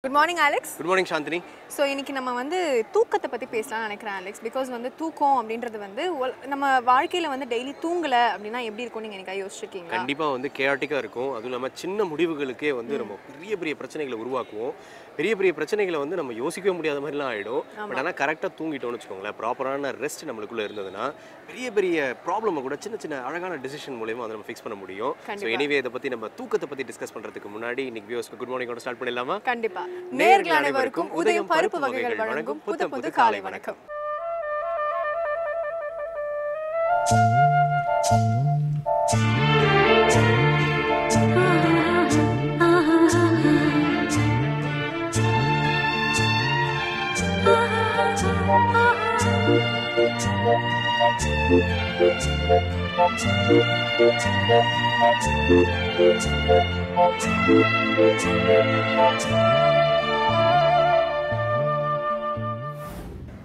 Good morning, Alex. Good morning, Shanthini. So, இன்னைக்கு நம்ம வந்து தூக்கத்தை பத்தி பேசலாம் நினைக்கிறேன் Alex because வந்து தூக்கம் அப்படின்றது வந்து நம்ம வாழ்க்கையில வந்து டெய்லி தூங்கல அப்படினா எப்படி இருக்கும் நீங்க என்னைக்கா யோசிச்சிருக்கீங்களா? கண்டிப்பா வந்து கேயாட்டிக்கா இருக்கும். அதுவும் நம்ம சின்ன முடிவுகளுக்கே வந்து நம்ம பெரிய பிரச்சனைகளை உருவாக்குவோம். பெரிய பிரச்சனைகளை வந்து நம்ம யோசிக்கவே முடியாத மாதிரிலாம் ஆயிடும். பட் ஆனா கரெக்ட்டா தூங்கிட்டோம்னு வெச்சுக்கோங்களேன். ப்ராப்பரான ரெஸ்ட் நமக்குள்ள இருந்ததுனா பெரிய ப்ராப்ளமை கூட சின்ன அழகான டிசிஷன் மூலமா அதை நம்ம ஃபிக்ஸ் பண்ண முடியும். சோ எனிவே இத பத்தி நம்ம தூக்கத்தை பத்தி டிஸ்கஸ் பண்றதுக்கு முன்னாடி இன்னைக்கு வியூவர்ஸ்க்கு குட் மார்னிங் ஓட ஸ்டார்ட் பண்ணலாமா? கண்டிப்பா. நேயர்கள் அனைவருக்கும் உதயம் பருப்பு வகைகள் வழங்கும் புது காலை வணக்கம்.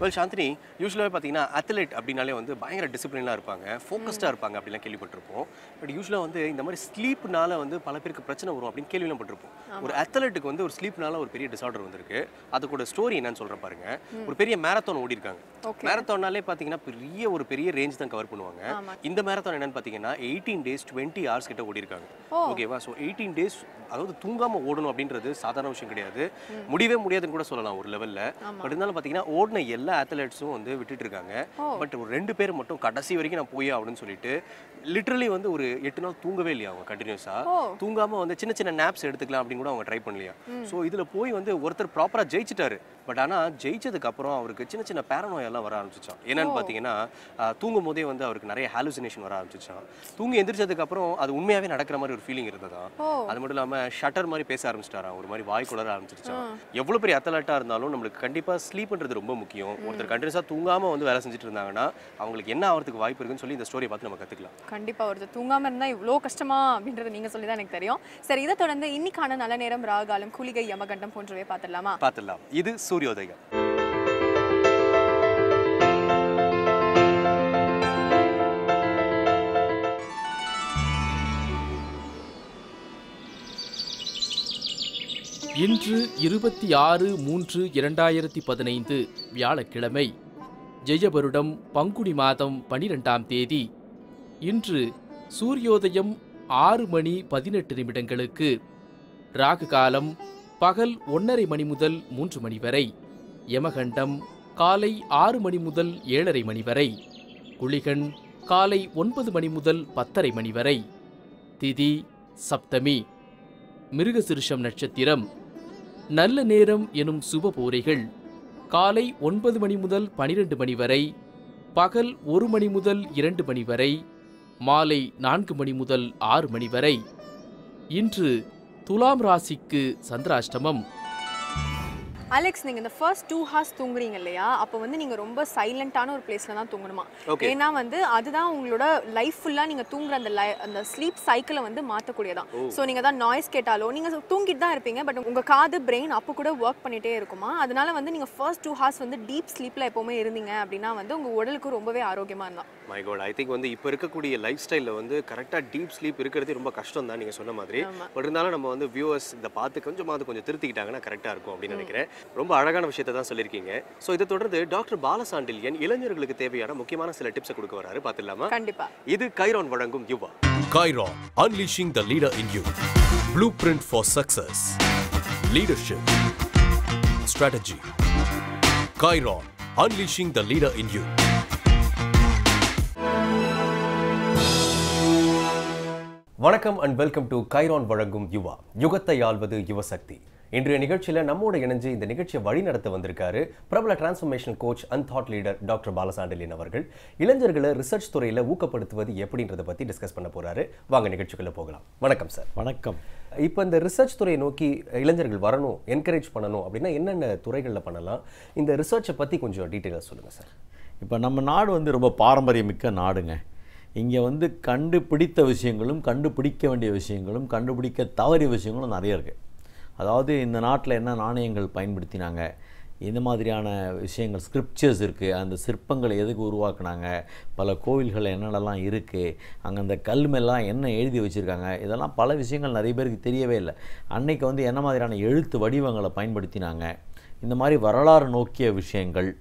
Well, Shanthini, usually பார்த்தீங்கன்னா அத்லெட் அப்படினாலே வந்து பயங்கர டிசிப்ளினாக இருப்பாங்க, ஃபோக்கஸ்டாக இருப்பாங்க அப்படிலாம் கேள்விப்பட்டிருப்போம். பட் யூஸ்வலாக வந்து இந்த மாதிரி ஸ்லீப்னால வந்து பல பேருக்கு பிரச்சனை வரும் அப்படின்னு கேள்விலாம் பட்டிருப்போம். ஒரு அத்லெட்டுக்கு வந்து ஒரு ஸ்லீப்னால ஒரு பெரிய டிசார்டர் வந்திருக்கு. அதுக்கூட ஸ்டோரி என்னன்னு சொல்கிறேன் பாருங்க. ஒரு பெரிய மேரத்தான் ஓடி இருக்காங்க. மேரத்தான்னாலே பார்த்தீங்கன்னா பெரிய ரேஞ்ச் தான் கவர் பண்ணுவாங்க. இந்த மேரத்தான் என்னன்னு பார்த்தீங்கன்னா 18 days 20 hours கிட்ட ஓடி இருக்காங்க. ஓகேவா? ஸோ 18 days அதாவது தூங்காம ஓடணும் அப்படின்றது சாதாரண விஷயம் கிடையாது. முடியவே முடியாதுன்னு கூட சொல்லலாம் ஒரு லெவல்ல. பட் இருந்தாலும் பார்த்தீங்கன்னா ஓடின எல்லா அத்லெட்ஸும் வந்து விட்டுட்டு இருக்காங்க. பட் ஒரு 2 பேர் மட்டும் கடைசி வரைக்கும் நான் போய் அப்படின்னு சொல்லிட்டு லிட்டரலி வந்து ஒரு 8 நாள் தூங்கவே இல்லையா அவங்க கண்டினியூஸா. தூங்காம வந்து சின்ன நாப்ஸ் எடுத்துக்கலாம் அப்படின்னு கூட அவங்க ட்ரை பண்ணலையா. ஸோ இதுல போய் வந்து ஒருத்தர் ப்ராப்பரா ஜெயிச்சிட்டாரு. பட் ஆனா ஜெயிச்சதுக்கு அப்புறம் அவருக்கு சின்ன பேரனோயா எல்லாம் வர ஆரம்பிச்சிச்சான். என்னன்னு பாத்தீங்கன்னா தூங்கும் போதே வந்து அவருக்கு நிறைய ஹாலுசினேஷன் வர ஆரம்பிச்சிச்சான். தூங்கி எந்திரிச்சதுக்கு அப்புறம் அது உண்மையாவே நடக்கிற மாதிரி ஒரு ஃபீலிங் இருந்ததா. அது மட்டும் இல்லாம ஷட்டர் மாதிரி பேச ஆரம்பிச்சிட்டாராம். ஒரு மாதிரி வாய் குளற ஆரம்பிச்சிருச்சான். எவ்வளவு பெரிய அத்லெட்டா இருந்தாலும் நம்மளுக்கு கண்டிப்பா ஸ்லீப்ன்றது ரொம்ப முக்கியம். ஒருத்தர் கண்டினியூஸா தூங்காம வந்து வேலை செஞ்சுட்டு இருந்தாங்கன்னா அவங்களுக்கு என்ன ஆகிறதுக்கு வாய்ப்பு இருக்குன்னு சொல்லி இந்த ஸ்டோரியை பார்த்து நம்ம கத்துக்கலாம். கண்டிப்பா ஒருத்தர் தூங்காம இருந்தா இவ்வளோ கஷ்டமா அப்படின்றது நீங்க சொல்லி தான் எனக்கு தெரியும். சரி, இதை தொடர்ந்து இன்னைக்கான நல்ல நேரம், ராகாலம், குளிகை, யமகண்டம் போன்றவை பார்த்துடலாமா? பார்த்துடலாம். இது சூரியோதயம். இன்று 26/3/2015 வியாழக்கிழமை, ஜெயவருடம் பங்குனி மாதம் 12ஆம் தேதி. இன்று சூரியோதயம் 6:18 ராகு காலம் பகல் 1:30 மணி முதல் 3 மணி வரை, யமகண்டம் காலை 6 மணி முதல் 7:30 மணி வரை, குளிகன் காலை 9 மணி முதல் 10:30 மணி வரை. திதி சப்தமி. மிருகசிருஷம் நட்சத்திரம். நல்ல நேரம் எனும் சுபபூரைகள் காலை 9 மணி முதல் 12 மணி வரை, பகல் 1 மணி முதல் 2 மணி வரை, மாலை 4 மணி முதல் 6 மணி வரை. இன்று துலாம் ராசிக்கு சந்திராஷ்டமம். அலெக்ஸ், நீங்க இந்த ஃபர்ஸ்ட் 2 hours தூங்குறீங்க இல்லையா, அப்போ வந்து நீங்க ரொம்ப சைலண்டான ஒரு பிளேஸ்ல தான் தூங்கணுமா. ஏன்னா வந்து அதுதான் உங்களோட லைஃப் ஃபுல்லா நீங்க தூங்குற அந்த ஸ்லீப் சைக்கிளை வந்து மாற்றக்கூடியதான். ஸோ நீங்க தான் நாய்ஸ் கேட்டாலோ நீங்க தூங்கிட்டு தான் இருப்பீங்க, பட் உங்க காது பிரெயின் அப்போ கூட ஒர்க் பண்ணிட்டே இருக்குமா. அதனால வந்து நீங்க ஃபர்ஸ்ட் 2 hours வந்து டீப் ஸ்லீப்ல எப்பவுமே இருந்தீங்க அப்படின்னா வந்து உங்க உடலுக்கு ரொம்பவே ஆரோக்கியமா இருந்தா. மை காட், ஐ திங்க் வந்து இப்போ இருக்கக்கூடிய லைஃப் ஸ்டைலில் வந்து கரெக்டாக டீப் ஸ்லீப் இருக்கிறது ரொம்ப கஷ்டம் தான் நீங்கள் சொன்ன மாதிரி. பட் இருந்தாலும் நம்ம வந்து வியூவர்ஸ் இதை பார்த்து கொஞ்சம் திருத்திக்கிட்டாங்கன்னா கரெக்டாக இருக்கும் அப்படின்னு நினைக்கிறேன். ரொம்ப அழகான விஷயத்தை தான் சொல்லியிருக்கீங்க. ஸோ இதை தொடர்ந்து டாக்டர் பாலசாண்டில்யன் இளைஞர்களுக்கு தேவையான முக்கியமான சில டிப்ஸை கொடுக்க வராரு, பார்த்துடலாமா? கண்டிப்பா. இது கைரான் வழங்கும் யுவா. Chiron, unleashing the leader in you. Blueprint for success. Leadership. Strategy. Chiron, unleashing the leader in you. வணக்கம் அண்ட் வெல்கம் டு கைரான் வழங்கும் யுவா. யுகத்தை ஆள்வது யுவசக்தி. இன்றைய நிகழ்ச்சியில் நம்மோட இணைஞ்சு இந்த நிகழ்ச்சியை வழிநடத்த வந்திருக்காரு பிரபல transformation coach and thought leader doctor Balasandilyan அவர்கள். இளைஞர்களை ரிசர்ச் துறையில் ஊக்கப்படுத்துவது எப்படின்றத பற்றி டிஸ்கஸ் பண்ண போறாரு. வாங்க நிகழ்ச்சிக்குள்ள போகலாம். வணக்கம் சார். வணக்கம். இப்போ இந்த ரிசர்ச் துறையை நோக்கி இளைஞர்கள் வரணும், என்கரேஜ் பண்ணணும் அப்படின்னா என்னென்ன துறைகளில் பண்ணலாம்? இந்த ரிசர்ச்சை பற்றி கொஞ்சம் டீட்டெயிலாக சொல்லுங்கள் சார். இப்போ நம்ம நாடு வந்து ரொம்ப பாரம்பரியமிக்க நாடுங்க. இங்கே வந்து கண்டுபிடித்த விஷயங்களும் கண்டுபிடிக்க வேண்டிய விஷயங்களும் கண்டுபிடிக்க தவறிய விஷயங்களும் நிறைய இருக்குது. அதாவது இந்த நாட்டில் என்ன நாணயங்கள் பயன்படுத்தினாங்க, இந்த மாதிரியான விஷயங்கள் ஸ்கிரிப்சர்ஸ் இருக்குது, அந்த சிற்பங்களை எதுக்கு உருவாக்குனாங்க, பல கோவில்கள் என்னென்னலாம் இருக்குது, அங்கே அந்த கல் மேலாம் என்ன எழுதி வச்சுருக்காங்க, இதெல்லாம் பல விஷயங்கள் நிறைய பேருக்கு தெரியவே இல்லை. அன்னைக்கு வந்து என்ன மாதிரியான எழுத்து வடிவங்களை பயன்படுத்தினாங்க, இந்த மாதிரி வரலாறு நோக்கிய விஷயங்கள்,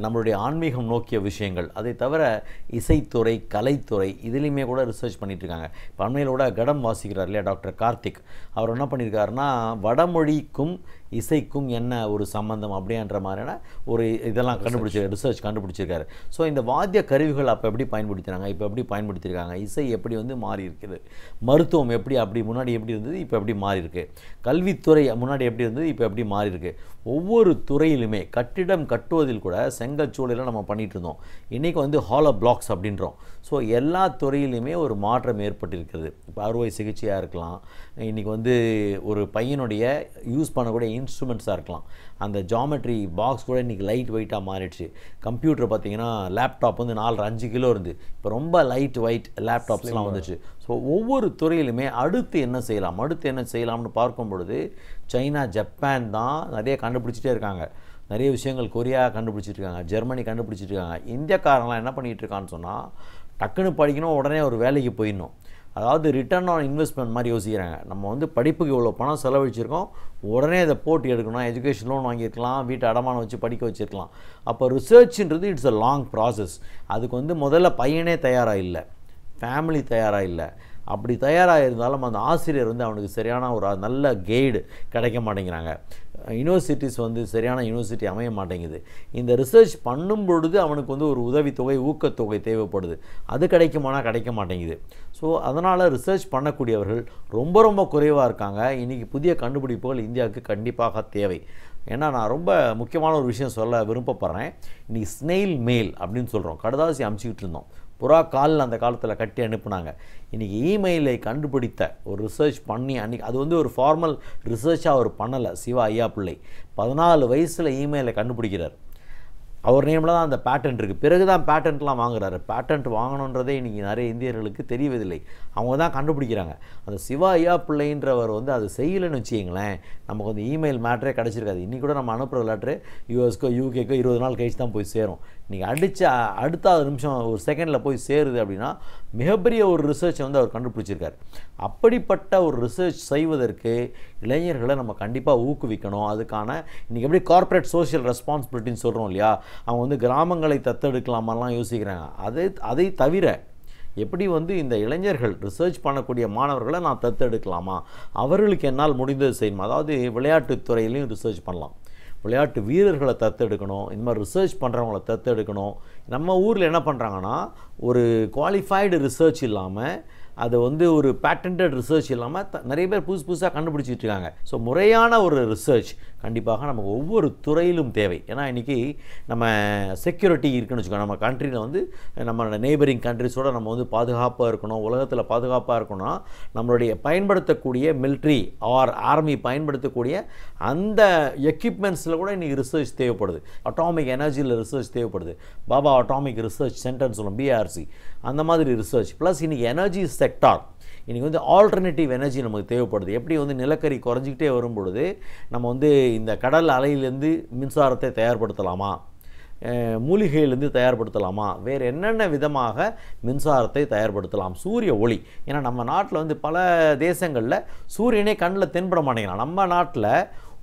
நம்மளுடைய ஆன்மீகம் நோக்கிய விஷயங்கள், அதை தவிர இசைத்துறை, கலைத்துறை இதிலையுமே கூட ரிசர்ச் பண்ணிகிட்ருக்காங்க. இப்போ அண்மையில் கூட கடம் வாசிக்கிறார் இல்லையா டாக்டர் கார்த்திக், அவர் என்ன பண்ணியிருக்காருன்னா வடமொழிக்கும் இசைக்கும் என்ன ஒரு சம்பந்தம் அப்படின்ற மாதிரியான ஒரு இதெல்லாம் ரிசர்ச் கண்டுபிடிச்சிருக்காரு. ஸோ இந்த வாத்திய கருவிகள் அப்போ எப்படி பயன்படுத்தினாங்க, இப்போ எப்படி பயன்படுத்தியிருக்காங்க, இசை எப்படி வந்து மாறி இருக்குது, மருத்துவம் எப்படி அப்படி முன்னாடி எப்படி இருந்தது இப்போ எப்படி மாறி இருக்கு, கல்வித்துறை முன்னாடி எப்படி இருந்தது இப்போ எப்படி மாறி இருக்கு. ஒவ்வொரு துறையிலுமே கட்டிடம் கட்டுவதில் கூட செங்கற்சூழலில் நம்ம பண்ணிகிட்டு இருந்தோம், இன்றைக்கி வந்து ஹாலோ பிளாக்ஸ் அப்படின்றோம். ஸோ எல்லா துறையிலுமே ஒரு மாற்றம் ஏற்பட்டிருக்கிறது. இப்போ அறுவை சிகிச்சையாக இருக்கலாம், இன்றைக்கி வந்து ஒரு பையனுடைய யூஸ் பண்ணக்கூடிய இன்ஸ்ட்ருமெண்ட்ஸாக இருக்கலாம், அந்த ஜாமெட்ரி பாக்ஸ் கூட இன்றைக்கி லைட் வெயிட்டாக மாறிடுச்சு. கம்ப்யூட்டர் பார்த்திங்கன்னா லேப்டாப் வந்து 4-5 கிலோ இருந்து இப்போ ரொம்ப லைட் வெயிட் லேப்டாப்ஸ்லாம் வந்துச்சு. ஸோ ஒவ்வொரு துறையிலுமே அடுத்து என்ன செய்யலாம்னு பார்க்கும் பொழுது சைனா, ஜப்பான் தான் நிறைய கண்டுபிடிச்சிட்டே இருக்காங்க. நிறைய விஷயங்கள் கொரியா கண்டுபிடிச்சிட்டு இருக்காங்க, ஜெர்மனி கண்டுபிடிச்சிட்டு இருக்காங்க. இந்தியாக்காரங்களாம் என்ன பண்ணிகிட்டு இருக்கான்னு சொன்னால் டக்குன்னு படிக்கணும், உடனே ஒரு வேலைக்கு போயிடணும். அதாவது ரிட்டர்ன் ஆன் இன்வெஸ்ட்மெண்ட் மாதிரி யோசிக்கிறாங்க. நம்ம வந்து படிப்புக்கு இவ்வளோ பணம் செலவழிச்சிருக்கோம், உடனே அதை போட்டு எடுக்கணும், எஜுகேஷன் லோன் வாங்கியிருக்கலாம், வீட்டை அடமானம் வச்சு படிக்க வச்சுருக்கலாம். அப்போ ரிசர்ச்ன்றது இட்ஸ் அ லாங் ப்ராசஸ். அதுக்கு வந்து முதல்ல பையனே தயாராக இல்லை, ஃபேமிலி தயாராக இல்லை. அப்படி தயாராக இருந்தாலும் அந்த ஆசிரியர் வந்து அவனுக்கு சரியான ஒரு நல்ல கைடு கிடைக்க மாட்டேங்கிறாங்க. யூனிவர்சிட்டிஸ் வந்து சரியான யூனிவர்சிட்டி அமைய மாட்டேங்குது. இந்த ரிசர்ச் பண்ணும் பொழுது அவனுக்கு வந்து ஒரு உதவித்தொகை, ஊக்கத்தொகை தேவைப்படுது, அது கிடைக்குமானா கிடைக்க மாட்டேங்குது. ஸோ அதனால் ரிசர்ச் பண்ணக்கூடியவர்கள் ரொம்ப ரொம்ப குறைவாக இருக்காங்க. இன்றைக்கி புதிய கண்டுபிடிப்புகள் இந்தியாவுக்கு கண்டிப்பாக தேவை. ஏன்னா நான் ரொம்ப முக்கியமான ஒரு விஷயம் சொல்ல விருப்பப்படுறேன். இன்றைக்கி ஸ்னெயில் மெயில் அப்படின்னு சொல்கிறோம், கடுதாசி அமுச்சிக்கிட்டு இருந்தோம், புறா காலில் அந்த காலத்தில் கட்டி அனுப்புனாங்க. இன்றைக்கி இமெயிலை கண்டுபிடித்த ஒரு ரிசர்ச் பண்ணி அன்றைக்கி அது வந்து ஒரு ஃபார்மல் ரிசர்ச்சாக அவர் பண்ணலை. சிவா ஐயா பிள்ளை 14 வயசில் இமெயிலை கண்டுபிடிக்கிறார். அவர் நேமில் தான் அந்த பேட்டன்ட் இருக்குது. பிறகு தான் பேட்டன்ட்லாம் வாங்குறாரு. பேட்டன்ட் வாங்கணுன்றதே இன்றைக்கி நிறைய இந்தியர்களுக்கு தெரியவதில்லை, அவங்க தான் கண்டுபிடிக்கிறாங்க. அந்த சிவா ஐயா பிள்ளைன்றவர் வந்து அது செய்யலைன்னு வச்சுக்கிங்களேன், நமக்கு வந்து இமெயில் மேட்ரே கிடச்சிருக்காது. இன்றைக்கி கூட நம்ம அனுப்புகிற லெட்ரு யூஎஸ்க்கோ யூகேக்கோ 20 நாள் கழிச்சு தான் போய் சேரும். இன்றைக்கி அடித்த அடுத்த நிமிஷம் ஒரு செகண்டில் போய் சேருது அப்படின்னா மிகப்பெரிய ஒரு ரிசர்ச்சை வந்து அவர் கண்டுபிடிச்சிருக்கார். அப்படிப்பட்ட ஒரு ரிசர்ச் செய்வதற்கு இளைஞர்களை நம்ம கண்டிப்பாக ஊக்குவிக்கணும். அதுக்கான இன்றைக்கி எப்படி கார்ப்பரேட் சோஷியல் ரெஸ்பான்சிபிலிட்டின்னு சொல்கிறோம் இல்லையா, அவங்க வந்து கிராமங்களை தத்தெடுக்கலாமெல்லாம் யோசிக்கிறாங்க. அதை தவிர எப்படி வந்து இந்த இளைஞர்கள் ரிசர்ச் பண்ணக்கூடிய மாணவர்களை நான் தத்தெடுக்கலாமா, அவர்களுக்கு என்னால் முடிந்தது செய்யணும். அதாவது விளையாட்டுத்துறையிலையும் ரிசர்ச் பண்ணலாம், விளையாட்டு வீரர்களை தத்தெடுக்கணும், இந்த மாதிரி ரிசர்ச் பண்ணுறவங்கள தத்தெடுக்கணும். நம்ம ஊரில் என்ன பண்ணுறாங்கன்னா ஒரு குவாலிஃபைடு ரிசர்ச் இல்லாமல், அது வந்து ஒரு பேட்டன்டட் ரிசர்ச் இல்லாமல் நிறைய பேர் புதுசாக கண்டுபிடிச்சிட்டு இருக்காங்க. ஸோ முறையான ஒரு ரிசர்ச் கண்டிப்பாக நமக்கு ஒவ்வொரு துறையிலும் தேவை. ஏன்னா இன்றைக்கி நம்ம செக்யூரிட்டி இருக்குன்னு வச்சுக்கோங்க, நம்ம கண்ட்ரியில் வந்து நம்ம நெய்பரிங் கண்ட்ரிஸோடு நம்ம வந்து பாதுகாப்பாக இருக்கணும், உலகத்தில் பாதுகாப்பாக இருக்கணும்னா நம்மளுடைய பயன்படுத்தக்கூடிய மிலிட்ரி ஆர் ஆர்மி பயன்படுத்தக்கூடிய அந்த எக்யூப்மெண்ட்ஸில் கூட இன்றைக்கி ரிசர்ச் தேவைப்படுது. அட்டாமிக் எனர்ஜியில் ரிசர்ச் தேவைப்படுது. பாபா அட்டாமிக் ரிசர்ச் சென்டர்னு சொல்லுவோம், பிஆர்சி, அந்த மாதிரி ரிசர்ச். ப்ளஸ் இன்றைக்கி எனர்ஜி செக்டார், இன்றைக்கி வந்து ஆல்டர்னேட்டிவ் எனர்ஜி நமக்கு தேவைப்படுது. எப்படி வந்து நிலக்கரி குறைஞ்சிக்கிட்டே வரும்பொழுது நம்ம வந்து இந்த கடல் அலையிலேருந்து மின்சாரத்தை தயார்படுத்தலாமா, மூலிகையிலேருந்து தயார்படுத்தலாமா, வேறு என்னென்ன விதமாக மின்சாரத்தை தயார்படுத்தலாம், சூரிய ஒளி. ஏன்னா நம்ம நாட்டில் வந்து பல தேசங்களில் சூரியனே கண்ணில் தென்பட மாட்டேங்கிறான். நம்ம நாட்டில்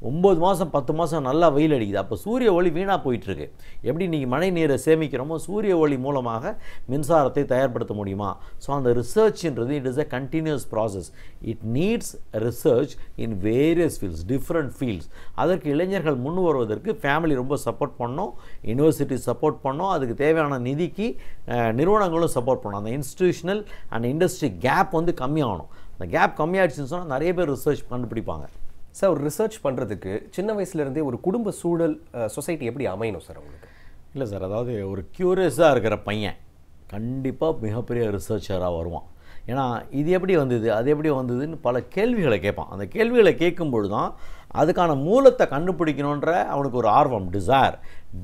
9 மாதம் 10 மாதம் நல்லா வெயில் அடிக்குது, அப்போ சூரிய ஒளி வீணாக போயிட்டுருக்கு. எப்படி இன்றைக்கி மழை நீரை சேமிக்கிறோமோ சூரிய ஒளி மூலமாக மின்சாரத்தை தயார்படுத்த முடியுமா? ஸோ அந்த ரிசர்ச்ன்றது it is a continuous process. It needs research in various fields, different fields. அதற்கு இளைஞர்கள் முன் வருவதற்கு ஃபேமிலி ரொம்ப சப்போர்ட் பண்ணணும், யூனிவர்சிட்டி சப்போர்ட் பண்ணணும், அதுக்கு தேவையான நிதிக்கு நிறுவனங்களும் சப்போர்ட் பண்ணணும். அந்த இன்ஸ்டிடியூஷனல் அண்ட் இண்டஸ்ட்ரி கேப் வந்து கம்மியாகணும். அந்த கேப் கம்மியாகிடுச்சுன்னு சொன்னால் நிறைய பேர் ரிசர்ச் கண்டுபிடிப்பாங்க. சார் ஒரு ரிசர்ச் பண்ணுறதுக்கு சின்ன வயசுலேருந்தே ஒரு குடும்ப சூழல், சொசைட்டி எப்படி அமையணும் சார் உங்களுக்கு? இல்லை சார், அதாவது ஒரு க்யூரியஸாக இருக்கிற பையன் கண்டிப்பாக மிகப்பெரிய ரிசர்ச்சராக வருவான். ஏன்னா இது எப்படி வந்தது, அது எப்படி வந்ததுன்னு பல கேள்விகளை கேட்பான். அந்த கேள்விகளை கேட்கும்பொழுது தான் அதுக்கான மூலத்தை கண்டுபிடிக்கணுன்ற அவனுக்கு ஒரு ஆர்வம், டிசைர்,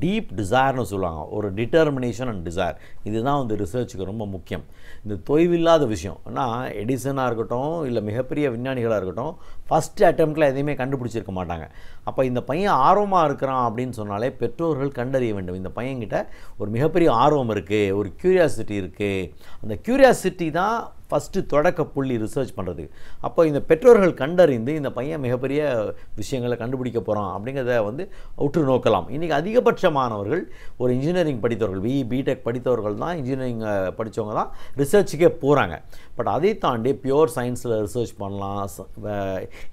டீப் டிசைர்னு சொல்லுவாங்க, ஒரு டிட்டர்மினேஷன் அண்ட் டிசைர். இதுதான் வந்து ரிசர்ச்சுக்கு ரொம்ப முக்கியம். இந்த தொய்வில்லாத விஷயம். ஏன்னா எடிசனாக இருக்கட்டும், இல்லை மிகப்பெரிய விஞ்ஞானிகளாக இருக்கட்டும், ஃபஸ்ட்டு அட்டெம்ப்டில் எதையுமே கண்டுபிடிச்சிருக்க மாட்டாங்க. அப்போ இந்த பையன் ஆர்வமாக இருக்கிறான் அப்படின்னு சொன்னாலே பெற்றோர்கள் கண்டறிய வேண்டும். இந்த பையன்கிட்ட ஒரு மிகப்பெரிய ஆர்வம் இருக்குது, ஒரு க்யூரியாசிட்டி இருக்குது. அந்த க்யூரியாசிட்டி தான் ஃபஸ்ட்டு தொடக்க புள்ளி ரிசர்ச் பண்ணுறது. அப்போ இந்த பெற்றோர்கள் கண்டறிந்து இந்த பையன் மிகப்பெரிய விஷயங்களை கண்டுபிடிக்க போகிறான் அப்படிங்கிறத வந்து உற்று நோக்கலாம். இன்றைக்கி அதிகபட்சமானவர்கள் ஒரு இன்ஜினியரிங் படித்தவர்கள், பிடெக் படித்தவர்கள் தான், இன்ஜினியரிங் படித்தவங்க தான் ரிசர்ச்சுக்கே போகிறாங்க. பட் அதை தாண்டி பியூர் சயின்ஸில் ரிசர்ச் பண்ணலாம்,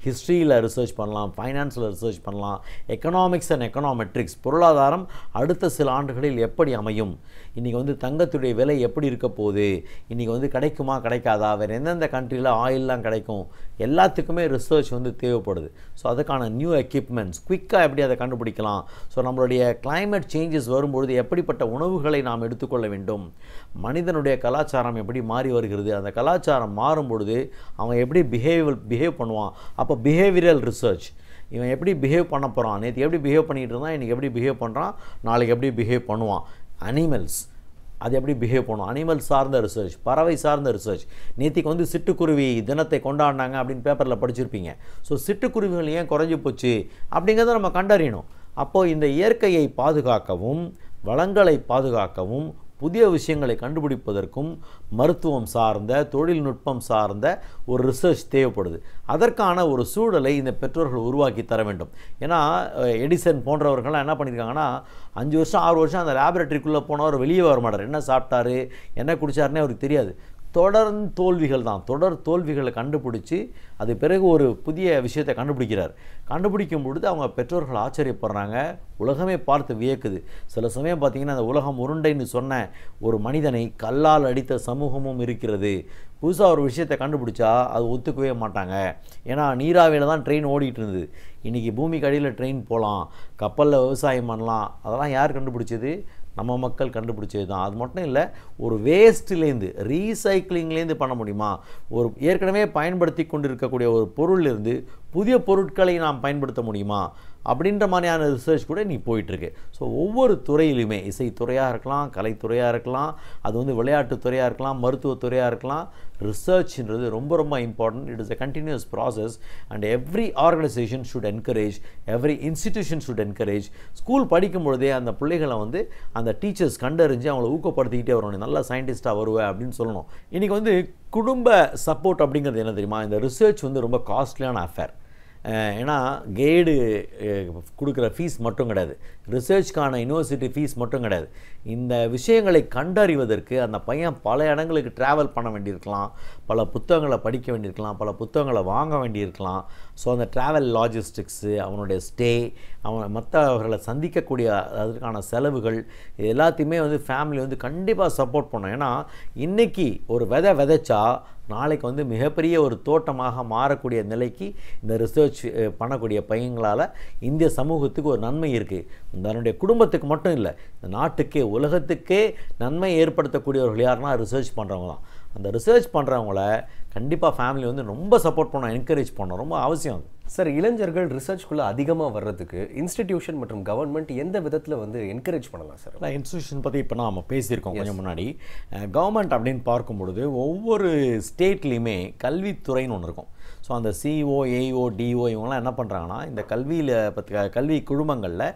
ஹிஸ்ட்ரியில் ரிசர்ச் பண்ணலாம், ஃபைனான்ஸில் ரிசர்ச் பண்ணலாம், எக்கனாமிக்ஸ் அண்ட் எக்கனாமெட்ரிக்ஸ், பொருளாதாரம் அடுத்த சில ஆண்டுகளில் எப்படி அமையும், இன்றைக்கி வந்து தங்கத்துடைய விலை எப்படி இருக்க போகுது, இன்றைக்கி வந்து கிடைக்குமா கிடைக்காதா, வேறு எந்தெந்த கண்ட்ரியில் ஆயிலெலாம் கிடைக்கும், எல்லாத்துக்குமே ரிசர்ச் வந்து தேவைப்படுது. ஸோ அதுக்கான நியூ எக்யூப்மெண்ட்ஸ் குயிக்காக எப்படி அதை கண்டுபிடிக்கலாம், ஸோ நம்மளுடைய கிளைமேட் சேஞ்சஸ் வரும்பொழுது எப்படிப்பட்ட உணவுகளை நாம் எடுத்துக்கொள்ள வேண்டும், மனிதனுடைய கலாச்சாரம் எப்படி மாறி வருகிறது, அந்த கலாச்சாரம் மாறும் பொழுது அவன் எப்படி பிஹேவ் பண்ணுவான். அப்போ பிஹேவியரல் ரிசர்ச், இவன் எப்படி பிஹேவ் பண்ண போகிறான், நேற்று எப்படி பிஹேவ் பண்ணிகிட்டு இருந்தான், இன்றைக்கி எப்படி பிஹேவ் பண்ணுறான், நாளைக்கு எப்படி பிஹேவ் பண்ணுவான். அனிமல்ஸ் அது எப்படி பிஹேவ் பண்ணும், அனிமல் சார்ந்த ரிசர்ச், பறவை சார்ந்த ரிசர்ச். நேற்றுக்கு வந்து சிட்டுக்குருவி தினத்தை கொண்டாடினாங்க அப்படின்னு பேப்பரில் படிச்சிருப்பீங்க. ஸோ சிட்டுக்குருவிகள் ஏன் குறைஞ்சி போச்சு அப்படிங்கிறத நம்ம கண்டறியணும். அப்போது இந்த இயற்கையை பாதுகாக்கவும் வளங்களை பாதுகாக்கவும் புதிய விஷயங்களை கண்டுபிடிப்பதற்கும் மருத்துவம் சார்ந்த தொழில்நுட்பம் சார்ந்த ஒரு ரிசர்ச் தேவைப்படுது. அதற்கான ஒரு சூழலை இந்த பெற்றோர்கள் உருவாக்கி தர வேண்டும். ஏன்னா எடிசன் போன்றவர்கள்லாம் என்ன பண்ணியிருக்காங்கன்னா 5 வருஷம் 6 வருஷம் அந்த லேபரேட்டரிக்குள்ளே போனவர் வெளியே வர மாட்டார். என்ன சாப்பிட்டாரு என்ன குடித்தாருன்னே அவருக்கு தெரியாது. தொடர் தோல்விகள் தான், தொடர் தோல்விகளை கண்டுபிடிச்சி அது பிறகு ஒரு புதிய விஷயத்தை கண்டுபிடிக்கிறார். கண்டுபிடிக்கும் பொழுது அவங்க பெற்றோர்கள் ஆச்சரியப்படுறாங்க, உலகமே பார்த்து வியக்குது. சில சமயம் பார்த்திங்கன்னா அந்த உலகம் உருண்டைன்னு சொன்ன ஒரு மனிதனை கல்லால் அடித்த சமூகமும் இருக்கிறது. புதுசாக ஒரு விஷயத்தை கண்டுபிடிச்சா அது ஒத்துக்கவே மாட்டாங்க. ஏன்னா நீராவியில் தான் ட்ரெயின் ஓடிட்டு இருந்தது. இன்றைக்கி பூமிக்கு அடியில் ட்ரெயின் போகலாம், கப்பலில் விவசாயம் பண்ணலாம். அதெல்லாம் யார் கண்டுபிடிச்சது? நம்ம மக்கள் கண்டுபிடிச்சது தான். அது மட்டும் இல்லை, ஒரு வேஸ்ட்லேருந்து ரீசைக்கிளிங்லேருந்து பண்ண முடியுமா, ஒரு ஏற்கனவே பயன்படுத்தி கொண்டு இருக்கக்கூடிய ஒரு பொருளிலிருந்து புதிய பொருட்களை நாம் பயன்படுத்த முடியுமா அப்படின்ற மாதிரியான ரிசர்ச் கூட நீ போயிட்டுருக்கு. ஸோ ஒவ்வொரு துறையிலுமே, இசைத்துறையாக இருக்கலாம், கலைத்துறையாக இருக்கலாம், அது வந்து விளையாட்டுத்துறையாக இருக்கலாம், மருத்துவத்துறையாக இருக்கலாம், ரிசர்ச்ன்றது ரொம்ப ரொம்ப important. It is a continuous process and every organization should encourage, every institution should encourage. School படிக்கும் பொழுதே அந்த பிள்ளைகளை வந்து அந்த டீச்சர்ஸ் கண்டறிஞ்சு அவங்கள ஊக்கப்படுத்திக்கிட்டே வரணும். நல்ல சயின்டிஸ்ட்டாக வருவேன் அப்படின்னு சொல்லணும். இன்றைக்கி வந்து குடும்ப சப்போர்ட் அப்படிங்கிறது என்ன தெரியுமா, இந்த ரிசர்ச் வந்து ரொம்ப காஸ்ட்லியான அஃபேர். ஏன்னா கைடு கொடுக்குற ஃபீஸ் மட்டும் கிடையாது, ரிசர்ச்க்கான யூனிவர்சிட்டி ஃபீஸ் மட்டும் கிடையாது. இந்த விஷயங்களை கண்டறிவதற்கு அந்த பையன் பல இடங்களுக்கு ட்ராவல் பண்ண வேண்டியிருக்கலாம், பல புத்தகங்களை படிக்க வேண்டியிருக்கலாம், பல புத்தகங்களை வாங்க வேண்டியிருக்கலாம். ஸோ அந்த ட்ராவல் லாஜிஸ்டிக்ஸு, அவனுடைய ஸ்டே, அவன் மற்றவர்களை சந்திக்கக்கூடிய அதற்கான செலவுகள், இது எல்லாத்தையுமே வந்து ஃபேமிலி வந்து கண்டிப்பாக சப்போர்ட் பண்ணணும். ஏன்னா இன்றைக்கி ஒரு விதைச்சா நாளைக்கு வந்து மிகப்பெரிய ஒரு தோட்டமாக மாறக்கூடிய நிலைக்கு இந்த ரிசர்ச் பண்ணக்கூடிய பையங்களால் இந்திய சமூகத்துக்கு ஒரு நன்மை இருக்குது. தன்னுடைய குடும்பத்துக்கு மட்டும் இல்லை, இந்த நாட்டுக்கே உலகத்துக்கே நன்மை ஏற்படுத்தக்கூடியவர்கள் யாருன்னா ரிசர்ச் பண்ணுறவங்க தான். அந்த ரிசர்ச் பண்ணுறவங்கள கண்டிப்பாக ஃபேமிலி வந்து ரொம்ப சப்போர்ட் பண்ணணும், என்கரேஜ் பண்ணணும், ரொம்ப அவசியம். சார், இளைஞர்கள் ரிசர்ச்குள்ளே அதிகமாக வர்றதுக்கு இன்ஸ்டிடியூஷன் மற்றும் கவர்மெண்ட் எந்த விதத்தில் வந்து என்கரேஜ் பண்ணலாம் சார்? இல்லை, இன்ஸ்டிடியூஷன் பற்றி இப்போ நம்ம பேசியிருக்கோம் கொஞ்சம் முன்னாடி. கவர்மெண்ட் அப்படின்னு பார்க்கும் பொழுது ஒவ்வொரு ஸ்டேட்லேயுமே கல்வித்துறைன்னு ஒன்று இருக்கும். ஸோ அந்த சிஓ, ஏஓ, டிஓ இவங்களாம் என்ன பண்ணுறாங்கன்னா, இந்த கல்வியில் பற்றி கல்வி குழுமங்களில்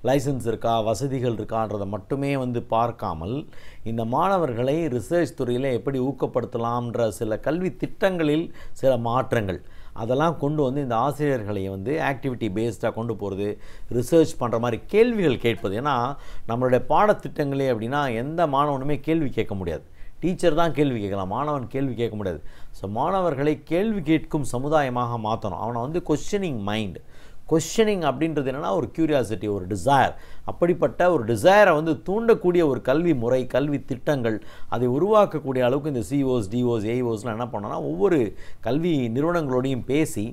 லைசன்ஸ் இருக்கா, வசதிகள் இருக்கான்றதை மட்டுமே வந்து பார்க்காமல் இந்த மாணவர்களை ரிசர்ச் துறையில் எப்படி ஊக்கப்படுத்தலாம்ன்ற சில கல்வி திட்டங்களில் சில மாற்றங்கள் அதெல்லாம் கொண்டு வந்து இந்த ஆசிரியர்களை வந்து ஆக்டிவிட்டி பேஸ்டாக கொண்டு போகிறது, ரிசர்ச் பண்ணுற மாதிரி கேள்விகள் கேட்பது. ஏன்னா நம்மளுடைய பாடத்திட்டங்களே அப்படின்னா எந்த மாணவனுமே கேள்வி கேட்க முடியாது, டீச்சர் தான் கேள்வி கேட்கலாம், மாணவன் கேள்வி கேட்க முடியாது. ஸோ மாணவர்களை கேள்வி கேட்கும் சமுதாயமாக மாற்றணும். அவனை வந்து கொஸ்டினிங் மைண்ட், கொஸ்டினிங் அப்படின்றது என்னென்னா ஒரு க்யூரியாசிட்டி, ஒரு டிசைர். அப்படிப்பட்ட ஒரு டிசைரை வந்து தூண்டக்கூடிய ஒரு கல்வி முறை, கல்வி திட்டங்கள் அதை உருவாக்கக்கூடிய அளவுக்கு இந்த சிஓஸ், டிஓஸ், ஏஓஸ்லாம் என்ன பண்ணோன்னா ஒவ்வொரு கல்வி நிறுவனங்களோடையும் பேசி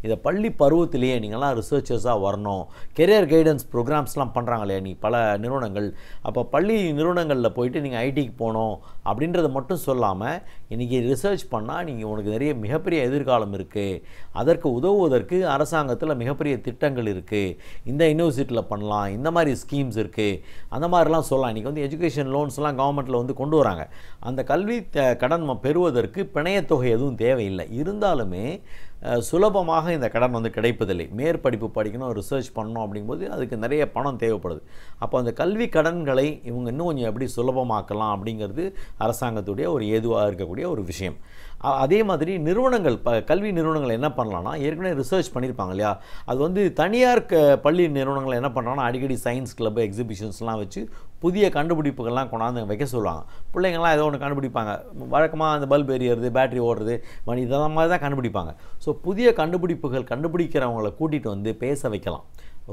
இதை பள்ளி பருவத்திலேயே நீங்கள்லாம் ரிசர்ச்சர்ஸாக வரணும். கெரியர் கைடன்ஸ் ப்ரோக்ராம்ஸ்லாம் பண்ணுறாங்க இல்லையா நீ பல நிறுவனங்கள். அப்போ பள்ளி நிறுவனங்களில் போயிட்டு நீங்கள் ஐடிக்கு போகணும் அப்படின்றத மட்டும் சொல்லாமல் இன்றைக்கி ரிசர்ச் பண்ணால் நீங்கள் உனக்கு நிறைய மிகப்பெரிய எதிர்காலம் இருக்குது, அதற்கு உதவுவதற்கு அரசாங்கத்தில் மிகப்பெரிய திட்டங்கள் இருக்குது, இந்த யூனிவர்சிட்டியில் பண்ணலாம், இந்த மாதிரி ஸ்கீம்ஸ் இருக்குது, அந்த மாதிரிலாம் சொல்லலாம். இன்றைக்கி வந்து எஜுகேஷன் லோன்ஸ்லாம் கவர்மெண்ட்டில் வந்து கொண்டு வராங்க. அந்த கல்வி கடன் பெறுவதற்கு பிணையத்தொகை எதுவும் தேவையில்லை. இருந்தாலுமே சுலபமாக இந்த கடன் வந்து கிடைப்பதில்லை. மேற்படிப்பு படிக்கணும், ரிசர்ச் பண்ணணும் அப்படிங்கும்போது அதுக்கு நிறைய பணம் தேவைப்படுது. அப்போ அந்த கல்வி கடன்களை இவங்க இன்னும் கொஞ்சம் எப்படி சுலபமாக்கலாம் அப்படிங்கிறது அரசாங்கத்துடைய ஒரு ஏதுவாக இருக்கக்கூடிய ஒரு விஷயம். அதே மாதிரி நிறுவனங்கள் கல்வி நிறுவனங்கள் என்ன பண்ணலாம்னா, ஏற்கனவே ரிசர்ச் பண்ணியிருப்பாங்க இல்லையா, அது வந்து தனியார் பள்ளி நிறுவனங்கள் என்ன பண்ணுறாங்கன்னா அடிக்கடி சயின்ஸ் கிளப் எக்ஸிபிஷன்ஸ்லாம் வச்சு புதிய கண்டுபிடிப்புகள்லாம் கொண்டாந்து வைக்க சொல்லுவாங்க. பிள்ளைங்கள்லாம் ஏதோ ஒன்று கண்டுபிடிப்பாங்க. வழக்கமாக அந்த பல்ப் எரியிறது, பேட்டரி ஓடுறது, இதெல்லாம் மாதிரி தான் கண்டுபிடிப்பாங்க. ஸோ புதிய கண்டுபிடிப்புகள் கண்டுபிடிக்கிறவங்களை கூட்டிகிட்டு வந்து பேச வைக்கலாம்,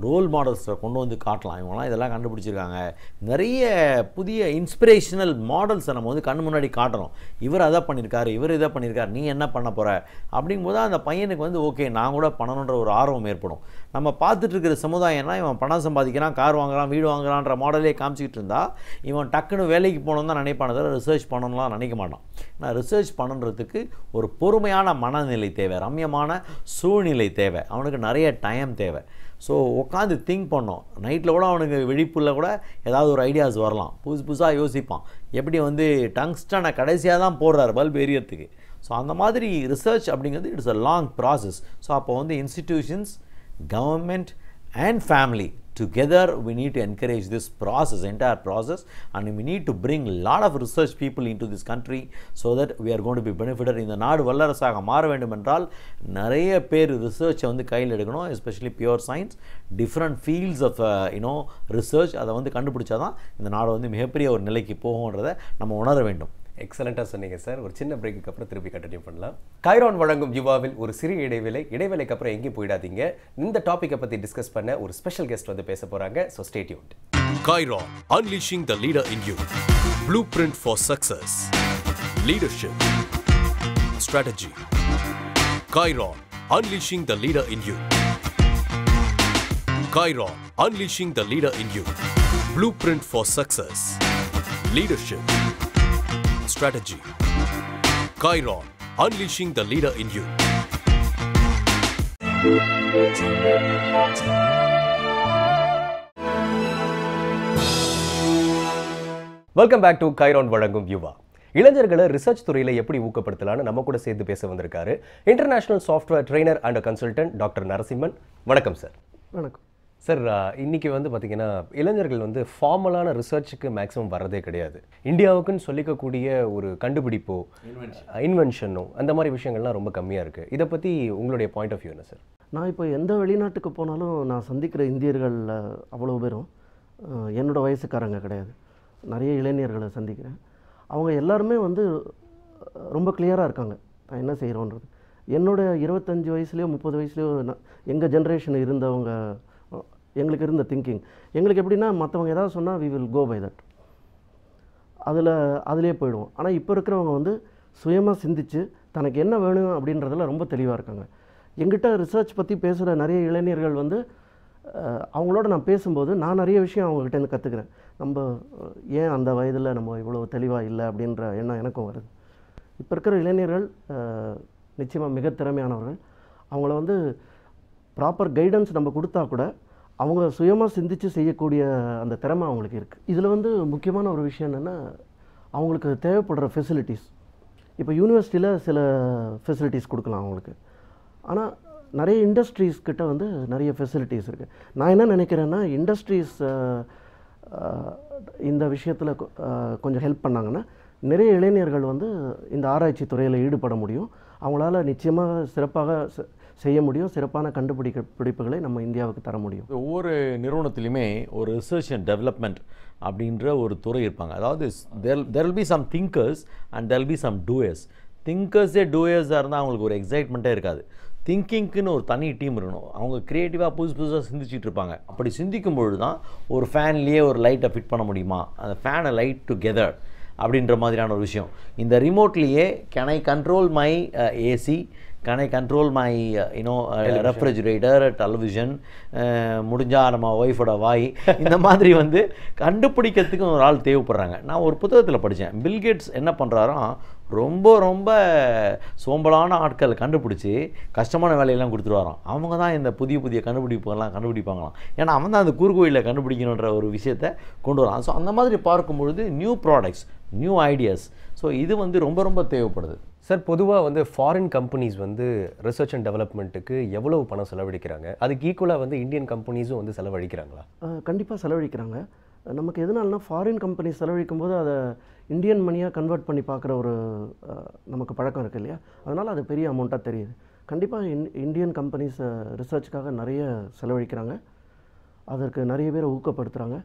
ரோல் மாடல்ஸை கொண்டு வந்து காட்டலாம். இவங்களாம் இதெல்லாம் கண்டுபிடிச்சிருக்காங்க. நிறைய புதிய இன்ஸ்பிரேஷனல் மாடல்ஸை நம்ம வந்து கண் முன்னாடி காட்டுறோம். இவர் அதை பண்ணியிருக்காரு, இவர் இதை பண்ணியிருக்காரு, நீ என்ன பண்ண போகிற அப்படிங்கும்போது அந்த பையனுக்கு வந்து ஓகே நான் கூட பண்ணணுன்ற ஒரு ஆர்வம் ஏற்படும். நம்ம பார்த்துட்டு இருக்கிற சமுதாயம்னா இவன் பணம் சம்பாதிக்கிறான், கார் வாங்குறான், வீடு வாங்குறான்ற மாடலே காமிச்சிக்கிட்டு இருந்தால் இவன் டக்குன்னு வேலைக்கு போகணுன்னு தான் நினைப்பானே தவிர ரிசர்ச் பண்ணணும்லாம் நினைக்க மாட்டான். நான் ரிசர்ச் பண்ணுறதுக்கு ஒரு பொறுமையான மனநிலை தேவை, ரம்யமான சூழ்நிலை தேவை, அவனுக்கு நிறைய டைம் தேவை. ஸோ உட்காந்து திங்க் பண்ணோம். நைட்டில் கூட அவனுக்கு விழிப்புள்ள கூட ஏதாவது ஒரு ஐடியாஸ் வரலாம், புதுசாக யோசிப்பான். எப்படி வந்து டங்ஸ்டனை கடைசியாக தான் போடுறாரு பல்ப் எரியறதுக்கு. ஸோ அந்த மாதிரி ரிசர்ச் அப்படிங்கிறது it's a long process. So அப்போ வந்து institutions, government and family together we need to encourage this process, entire process, and we need to bring a lot of research people into this country so that we are going to be benefited. இந்த நாடு வல்லரசாக மாற வேண்டும் என்றால் நிறைய பேர் ரிசர்ச்சை வந்து கையில் எடுக்கணும், especially pure science, different fields of research. அதை வந்து கண்டுபிடிச்சாதான் இந்த நாடு வந்து மிகப்பெரிய ஒரு நிலைக்கு போகும்ன்றதை நம்ம உணர வேண்டும். எக்ஸலண்ட்டாக சொன்னீங்க சார். ஒரு சின்ன பிரேக்குக்கு அப்புறம் திருப்பி கண்டினியூ பண்ணலாம். கைரான் வழங்கும் யுவாவில் ஒரு சிறிய இடைவேளைக்கு அப்புறம் எங்கேயும் போயிடாதீங்க. இந்த டாப்பிக்கை பற்றி டிஸ்கஸ் பண்ண ஒரு ஸ்பெஷல் கெஸ்ட் வந்து பேச போகிறாங்க. So stay tuned. Chiron, unleashing the leader in you. Blueprint for success. Leadership. Strategy. Chiron, unleashing the leader in you. Chiron, unleashing the leader in you. Blueprint for success. Leadership. Strategy. Chiron, unleashing the leader in you. Welcome back to Kairan வழங்கும் யுவா. இளைஞர்களை research துறையில் எப்படி ஊக்கப்படுத்தலான்னு நம்ம கூட சேர்த்து பேச வந்திருக்காரு international software trainer and consultant doctor Narasimhan. வணக்கம் சார். வணக்கம் சார். இன்றைக்கி வந்து பார்த்திங்கன்னா இளைஞர்கள் வந்து ஃபார்மலான ரிசர்ச்சுக்கு மேக்ஸிமம் வரதே கிடையாது. இந்தியாவுக்குன்னு சொல்லிக்கக்கூடிய ஒரு கண்டுபிடிப்போ இன்வென்ஷனோ அந்த மாதிரி விஷயங்கள்லாம் ரொம்ப கம்மியாக இருக்குது. இதை பற்றி உங்களுடைய பாயிண்ட் ஆஃப் வியூ என்ன சார்? நான் இப்போ எந்த வெளிநாட்டுக்கு போனாலும் நான் சந்திக்கிற இந்தியர்கள் அவ்வளோ பேரும் என்னோடய வயசுக்காரங்க கிடையாது. நிறைய இளைஞர்களை சந்திக்கிறேன். அவங்க எல்லாருமே வந்து ரொம்ப கிளியராக இருக்காங்க நான் என்ன செய்கிறோன்றது. என்னோட 25 வயசுலேயோ 30 வயசுலேயோ எங்கள் ஜென்ரேஷன் இருந்தவங்க எங்களுக்கு இருந்த திங்கிங் எங்களுக்கு எப்படின்னா, மற்றவங்க ஏதாவது சொன்னால் we will go by that, அதிலே போயிடுவோம். ஆனால் இப்போ இருக்கிறவங்க வந்து சுயமாக சிந்தித்து தனக்கு என்ன வேணும் அப்படின்றதில் ரொம்ப தெளிவாக இருக்காங்க. எங்கிட்ட ரிசர்ச் பற்றி பேசுகிற நிறைய இளைஞர்கள் வந்து அவங்களோட நான் பேசும்போது நான் நிறைய விஷயம் அவங்ககிட்டேருந்து கற்றுக்கிறேன். நம்ம ஏன் அந்த வயதில் நம்ம இவ்வளோ தெளிவாக இல்லை அப்படின்ற எண்ணம் எனக்கும் வருது. இப்போ இருக்கிற இளைஞர்கள் நிச்சயமாக மிக திறமையானவர்கள். அவங்கள வந்து ப்ராப்பர் கைடன்ஸ் நம்ம கொடுத்தா கூட அவங்க சுயமாக சிந்தித்து செய்யக்கூடிய அந்த திறமை அவங்களுக்கு இருக்குது. இதில் வந்து முக்கியமான ஒரு விஷயம் என்னென்னா, அவங்களுக்கு தேவைப்படுற ஃபெசிலிட்டிஸ். இப்போ யூனிவர்சிட்டியில் சில ஃபெசிலிட்டிஸ் கொடுக்கலாம் அவங்களுக்கு, ஆனால் நிறைய இண்டஸ்ட்ரீஸ் கிட்ட வந்து நிறைய ஃபெசிலிட்டிஸ் இருக்குது. நான் என்ன நினைக்கிறேன்னா, இண்டஸ்ட்ரீஸ் இந்த விஷயத்தில் கொஞ்சம் ஹெல்ப் பண்ணாங்கன்னா நிறைய இளைஞர்கள் வந்து இந்த ஆராய்ச்சி துறையில் ஈடுபட முடியும். அவங்களால நிச்சயமாக சிறப்பாக செய்ய முடியும். சிறப்பான கண்டுபிடிப்புகளை நம்ம இந்தியாவுக்கு தர முடியும். ஒவ்வொரு நிறுவனத்திலையுமே ஒரு ரிசர்ச் அண்ட் டெவலப்மெண்ட் அப்படின்ற ஒரு துறை இருப்பாங்க. அதாவது there will be some thinkers and there will be some doers. திங்கர்ஸே டூயர்ஸாக இருந்தால் அவங்களுக்கு ஒரு எக்ஸைட்மெண்ட்டே இருக்காது. திங்கிங்க்குன்னு ஒரு தனி டீம் இருக்கணும். அவங்க க்ரியேட்டிவாக புதுசாக சிந்திச்சுட்டு இருப்பாங்க. அப்படி சிந்திக்கும் பொழுது தான் ஒரு ஃபேன்லேயே ஒரு லைட்டை ஃபிட் பண்ண முடியுமா, அந்த ஃபேனை லைட் டுகெதர் அப்படின்ற மாதிரியான ஒரு விஷயம். இந்த ரிமோட்லேயே can I control my AC, can I control my refrigerator, television, முடிஞ்சால் நம்ம ஒய்ஃபோட வாய், இந்த மாதிரி வந்து கண்டுபிடிக்கிறதுக்கு ஒரு ஆள் தேவைப்படுறாங்க. நான் ஒரு புத்தகத்தில் படித்தேன், பில்கேட்ஸ் என்ன பண்ணுறாரோ ரொம்ப ரொம்ப சோம்பலான ஆட்களை கண்டுபிடிச்சி கஷ்டமான வேலையெல்லாம் கொடுத்துருவாராம். அவங்க தான் இந்த புதிய புதிய கண்டுபிடிப்புகள்லாம் கண்டுபிடிப்பாங்களாம். ஏன்னா அவன் தான் அந்த குறுக்கோயிலில் கண்டுபிடிக்கணுன்ற ஒரு விஷயத்தை கொண்டு வரான். ஸோ அந்த மாதிரி பார்க்கும்பொழுது new products, new ideas, so இது வந்து ரொம்ப ரொம்ப தேவைப்படுது. சார் பொதுவாக வந்து ஃபாரின் கம்பெனிஸ் வந்து ரிசர்ச் அண்ட் டெவலப்மெண்ட்டுக்கு எவ்வளவு பணம் செலவழிக்கிறாங்க, அதுக்கு ஈக்குவலாக வந்து இந்தியன் கம்பெனிஸும் வந்து செலவழிக்கிறாங்களா? கண்டிப்பாக செலவழிக்கிறாங்க. நமக்கு எதனாலனா ஃபாரின் கம்பெனி செலவழிக்கும் போது அதை இந்தியன் மணியாக கன்வெர்ட் பண்ணி பார்க்குற ஒரு நமக்கு பழக்கம் இருக்குது இல்லையா, அதனால் அது பெரிய அமௌண்ட்டாக தெரியுது. கண்டிப்பாக இந்தியன் கம்பெனிஸ் ரிசர்ச்சுக்காக நிறைய செலவழிக்கிறாங்க, அதற்கு நிறைய பேர் ஊக்கப்படுத்துகிறாங்க.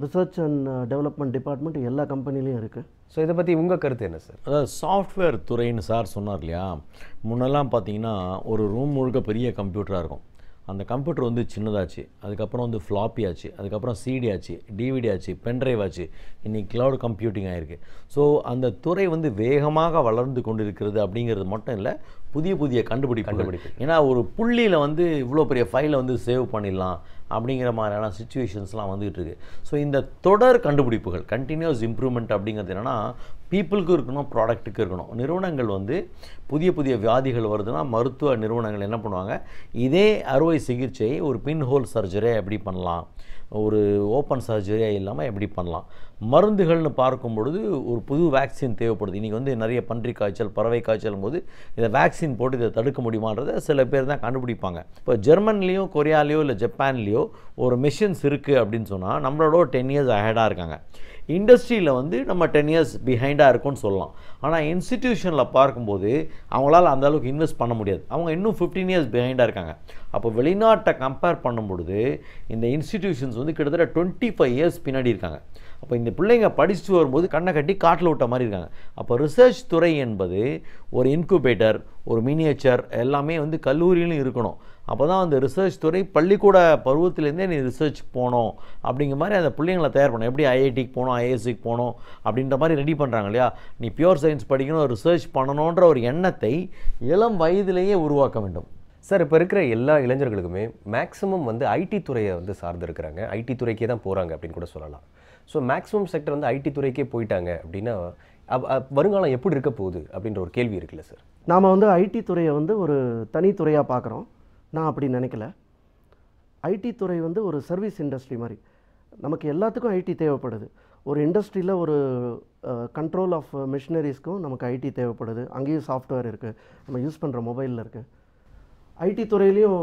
ரிசர்ச் அண்ட் டெவலப்மெண்ட் டிபார்ட்மெண்ட் எல்லா கம்பெனிலையும் இருக்குது. ஸோ இதை பற்றி உங்கள் கருத்து என்ன சார்? அதாவது சாஃப்ட்வேர் துறைன்னு சார் சொன்னார் இல்லையா, முன்னெல்லாம் பார்த்தீங்கன்னா ஒரு ரூம் முழுக்க பெரிய கம்ப்யூட்டராக இருக்கும். அந்த கம்ப்யூட்டர் வந்து சின்னதாச்சு, அதுக்கப்புறம் வந்து ஃப்ளாப்பி ஆச்சு, அதுக்கப்புறம் சிடி ஆச்சு, டிவிடி ஆச்சு, பென்ட்ரைவ் ஆச்சு, இன்றைக்கி க்ளவுட் கம்ப்யூட்டிங் ஆகிருக்கு. ஸோ அந்த துறை வந்து வேகமாக வளர்ந்து கொண்டு இருக்கிறது அப்படிங்கிறது மட்டும் இல்லை, புதிய புதிய கண்டுபிடிப்பு. ஏன்னா ஒரு புள்ளியில் வந்து இவ்வளோ பெரிய ஃபைலை வந்து சேவ் பண்ணிடலாம் அப்படிங்கிற மாதிரியான சிச்சுவேஷன்ஸ்லாம் வந்துகிட்டு இருக்குது. ஸோ இந்த தொடர் கண்டுபிடிப்புகள், கண்டினியூஸ் இம்ப்ரூவ்மெண்ட் அப்படிங்கிறது என்னென்னா பீப்புளுக்கும் இருக்கணும், ப்ராடக்ட்டுக்கும் இருக்கணும். நிறுவனங்கள் வந்து புதிய புதிய வியாதிகள் வருதுன்னா மருத்துவ நிறுவனங்கள் என்ன பண்ணுவாங்க, இதே அறுவை சிகிச்சை ஒரு பின் ஹோல் சர்ஜரியாக எப்படி பண்ணலாம், ஒரு ஓப்பன் சர்ஜரியாக இல்லாமல் எப்படி பண்ணலாம், மருந்துகள்னு பார்க்கும் பொழுது ஒரு புது வேக்சின் தேவைப்படுது. இன்றைக்கி வந்து நிறைய பன்றி காய்ச்சல், பறவை காய்ச்சல் போது இதை வேக்சின் போட்டு இதை தடுக்க முடியுமான்றதை சில பேர் தான் கண்டுபிடிப்பாங்க. இப்போ ஜெர்மன்லேயோ கொரியாலேயோ இல்லை ஜப்பான்லேயோ ஒரு மிஷின்ஸ் இருக்குது அப்படின்னு சொன்னால் நம்மளோட 10 years அஹெடாக இருக்காங்க. இண்டஸ்ட்ரியில் வந்து நம்ம 10 years பிஹைண்டாக இருக்கும்னு சொல்லலாம். ஆனால் இன்ஸ்டிடியூஷனில் பார்க்கும்போது அவங்களால அந்த அளவுக்கு இன்வெஸ்ட் பண்ண முடியாது, அவங்க இன்னும் 15 years பிஹைண்டாக இருக்காங்க. அப்போ வெளிநாட்டை கம்பேர் பண்ணும்பொழுது இந்த இன்ஸ்டிடியூஷன்ஸ் வந்து கிட்டத்தட்ட 25 years பின்னாடி இருக்காங்க. அப்போ இந்த பிள்ளைங்க படிச்சுட்டு வரும்போது கண்ணை கட்டி காட்டில் விட்ட மாதிரி இருக்காங்க. அப்போ ரிசர்ச் துறை என்பது ஒரு இன்குபேட்டர், ஒரு மினியேச்சர் எல்லாமே வந்து கல்லூரியிலும் இருக்கணும். அப்போ தான் அந்த ரிசர்ச் துறை பள்ளிக்கூட பருவத்திலேருந்தே நீ ரிசர்ச் போகணும் அப்படிங்கிற மாதிரி அந்த பிள்ளைங்களை தயார் பண்ணணும். எப்படி ஐஐடிக்கு போகணும், ஐஎஸ்சிக்கு போகணும் அப்படின்ற மாதிரி ரெடி பண்ணுறாங்க இல்லையா, நீ பியூர் சயின்ஸ் படிக்கணும், ரிசர்ச் பண்ணணுன்ற ஒரு எண்ணத்தை இளம் வயதிலேயே உருவாக்க வேண்டும். சார் இப்போ இருக்கிற எல்லா இளைஞர்களுக்குமே மேக்ஸிமம் வந்து ஐடி துறையை வந்து சார்ந்து இருக்கிறாங்க, ஐடி துறைக்கே தான் போகிறாங்க அப்படின்னு கூட சொல்லலாம். ஸோ மேக்ஸிமம் செக்டர் வந்து ஐடி துறைக்கே போயிட்டாங்க அப்படின்னா வருங்காலம் எப்படி இருக்க போகுது அப்படின்ற ஒரு கேள்வி இருக்குல்ல சார்? நாம் வந்து ஐடி துறையை வந்து ஒரு தனித்துறையாக பார்க்குறோம். நான் அப்படி நினைக்கல. ஐடி துறை வந்து ஒரு சர்வீஸ் இண்டஸ்ட்ரி மாதிரி. நமக்கு எல்லாத்துக்கும் ஐடி தேவைப்படுது. ஒரு இண்டஸ்ட்ரியில் ஒரு கண்ட்ரோல் ஆஃப் மிஷினரிஸ்க்கும் நமக்கு ஐடி தேவைப்படுது. அங்கேயும் சாஃப்ட்வேர் இருக்குது, நம்ம யூஸ் பண்ணுற மொபைலில் இருக்குது. ஐடி துறையிலையும்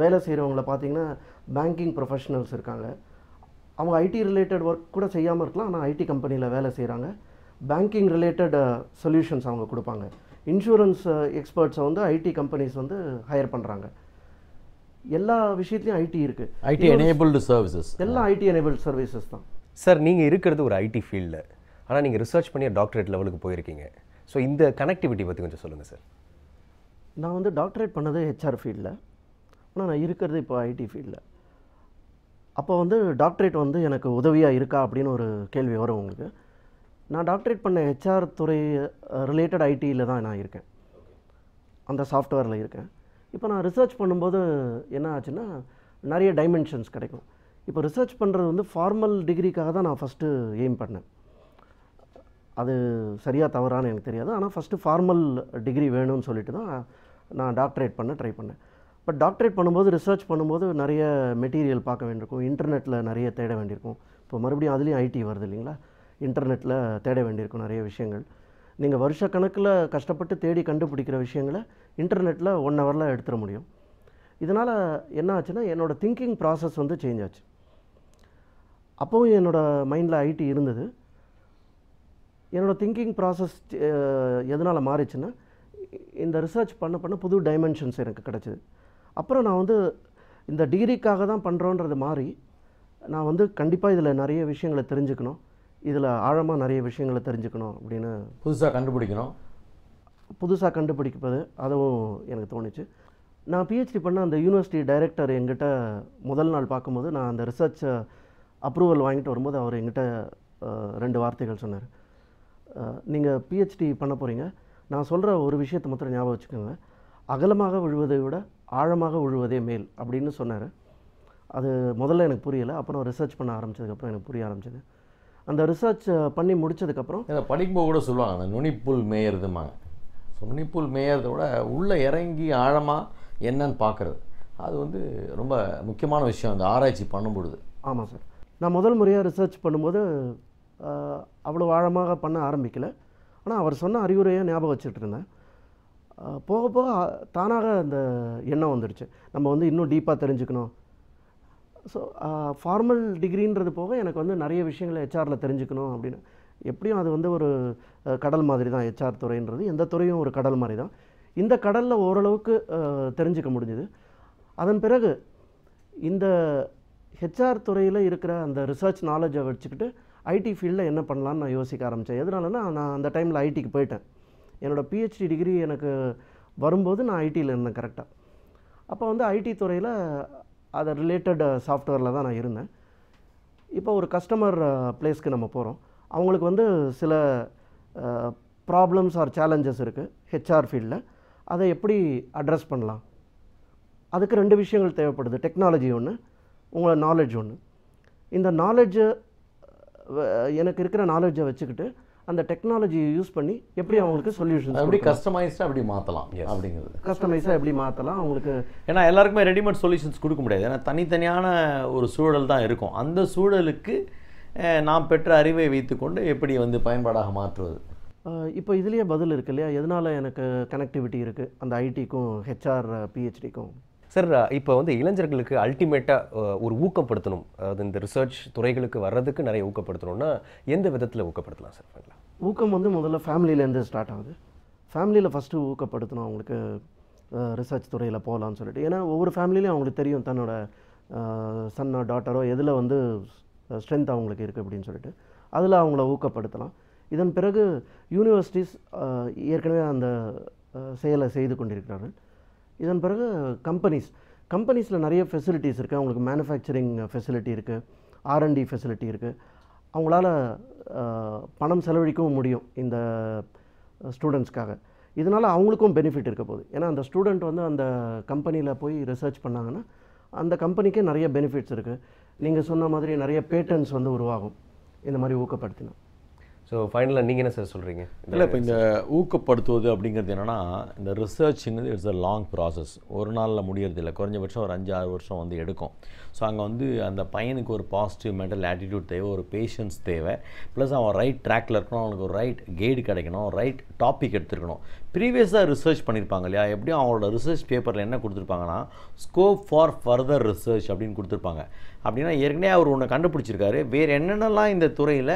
வேலை செய்கிறவங்கள பார்த்திங்கன்னா பேங்கிங் ப்ரொஃபஷனல்ஸ் இருக்காங்க. அவங்க ஐடி ரிலேட்டட் ஒர்க் கூட செய்யாமல் இருக்கலாம், ஆனால் ஐடி கம்பெனியில் வேலை செய்கிறாங்க. பேங்கிங் ரிலேட்டட் சொல்யூஷன்ஸ் அவங்க கொடுப்பாங்க. இன்சூரன்ஸ் எக்ஸ்பர்ட்ஸை வந்து ஐடி கம்பெனிஸ் வந்து ஹையர் பண்ணுறாங்க. எல்லா விஷயத்துலையும் ஐடி இருக்குது. ஐடி எனேபிள்டு சர்வீசஸ் எல்லாம் ஐடி எனேபிள்டு சர்வீசஸ் தான். சார் நீங்கள் இருக்கிறது ஒரு ஐடி ஃபீல்டில், ஆனால் நீங்கள் ரிசர்ச் பண்ணி டாக்டரேட் லெவலுக்கு போயிருக்கீங்க. ஸோ இந்த கனெக்டிவிட்டி பற்றி கொஞ்சம் சொல்லுங்கள் சார். நான் வந்து டாக்டரேட் பண்ணது ஹெச்ஆர் ஃபீல்டில், ஆனால் நான் இருக்கிறது இப்போ ஐடி ஃபீல்டில். அப்போ வந்து டாக்டரேட் வந்து எனக்கு உதவியாக இருக்கா அப்படின்னு ஒரு கேள்வி வரும் உங்களுக்கு. நான் டாக்டரேட் பண்ண ஹெச்ஆர் துறை ரிலேட்டட் ஐடியில் தான் நான் இருக்கேன், அந்த சாஃப்ட்வேரில் இருக்கேன். இப்போ நான் ரிசர்ச் பண்ணும்போது என்ன ஆச்சுன்னா நிறைய டைமென்ஷன்ஸ் கிடைக்கும். இப்போ ரிசர்ச் பண்ணுறது வந்து ஃபார்மல் டிகிரிக்காக தான் நான் ஃபஸ்ட்டு எய்ம் பண்ணேன். அது சரியாக தவறான்னு எனக்கு தெரியாது, ஆனால் ஃபஸ்ட்டு ஃபார்மல் டிகிரி வேணும்னு சொல்லிட்டு தான் நான் டாக்டரேட் பண்ண ட்ரை பண்ணேன். பட் டாக்டரேட் பண்ணும்போது ரிசர்ச் பண்ணும்போது நிறைய மெட்டீரியல் பார்க்க வேண்டியிருக்கும், இன்டர்நெட்டில் நிறைய தேட வேண்டியிருக்கும். இப்போ மறுபடியும் அதுலேயும் ஐடி வருது இல்லைங்களா, இன்டர்நெட்டில் தேட வேண்டியிருக்கும் நிறைய விஷயங்கள். நீங்கள் வருஷக்கணக்கில் கஷ்டப்பட்டு தேடி கண்டுபிடிக்கிற விஷயங்களை இன்டர்நெட்டில் 1 hourல எடுத்துட முடியும். இதனால் என்ன ஆச்சுன்னா என்னோடய திங்கிங் ப்ராசஸ் வந்து சேஞ்ச் ஆச்சு. அப்போவும் என்னோடய மைண்டில் ஐடி இருந்தது. என்னோடய திங்கிங் ப்ராசஸ் எதனால் மாறிச்சுன்னா இந்த ரிசர்ச் பண்ண புது டைமென்ஷன்ஸ் எனக்கு கிடச்சிது. அப்புறம் நான் வந்து இந்த டிகிரிக்காக தான் பண்ணுறோன்றது மாறி நான் வந்து கண்டிப்பாக இதில் நிறைய விஷயங்களை தெரிஞ்சுக்கணும், இதில் ஆழமாக நிறைய விஷயங்களை தெரிஞ்சுக்கணும் அப்படின்னு புதுசாக கண்டுபிடிப்பது அதுவும் எனக்கு தோணுச்சு. நான் பிஹெச்டி பண்ண அந்த யூனிவர்சிட்டி டைரக்டர் எங்கிட்ட முதல் நாள் பார்க்கும்போது நான் அந்த ரிசர்ச் அப்ரூவல் வாங்கிட்டு வரும்போது அவர் எங்கிட்ட 2 வார்த்தைகள் சொன்னார். நீங்கள் பிஹெச்டி பண்ண போகிறீங்க, நான் சொல்கிற ஒரு விஷயத்தை மாத்திரம் ஞாபகம் வச்சுக்கோங்க, அகலமாக விழுவதை விட ஆழமாக விழுவதே மேல் அப்படின்னு சொன்னார். அது முதல்ல எனக்கு புரியலை, அப்புறம் ரிசர்ச் பண்ண ஆரம்பித்ததுக்கப்புறம் எனக்கு புரிய ஆரம்பிச்சது. அந்த ரிசர்ச் பண்ணி முடித்ததுக்கப்புறம் படிக்கும்போது கூட சொல்லுவாங்க அந்த நுனிப்புல் மேயறதுமாங்க. ஸோ நுனிப்புல் மேயறதை விட உள்ளே இறங்கி ஆழமாக என்னன்னு பார்க்குறது, அது வந்து ரொம்ப முக்கியமான விஷயம் அந்த ஆராய்ச்சி பண்ணும்பொழுது. ஆமாம் சார், நான் முதல் முறையாக ரிசர்ச் பண்ணும்போது அவ்வளோ ஆழமாக பண்ண ஆரம்பிக்கலை, ஆனால் அவர் சொன்ன அறிவுரையை ஞாபகம் வச்சுட்டு இருந்தேன். போக போக தானாக அந்த எண்ணம் வந்துடுச்சு, நம்ம வந்து இன்னும் டீப்பாக தெரிஞ்சுக்கணும். ஸோ ஃபார்மல் டிகிரின்றது போக எனக்கு வந்து நிறைய விஷயங்களை ஹெச்ஆரில் தெரிஞ்சுக்கணும் அப்படின்னு. எப்படியும் அது வந்து ஒரு கடல் மாதிரி தான் ஹெச்ஆர் துறைன்றது, எந்த துறையும் ஒரு கடல் மாதிரி தான். இந்த கடலில் ஓரளவுக்கு தெரிஞ்சுக்க முடிஞ்சுது. அதன் பிறகு இந்த ஹெச்ஆர் துறையில் இருக்கிற அந்த ரிசர்ச் நாலேஜை வச்சுக்கிட்டு ஐடி ஃபீல்டில் என்ன பண்ணலான்னு நான் யோசிக்க ஆரம்பித்தேன். எதனாலன்னா நான் அந்த டைமில் ஐடிக்கு போயிட்டேன். என்னோடய பிஹெச்டி டிகிரி எனக்கு வரும்போது நான் ஐடியில் இருந்தேன் கரெக்டாக. அப்போ வந்து ஐடி துறையில் அதை ரிலேட்டட் சாஃப்ட்வேரில் தான் நான் இருந்தேன். இப்போ ஒரு கஸ்டமர் பிளேஸ்க்கு நம்ம போகிறோம், அவங்களுக்கு வந்து சில ப்ராப்ளம்ஸ் ஆர் சேலஞ்சஸ் இருக்குது ஹெச்ஆர் ஃபீல்டில். அதை எப்படி அட்ரஸ் பண்ணலாம், அதுக்கு 2 விஷயங்கள் தேவைப்படுது. டெக்னாலஜி ஒன்று, உங்களோட நாலேஜ் ஒன்று. இந்த நாலேஜை எனக்கு இருக்கிற நாலேஜை வச்சுக்கிட்டு அந்த டெக்னாலஜியை யூஸ் பண்ணி எப்படி அவங்களுக்கு சொல்யூஷன்ஸ் அப்படி கஸ்டமைஸ்டாக அப்படி மாற்றலாம் அப்படிங்கிறது. கஸ்டமைஸாக எப்படி மாற்றலாம் அவங்களுக்கு. ஏன்னா எல்லாருக்குமே ரெடிமேட் சொல்யூஷன்ஸ் கொடுக்க முடியாது, ஏன்னா தனித்தனியான ஒரு சூழல் தான் இருக்கும். அந்த சூழலுக்கு நாம் பெற்ற அறிவை வைத்துக்கொண்டு எப்படி வந்து பயன்பாடாக மாற்றுவது. இப்போ இதுலேயே பதில் இருக்கு இல்லையா, எதனால் எனக்கு கனெக்டிவிட்டி இருக்குது அந்த ஐடிக்கும் ஹெச்ஆர் பிஹெச்டிக்கும். சார், இப்போ வந்து இளைஞர்களுக்கு அல்டிமேட்டாக ஒரு ஊக்கப்படுத்தணும், அதாவது இந்த ரிசர்ச் துறைகளுக்கு வர்றதுக்கு நிறைய ஊக்கப்படுத்தணும்னா எந்த விதத்தில் ஊக்கப்படுத்தலாம் சார்? பண்ணலாம். ஊக்கம் வந்து முதல்ல ஃபேமிலியிலேருந்து ஸ்டார்ட் ஆகுது. ஃபேமிலியில் ஃபஸ்ட்டு ஊக்கப்படுத்தணும் அவங்களுக்கு ரிசர்ச் துறையில் போகலான்னு சொல்லிட்டு. ஏன்னா ஒவ்வொரு ஃபேமிலிலையும் அவங்களுக்கு தெரியும் தன்னோட சன்னோ டாட்டரோ எதில் வந்து ஸ்ட்ரென்த் அவங்களுக்கு இருக்குது அப்படின்னு சொல்லிட்டு அதில் அவங்கள ஊக்கப்படுத்தலாம். இதன் பிறகு யூனிவர்சிட்டிஸ் ஏற்கனவே அந்த செயலை செய்து கொண்டிருக்கிறார்கள். இதன் பிறகு கம்பெனிஸில் நிறைய ஃபெசிலிட்டிஸ் இருக்குது. அவங்களுக்கு மேனுஃபேக்சரிங் ஃபெசிலிட்டி இருக்குது, R&D ஃபெசிலிட்டி இருக்குது. அவங்களால பணம் செலவழிக்கவும் முடியும் இந்த ஸ்டூடெண்ட்ஸ்க்காக. இதனால் அவங்களுக்கும் பெனிஃபிட் இருக்க போகுது. ஏன்னா அந்த ஸ்டூடெண்ட் வந்து அந்த கம்பெனியில் போய் ரிசர்ச் பண்ணாங்கன்னா அந்த கம்பெனிக்கே நிறைய பெனிஃபிட்ஸ் இருக்குது. நீங்கள் சொன்ன மாதிரி நிறைய பேட்டன்ஸ் வந்து உருவாகும் இந்த மாதிரி ஊக்கப்படுத்தினா. ஸோ ஃபைனலாக நீங்கள் என்ன சார் சொல்கிறீங்க? இல்லை, இப்போ இந்த ஊக்கப்படுத்துவது அப்படிங்கிறது என்னென்னா, இந்த ரிசர்ச்சுங்கிறது இட்ஸ் அ லாங் ப்ராசஸ். ஒரு நாளில் முடியறது இல்லை, குறைஞ்சபட்சம் ஒரு 5-6 வருஷம் வந்து எடுக்கும். ஸோ அங்கே வந்து அந்த பையனுக்கு ஒரு பாசிட்டிவ் மென்டல் ஆட்டிடியூட் தேவை, ஒரு பேஷன்ஸ் தேவை, ப்ளஸ் அவன் ரைட் ட்ராக்கில் இருக்கணும், அவனுக்கு ஒரு ரைட் கைடு கிடைக்கணும், ரைட் டாபிக் எடுத்துருக்கணும். ப்ரீவியஸாக ரிசர்ச் பண்ணியிருப்பாங்க இல்லையா, எப்படியும் அவங்களோட ரிசர்ச் பேப்பரில் என்ன கொடுத்துருப்பாங்கன்னா ஸ்கோப் ஃபார் ஃபர்தர் ரிசர்ச் அப்படின்னு கொடுத்துருப்பாங்க. அப்படின்னா ஏற்கனவே அவர் ஒன்று கண்டுபிடிச்சிருக்காரு, வேறு என்னென்னலாம் இந்த துறையில்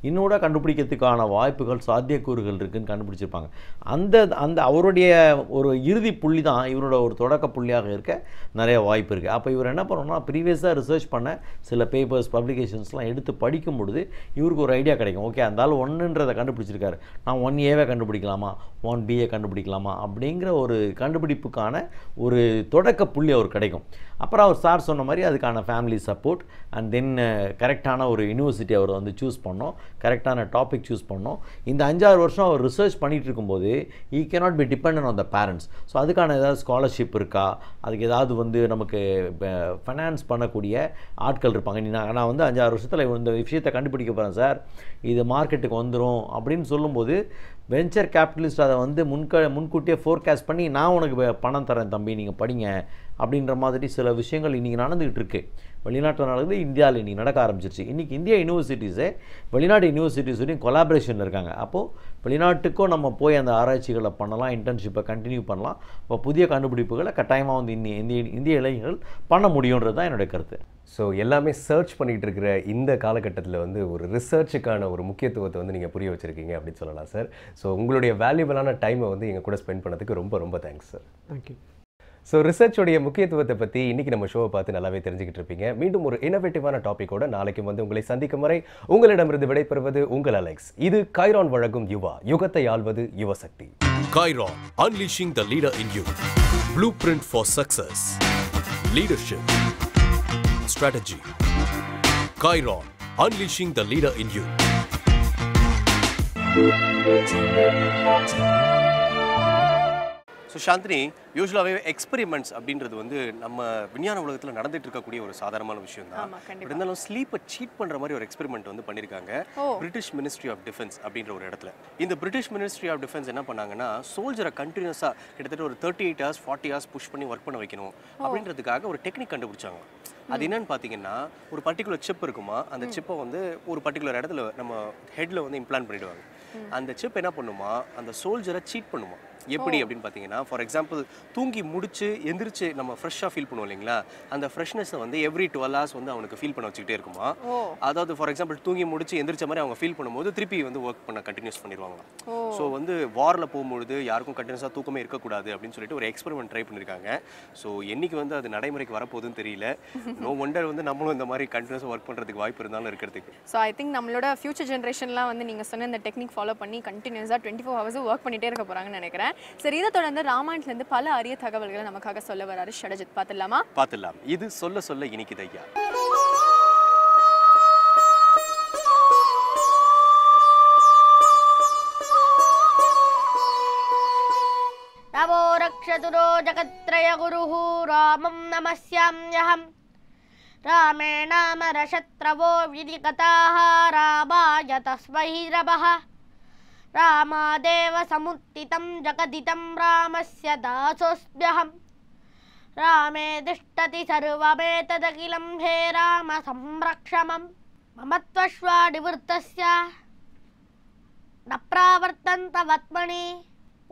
இன்னோட கண்டுபிடிக்கிறதுக்கான வாய்ப்புகள் சாத்தியக்கூறுகள் இருக்குதுன்னு கண்டுபிடிச்சிருப்பாங்க. அந்த அவருடைய ஒரு இறுதி புள்ளி தான் இவரோட ஒரு தொடக்க புள்ளியாக இருக்க நிறைய வாய்ப்பு இருக்குது. அப்போ இவர் என்ன பண்ணணும்னா ப்ரீவியஸாக ரிசர்ச் பண்ண சில பேப்பர்ஸ் பப்ளிகேஷன்ஸ்லாம் எடுத்து படிக்கும் பொழுது இவருக்கு ஒரு ஐடியா கிடைக்கும். ஓகே, அந்தாலும் 1ன்றதை கண்டுபிடிச்சிருக்காரு, நான் 1A கண்டுபிடிக்கலாமா, 1B கண்டுபிடிக்கலாமா அப்படிங்கிற ஒரு கண்டுபிடிப்புக்கான ஒரு தொடக்க புள்ளி அவர் கிடைக்கும். அப்புறம் அவர் சார் சொன்ன மாதிரி அதுக்கான ஃபேமிலி சப்போர்ட் அண்ட் தென் கரெக்டான ஒரு யூனிவர்சிட்டி அவர் வந்து சூஸ் பண்ணோம், கரெக்டான டாபிக் சூஸ் பண்ணோம். இந்த 5-6 வருஷம் அவர் ரிசர்ச் பண்ணிகிட்டு இருக்கும்போது ஈ cannot be dependent on the parents. So அதுக்கான ஏதாவது ஸ்காலர்ஷிப் இருக்கா, அதுக்கு ஏதாவது வந்து நமக்கு ஃபைனான்ஸ் பண்ணக்கூடிய ஆட்கள் இருப்பாங்க. நான் வந்து 5-6 வருஷத்தில் இந்த விஷயத்தை கண்டுபிடிக்க போகிறேன் சார், இது மார்க்கெட்டுக்கு வந்துடும் அப்படின்னு சொல்லும்போது வெஞ்சர் கேபிட்டலிஸ்ட் அதை வந்து முன்கூட்டியே ஃபோர்காஸ்ட் பண்ணி நான் உனக்கு பணம் தரேன் தம்பி, நீங்கள் படிங்க அப்படின்ற மாதிரி சில விஷயங்கள் இன்றைக்கி நடந்துக்கிட்டு இருக்குது. வெளிநாட்டில் நடக்குது, இந்தியாவில் இன்றைக்கி நடக்க ஆரம்பிச்சிருச்சு. இன்றைக்கி இந்தியா யூனிவர்சிட்டிஸே வெளிநாட்டு யூனிவர்சிட்டிஸோடையும் கொலாபரேஷனில் இருக்காங்க. அப்போது வெளிநாட்டுக்கும் நம்ம போய் அந்த ஆராய்ச்சிகளை பண்ணலாம், இன்டர்ன்ஷிப்பை கண்டினியூ பண்ணலாம். இப்போ புதிய கண்டுபிடிப்புகளை கட்டாயமாக வந்து இந்திய இளைஞர்கள் பண்ண முடியுன்றது தான் என்னுடைய கருத்து. ஸோ எல்லாமே சர்ச் பண்ணிகிட்டு இருக்கிற இந்த காலகட்டத்தில் வந்து ஒரு ரிசர்ச்சுக்கான ஒரு முக்கியத்துவத்தை வந்து நீங்கள் புரிய வச்சுருக்கீங்க அப்படின்னு சொல்லலாம் சார். ஸோ உங்களுடைய வேல்யூபிளான டைமை வந்து எங்கள் கூட ஸ்பெண்ட் பண்ணதுக்கு ரொம்ப ரொம்ப தேங்க்ஸ் சார். தேங்க்யூ. ஸோ ரிசர்ச்சோடைய முக்கியத்துவத்தை பற்றி இன்றைக்கி நம்ம ஷோவை பார்த்து நல்லாவே தெரிஞ்சுக்கிட்டு இருப்பீங்க. மீண்டும் ஒரு இன்னோவேட்டிவான டாப்பிக்கோட நாளைக்கு வந்து உங்களை சந்திக்கும் வரை உங்களிடமிருந்து விடைபெறுவது உங்கள் அலெக்ஸ். இது கைரான் வழங்கும் யுவா, யுகத்தை ஆள்வது Yuva Shakti. Chiron, unleashing the leader in you. Blueprint for success. Leadership. Strategy. Chiron, unleashing the leader in you. So Chandini, யூஸ்வலாகவே எக்ஸ்பெரிமெண்ட்ஸ் அப்படின்றது வந்து நம்ம விஞ்ஞான உலகத்தில் நடந்துட்டு இருக்கக்கூடிய ஒரு சாதாரணமான விஷயம் தான். இருந்தாலும் ஸ்லீப்பை சீட் பண்ணுற மாதிரி ஒரு எக்ஸ்பெரிமெண்ட் வந்து பண்ணியிருக்காங்க பிரிட்டிஷ் மினிஸ்ட்ரி ஆஃப் டிஃபென்ஸ் அப்படின்ற ஒரு இடத்துல. இந்த பிரிட்டிஷ் மினிஸ்ட்ரி ஆஃப் டிஃபென்ஸ் என்ன பண்ணாங்கன்னா, சோல்ஜரை கண்டினியூஸாக கிட்டத்தட்ட ஒரு 38 hours 40 hours புஷ் பண்ணி ஒர்க் பண்ண வைக்கணும் அப்படின்றதுக்காக ஒரு டெக்னிக் கண்டுபிடிச்சாங்க. அது என்னன்னு பார்த்தீங்கன்னா ஒரு பர்டிகுலர் சிப் இருக்குமா, அந்த சிப்பை வந்து ஒரு பர்டிகுலர் இடத்துல நம்ம ஹெட்ல வந்து இம்ப்ளான்ட் பண்ணிடுவாங்க. அந்த சிப் என்ன பண்ணுமா, அந்த சோல்ஜரை சீட் பண்ணுமா. எப்படி அப்படின்னு பார்த்தீங்கன்னா, ஃபார் எக்ஸாம்பிள் தூங்கி முடிச்சு எந்திரிச்சு நம்ம ஃப்ரெஷ்ஷாக ஃபீல் பண்ணுவோம் இல்லைங்களா, அந்த ஃப்ரெஷ்னஸை வந்து எவ்ரி 12 hours வந்து அவனுக்கு ஃபீல் பண்ண வச்சுக்கிட்டே இருக்குமா. அதாவது ஃபார் எக்ஸாம்பிள் தூங்கி முடிச்சு எந்திரிச்ச மாதிரி அவங்க ஃபீல் பண்ணும்போது திருப்பி வந்து ஒர்க் பண்ண கண்டினியூஸ் பண்ணிடுவாங்க. ஸோ வந்து வாரில் போகும்பொழுது யாருக்கும் கண்டினியூஸாக தூக்கமே இருக்கக்கூடாது அப்படின்னு சொல்லிட்டு ஒரு எக்ஸ்பெரிமெண்ட் ட்ரை பண்ணியிருக்காங்க. ஸோ என்னைக்கு வந்து அது நடைமுறைக்கு வரப்போகுதுன்னு தெரியல. நோ ஒண்டர் வந்து நம்மளும் இந்த மாதிரி கண்டினியூஸாக ஒர்க் பண்ணுறதுக்கு வாய்ப்பு இருந்தாலும் இருக்கிறதுக்கு. ஸோ ஐ திங்க் நம்மளோட ஃபியூச்சர் ஜென்ரேஷன்லாம் வந்து நீங்கள் சொன்ன இந்த டெக்னிக் ஃபாலோ பண்ணி கண்டினியூஸாக 24 hours ஒர்க் பண்ணிகிட்டே இருக்க போகிறாங்கன்னு நினைக்கிறேன். சரி, இதை தொடர்ந்து ராமாயணத்துலேருந்து பல அரிய தகவல்களை நமக்காக சொல்ல வராரு ஷடஜித். பார்த்துடலாமா? பார்த்துடலாம். இது சொல்ல சொல்ல இனிக்குது ஐயா. नमो रक्षतुरो जगत्त्रयगुरुः रामं नमस्याम्यहम् रामेणामरशत्रवो विनिगताः रामाय तस्मै नमः रामादेव समुत्थितं जगदितं रामस्य दासोऽस्म्यहम् रामे तिष्ठति सर्वमेतदखिलं हे राम संरक्ष मम त्वश्वानिवृत्तस्य न प्रावर्तन्त वत्मनि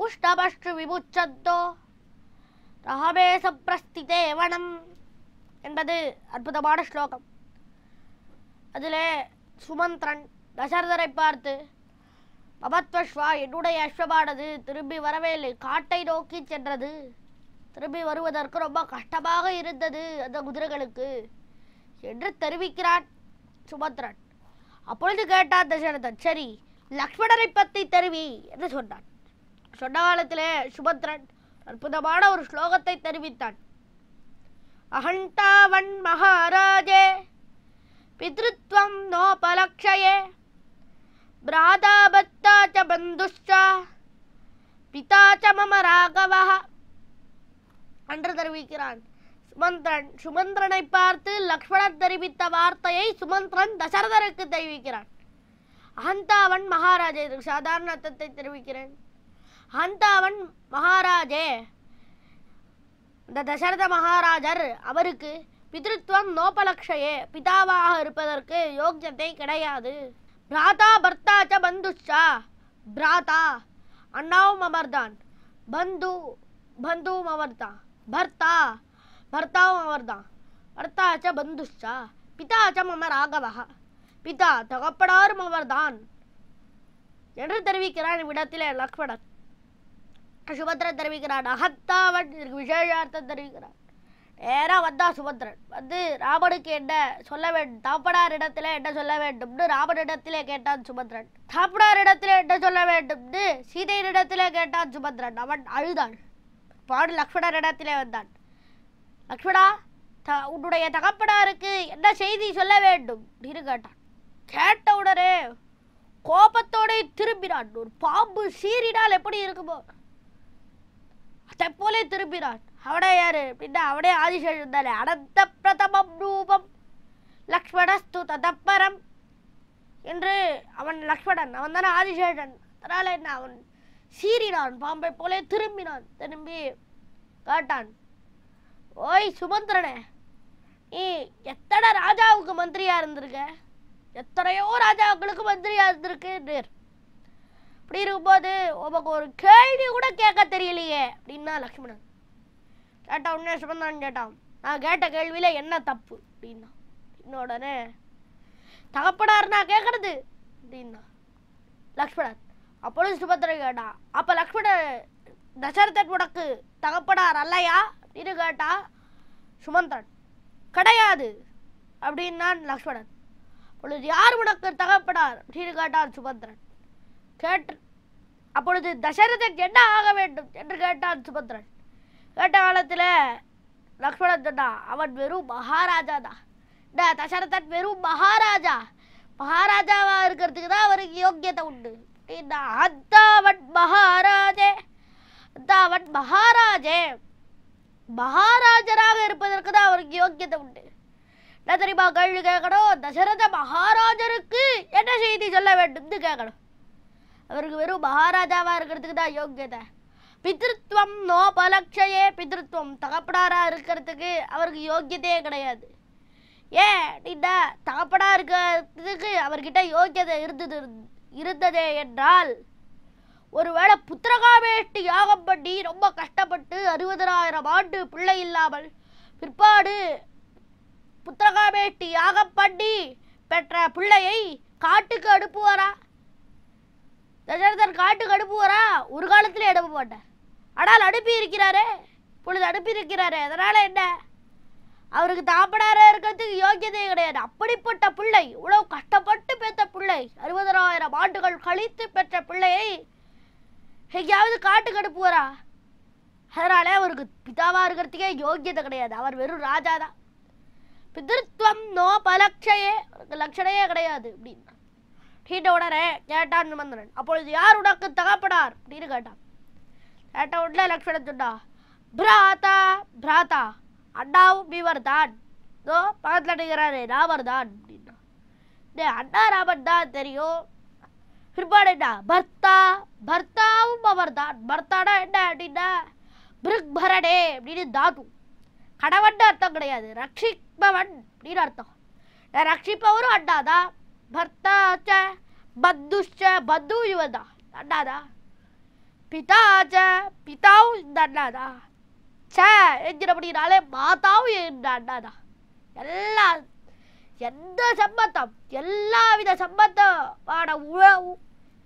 உஷ்டபஷ்டு விமுச்சந்தோ ரஹமே சப்ரஸ்திதே வனம் என்பது அற்புதமான ஸ்லோகம். அதில் சுமந்திரன் தசரதரை பார்த்து, மமத்வஸ்வா, என்னுடைய அஸ்வமானது திரும்பி வரவே இல்லை, காட்டை நோக்கி சென்றது, திரும்பி வருவதற்கு ரொம்ப கஷ்டமாக இருந்தது அந்த குதிரைகளுக்கு என்று தெரிவிக்கிறான் சுமந்திரன். அப்பொழுது கேட்டான் தசரதன், சரி லக்ஷ்மணரை பற்றி தெரிவி என்று சொன்னான். சொன்ன காலத்திலே சுபத்ரன் அற்புதமான ஒரு ஸ்லோகத்தை தெரிவித்தான். அஹண்டாவன் மகாராஜே பித்ருத்வம் நோபலக்ஷயே பிராதாபத்தா ச பந்துஷ்ச பிதா ச மம ராகவஹ என்று தெரிவிக்கிறான் சுமந்திரன். சுமந்திரனை பார்த்து லக்ஷ்மணன் தெரிவித்த வார்த்தையை சுமந்திரன் தசரதருக்கு தெரிவிக்கிறான். அஹந்தாவன் மகாராஜே, சாதாரண அர்த்தத்தை தெரிவிக்கிறேன். அஹந்தாவன் மகாராஜே, இந்த தசரத மகாராஜர் அவருக்கு பித்ருத்வம் நோபலக்ஷயே, பிதாவாக இருப்பதற்கு யோக்கியத்தை கிடையாது. பிராதா பர்த்தா ச பந்துஷா, பிராதா அண்ணாவும் அமர்தான், பந்து பந்துவும் அமர்தான், பர்த்தா பர்த்தாவும் அமர்தான், பர்த்தா ச பந்துஷா, பிதா ச மம ராகவஹ, பிதா தகப்பனாரும் அவர்தான் என்று தெரிவிக்கிறான். இவ்விடத்திலே லக்ஷ்மணன். சுபத்ரன் தெரிவிக்கிறான். அகத்தாவன் விசேஷார்த்தம் தெரிவிக்கிறான். நேராக வந்தா சுபத்ரன் வந்து ராமனுக்கு என்ன சொல்ல வேண்டும், தாப்பனார் இடத்துல என்ன சொல்ல வேண்டும்னு ராமனிடத்திலே கேட்டான் சுபத்ரன். தாப்பனார் இடத்துல என்ன சொல்ல வேண்டும்னு சீதையினிடத்திலே கேட்டான் சுபத்ரன். அவன் அழுதான். பாடு லக்ஷ்மணரிடத்திலே வந்தான். லக்ஷ்மணா, உன்னுடைய தகப்பனாருக்கு என்ன செய்தி சொல்ல வேண்டும் அப்படின்னு கேட்டான். கேட்டவுடனே கோபத்தோட திரும்பினான். ஒரு பாம்பு சீறினால் எப்படி இருக்குமோ அதை போலே திரும்பினான். அவனே யாரு அப்படின்னா, அவனே ஆதிசேஷன் தானே. அனந்த பிரதமம் ரூபம் லக்ஷ்மணஸ்து ததப்பரம் என்று அவன் லக்ஷ்மணன், அவன் தானே ஆதிசேஷன். அதனால என்ன, அவன் சீறினான், பாம்பை போலே திரும்பினான். திரும்பி கேட்டான், ஓய் சுமந்திரனே, நீ எத்தனை ராஜாவுக்கு மந்திரியா இருந்திருக்க, எத்தனையோ ராஜாவுக்கு மந்திரியா இருந்திருக்கு. அப்படி இருக்கும்போது உனக்கு ஒரு கேள்வி கூட கேட்க தெரியலையே அப்படின்னா லக்ஷ்மணன். கேட்டா உடனே சுமந்திரன் கேட்டான், நான் கேட்ட கேள்வியில என்ன தப்பு அப்படின்னா. உடனே தகப்பனார் நான் கேட்கறது அப்படின்னா லக்ஷ்மணன். அப்பொழுது சுபத்திரன் கேட்டான், அப்ப லக்ஷ்மணன் தசரதன் உனக்கு தகப்பனார் அல்லையா அப்படின்னு கேட்டா சுமந்திரன். கிடையாது அப்படின்னான் லக்ஷ்மணன். அப்பொழுது யார் உனக்கு தகப்பனார் அப்படின்னு கேட்டான் சுபத்திரன். கேட்டு அப்பொழுது தசரதன் என்ன ஆக வேண்டும் என்று கேட்டான் சுபத்திரன். கேட்ட காலத்தில் லக்ஷ்மணன் சொன்னான், அவன் வெறும் மகாராஜா தான். இந்த தசரதன் வெறும் மகாராஜா, மகாராஜாவா இருக்கிறதுக்கு தான் அவருக்கு யோக்கியத்தை உண்டு அப்படின்னா. அத்தாவன் மகாராஜே, அத்தாவன் மகாராஜே, மகாராஜராக இருப்பதற்கு தான் அவருக்கு யோக்கியத்தை உண்டு. என்ன தெரியுமா கேள்வி கேட்கணும், தசரத மகாராஜருக்கு என்ன செய்தி சொல்ல வேண்டும் கேட்கணும். அவருக்கு வெறும் மகாராஜாவா இருக்கிறதுக்கு தான் யோக்கியதை. பித்ருத்வம் நோபலக்ஷயே, பித்ருத்வம் தகப்பனாரா இருக்கிறதுக்கு அவருக்கு யோக்கியத்தையே கிடையாது. ஏன் அப்படின்னா தகப்பனா இருக்கிறதுக்கு அவர்கிட்ட யோக்கியதை இருந்ததே என்றால், ஒருவேளை புத்திரகாமேஷ்டி யாகம் பண்ணி ரொம்ப கஷ்டப்பட்டு 60,000 ஆண்டு பிள்ளை இல்லாமல் பிற்பாடு புத்திரகாமேஷ்டி யாகம் பண்ணி பெற்ற பிள்ளையை காட்டுக்கு அனுப்புவாரா? தசரதர் காட்டுக்கு அனுப்புவாரா? ஒரு காலத்திலே அனுப்ப மாட்டார். ஆனால் அனுப்பி இருக்கிறாரே, இப்பொழுது அனுப்பி இருக்கிறாரே, அதனால என்ன, அவருக்கு தாப்படார இருக்கிறதுக்கு யோக்கியதே கிடையாது. அப்படிப்பட்ட பிள்ளை, இவ்வளவு கஷ்டப்பட்டு பெற்ற பிள்ளை, 60,000 ஆண்டுகள் கழித்து பெற்ற பிள்ளையை எங்கேயாவது காட்டுக்கு அனுப்புவாரா? அதனால அவருக்கு பிதாவா இருக்கிறதுக்கே யோக்கியதை கிடையாது. அவர் வெறும் ராஜா தான். பிதிருத்வம் நோபலக்ஷயே, லட்சணையே கிடையாது அப்படின்னா கேட்ட உடனே கேட்டான் சுமந்திரன். அப்பொழுது யார் உனக்கு தகப்பனார் அப்படின்னு கேட்டான். கேட்ட உடனே லக்ஷ்மணன் சொன்னா, பிராதா பிராதா, அண்ணாவும் இவர் தான், பக்கத்தில் நிற்கிறாரு ராமர் தான் அப்படின்னா. அண்ணா ராமன் தான் தெரியும், பிற்பாடு என்ன பர்த்தா, பர்த்தாவும் அவர் தான். பர்த்தானா என்ன அப்படின்னா பிருக் பரணே அப்படின்னு தாத்து, கணவன் அர்த்தம் கிடையாது, ரட்சிப்பவன் அப்படின்னு அர்த்தம். ரட்சிப்பவரும் அண்ணாதான். பர்த்தாச்ச பத்துச்ச, பத்து இவர் தான் அண்ணாதான். பிதாச்ச, பிதாவும் இந்த அண்ணாதான். ச என்கிறபடினாலே மாதாவும் இந்த அண்ணாதான். எல்லாம் எந்த சம்பந்தம், எல்லாவித சம்பந்தமான உறவு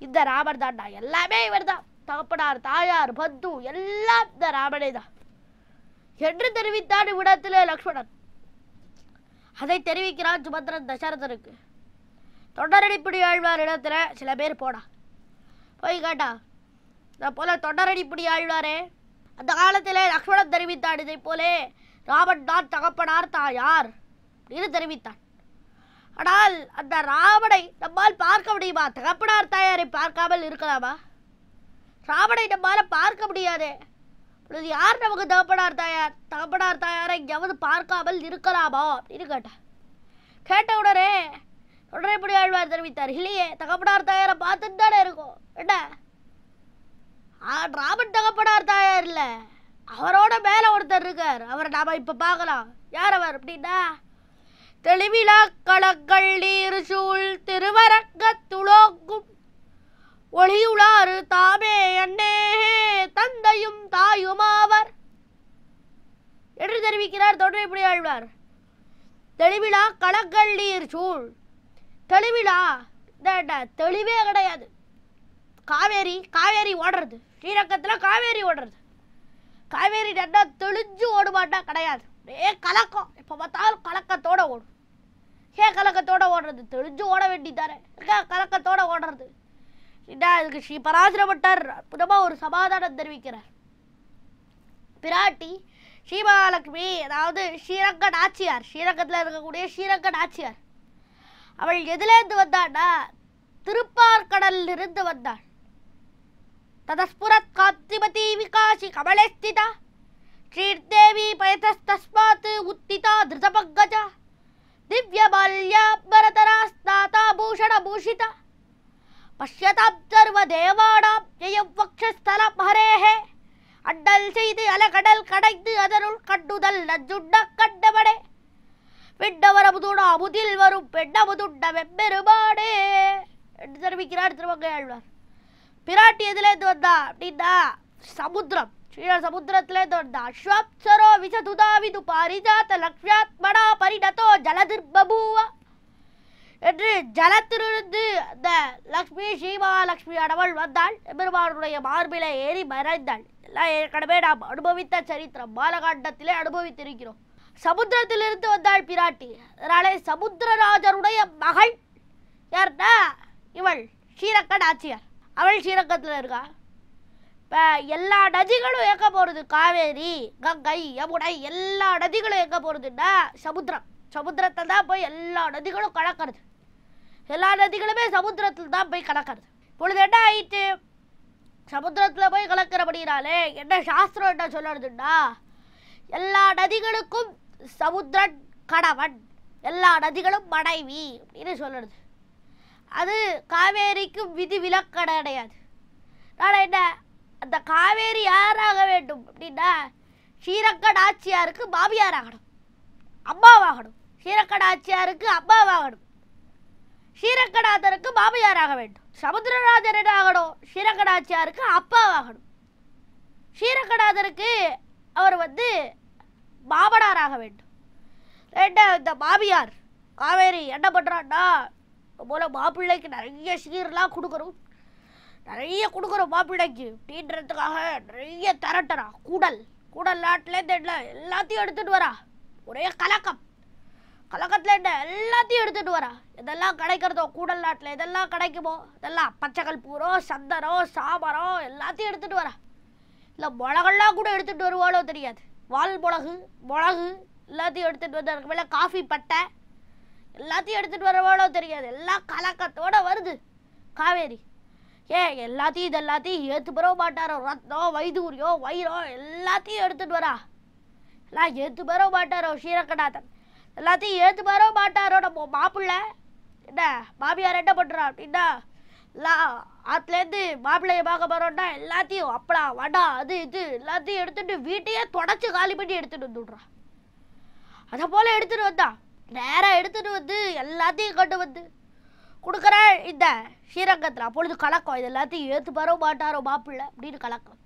இந்த ராமர் தான்டா. எல்லாமே இவர் தான். தகப்பனார், தாயார், பந்து எல்லாம் இந்த ராமனே தான் என்று தெரிவித்தான் இவ்விடத்திலே லக்ஷ்மணன். அதை தெரிவிக்கிறான் சுமந்திரன் தசரதனுக்கு. தொண்டரடிப்படி ஆழ்வார் இடத்துல சில பேர் போனா போய் கேட்டா, நான் போல தொண்டரடிப்படி ஆழ்வாரே, அந்த காலத்திலே லக்ஷ்மணன் தெரிவித்தான் இதை போலே ராமன் தான் தகப்பனார் தாயார் அப்படின்னு தெரிவித்தான். ஆனால் அந்த ராமனை நம்மால் பார்க்க முடியுமா? தகப்பனார் தாயாரை பார்க்காமல் இருக்கலாமா? ராமனை நம்மால் பார்க்க முடியாதே. இப்பொழுது யார் நமக்கு தகப்பனார் தாயார்? தகப்பனார் தாயாரை எங்காவது பார்க்காமல் இருக்கலாமா அப்படின்னு கேட்டார். கேட்ட உடனே இப்படி ஆழ்வார் தெரிவித்தார், இல்லையே, தகப்பனார் தாயாரை பார்த்துட்டு தானே இருக்கும். என்ன ராமன் தகப்பனார் தாயார் இல்லை, அவரோட மேலே ஒருத்தர் இருக்கார், அவரை நாம இப்போ பார்க்கலாம். யார் அவர் அப்படின்னா, தெளிவிழா களங்கள் நீர் சூழ் திருவரங்க துளோக்கும் ஒளியுளாறு தாமே அண்ணே தந்தையும் தாயுமாவர் என்று தெரிவிக்கிறார் தொண்டரைப்புடி ஆழ்வார். தெளிவிழா களங்கள் நீர் சூழ், தெளிவிழா தெளிவே கிடையாது. காவேரி, காவேரி ஓடுறது, ஸ்ரீரங்கத்தில் காவேரி ஓடுறது. காவேரி நல்லா தெளிஞ்சு ஓடுமாட்டா கிடையாது, கலக்கம். இப்போ பார்த்தாலும் கலக்கத்தோட ஓடும். ஏன் கலக்கத்தோட ஓடுறது? தெளிஞ்சு ஓட வேண்டித்தானே, கலக்கத்தோட ஓடுறது. இதுக்கு ஸ்ரீ பராசரப்பட்டார் அற்புதமாக ஒரு சமாதானம் தெரிவிக்கிறார். பிராட்டி ஸ்ரீமகாலட்சுமி, அதாவது ஸ்ரீரங்க நாச்சியார், ஸ்ரீரங்கத்தில் இருக்கக்கூடிய ஸ்ரீரங்க நாச்சியார், அவள் எதுலேருந்து வந்தான்னா திருப்பார்கடலில் இருந்து வந்தாள். ததஸ்புரத் காந்திமதி விகாசி கமலே ஸ்திதா ஸ்ரீதேவி பயதஸ்தஸ்மாத் உத்திதா திருதபங்கஜா திவ்யமால்யாம்பரதராஸ்நாதா பூஷணபூஷிதா பஷ்யதாம் சர்வதேவானாம் ஜெயம் வக்ஷஸ்தலம் ஹரேஹே அண்டல் செய்து அலகடல் கடைந்து அதனுள் கண்டுதல் நஞ்சுண்ட கண்டவனே விண்ணவரமுதுட அமுதில் வரும் பெண்ணமுதுண்ட வெம்பெருமானே என்று தெரிவிக்கிறார் திருமங்கை ஆழ்வார். பிராட்டி எதுலேருந்து வந்தா அப்படின்னா சமுத்திரம், ஸ்ரீர சமுத்திரத்திலேருந்து வந்தா. அஸ்வாப்சரோ விசதுதாவிது பாரிஜாத லக்ஷ்யாத்மனா பரிணதோ ஜலதிர்பபூவா என்று ஜலத்திலிருந்து அந்த லக்ஷ்மி ஸ்ரீமகாலட்சுமி ஆனவள் வந்தாள். எம்பெருமானுடைய மார்பிலை ஏறி மறைந்தாள். எல்லாம் ஏற்கனவே நாம் அனுபவித்த சரித்திரம், பாலகாண்டத்திலே அனுபவித்திருக்கிறோம். சமுத்திரத்திலிருந்து வந்தாள் பிராட்டி. அதனாலே சமுத்திரராஜருடைய மகள் யார்னா இவள் ஸ்ரீரங்க நாச்சியார். அவள் ஸ்ரீரங்கத்தில் இருக்கா. இப்போ எல்லா நதிகளும் எங்கே போகிறது? காவேரி, கங்கை, யமுனை எல்லா நதிகளும் எங்கே போகிறதுன்னா சமுத்திரம். சமுத்திரத்தில் தான் போய் எல்லா நதிகளும் கலக்கிறது. எல்லா நதிகளுமே சமுத்திரத்தில் தான் போய் கலக்கிறது. இப்பொழுது என்ன ஆயிட்டு? சமுத்திரத்தில் போய் கலக்கிறபடினாலே என்ன சாஸ்திரம் என்ன சொல்லுறதுன்னா, எல்லா நதிகளுக்கும் சமுத்திரன் கணவன், எல்லா நதிகளும் மனைவி அப்படின்னு சொல்லுறது. அது காவேரிக்கும் விதி விலக்கு கிடையாது. ஆனால் என்ன, அந்த காவேரி யாராக வேண்டும் அப்படின்னா ஸ்ரீரங்க நாச்சியாருக்கு மாமியார் ஆகணும், அம்மாவாகணும். ஷீரக்கடாச்சியாருக்கு அப்பாவாகணும். ஷீரக்கடாதருக்கு மாமியாராக வேண்டும். சமுத்திரராஜன் என்ன ஆகணும்? ஷீரக்கடாச்சியாருக்கு அப்பாவாகணும். ஷீரக்கடாதருக்கு அவர் மாமனாராக வேண்டும். இந்த மாமியார் காவேரி என்ன பண்ணுறான்னா, போல மாப்பிள்ளைக்கு நிறைய சீரெலாம் கொடுக்குறோம், நிறைய கொடுக்குறோம் மாப்பிள்ளைக்கு அப்படின்றதுக்காக நிறைய திரட்டுறா. கூடல் நாட்டிலேருந்து என்ன எல்லாத்தையும் எடுத்துகிட்டு வரா. ஒரே கலக்கத்தில் என்ன எல்லாத்தையும் எடுத்துகிட்டு வரா. இதெல்லாம் கிடைக்கிறதோ கூடல் நாட்டில் எதெல்லாம் கிடைக்குமோ இதெல்லாம் பச்சைக்கல் பூரம், சந்தனம், சாமரம் எல்லாத்தையும் எடுத்துகிட்டு வரா. இல்லை மிளகெல்லாம் கூட எடுத்துகிட்டு வருவாளோ தெரியாது. வால் மிளகு எல்லாத்தையும் எடுத்துகிட்டு வந்து அதுக்கு மேலே காஃபி பட்டை எல்லாத்தையும் எடுத்துகிட்டு வரவாளோ தெரியாது. எல்லாம் கலக்கத்தோடு வருது காவேரி. எல்லாத்தையும் இதெல்லாத்தையும் ஏற்று பெற மாட்டாரோ. ரத்னம், வைதூரியம், வைரம் எல்லாத்தையும் எடுத்துகிட்டு வரா. எல்லாம் ஏற்று பெற மாட்டாரோ ஷீரக்கநாதன். எல்லாத்தையும் ஏற்று பெற மாட்டாரோ நம்ம மாப்பிள்ளை. என்ன மாமியார் என்ன பண்ணுறா அப்படின்னா, ஆற்றுலேருந்து மாப்பிள்ளையை பார்க்க போகிறோன்னா எல்லாத்தையும் அப்பளா வடா அது இது எல்லாத்தையும் எடுத்துகிட்டு வீட்டையே தொடச்சி காலி பண்ணி எடுத்துகிட்டு வந்துடுறான். அதை போல் எடுத்துகிட்டு வந்தா நேராக எடுத்துகிட்டு வந்து எல்லாத்தையும் கொண்டு கொடுக்குற இந்த ஸ்ரீரங்கத்தில். அப்பொழுது கலக்கம். இது எல்லாத்தையும் ஏற்று பெற மாட்டாரோ மாப்பிள்ளை அப்படின்னு கலக்கம்.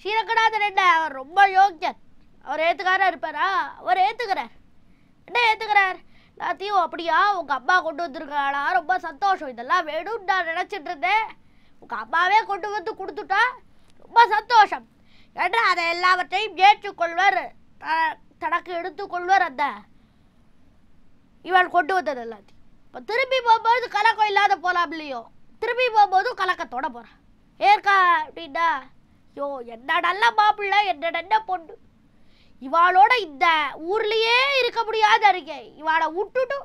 ஸ்ரீரங்கநாதன் என்ன, அவர் ரொம்ப யோக்கியர். அவர் ஏற்றுக்காரா இருப்பாரா? அவர் ஏற்றுக்கிறார். என்ன ஏற்றுக்கிறார்? எல்லாத்தையும் அப்படியா உங்கள் அம்மா கொண்டு வந்துருக்காளா, ரொம்ப சந்தோஷம், இதெல்லாம் வேணும்னு நான் நினச்சிட்டு இருந்தேன், உங்கள் அம்மாவே கொண்டு வந்து கொடுத்துட்டா ரொம்ப சந்தோஷம் என்று அதை எல்லாவற்றையும் ஏற்றுக்கொள்வார். தனக்கு எடுத்துக்கொள்வார் அந்த இவன் கொண்டு வந்தது எல்லாத்தையும். இப்போ திரும்பி போகும்போது கலக்கம் இல்லாத போகலாம் இல்லையோ, திரும்பி போகும்போதும் கலக்கத்தோட போகிறான். ஏற்கா அப்படின்னா, என்ன நல்ல மாப்பிள்ளை, என்ன பொண்ணு, இவாளோட இந்த ஊர்லேயே இருக்க முடியாத இருக்கே, இவாளை விட்டுட்டு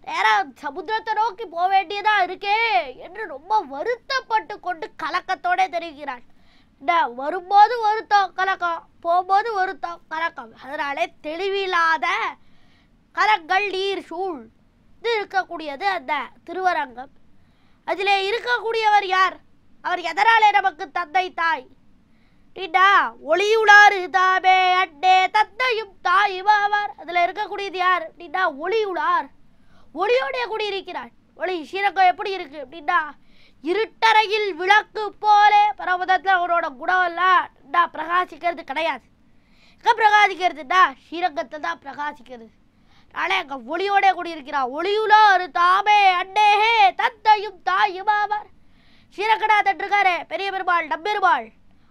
நேராக சமுத்திரத்தை நோக்கி போக வேண்டியதாக இருக்கே என்று ரொம்ப வருத்தப்பட்டு கொண்டு கலக்கத்தோட தெரிவிக்கிறாள். வரும்போது வருத்தம் கலக்கம், போகும்போது வருத்தம் கலக்கம். அதனாலே தெளிவில்லாத கலங்கள் நீர் சூழ் இது இருக்கக்கூடியது அந்த திருவரங்கம். அதில் இருக்கக்கூடியவர் யார்? அவர் எதனாலே நமக்கு தந்தை தாய்? ஒளியுளாறு தாமே அண்டே தந்தையும் தாயுமாவார். அதில் இருக்கக்கூடியது யார் அப்படின்னா ஒளியுளார். ஒளியோடைய குடியிருக்கிறார். ஒளி ஸ்ரீரங்கம் எப்படி இருக்கு அப்படின்னா, இருட்டறையில் விளக்கு போலே. பரமதத்தில் அவரோட குணம் எல்லாம் பிரகாசிக்கிறது கிடையாது. எங்கே பிரகாசிக்கிறதுனா ஸ்ரீரங்கத்தை தான் பிரகாசிக்கிறது. அதனால அங்கே ஒளியோடைய குடியிருக்கிறார். ஒளியுளாறு தாமே அண்டேஹே தந்தையும் தாயுமாவார். ஸ்ரீரங்கநாதன் இருக்காரு பெரிய பெருமாள் நம்பெருமாள்,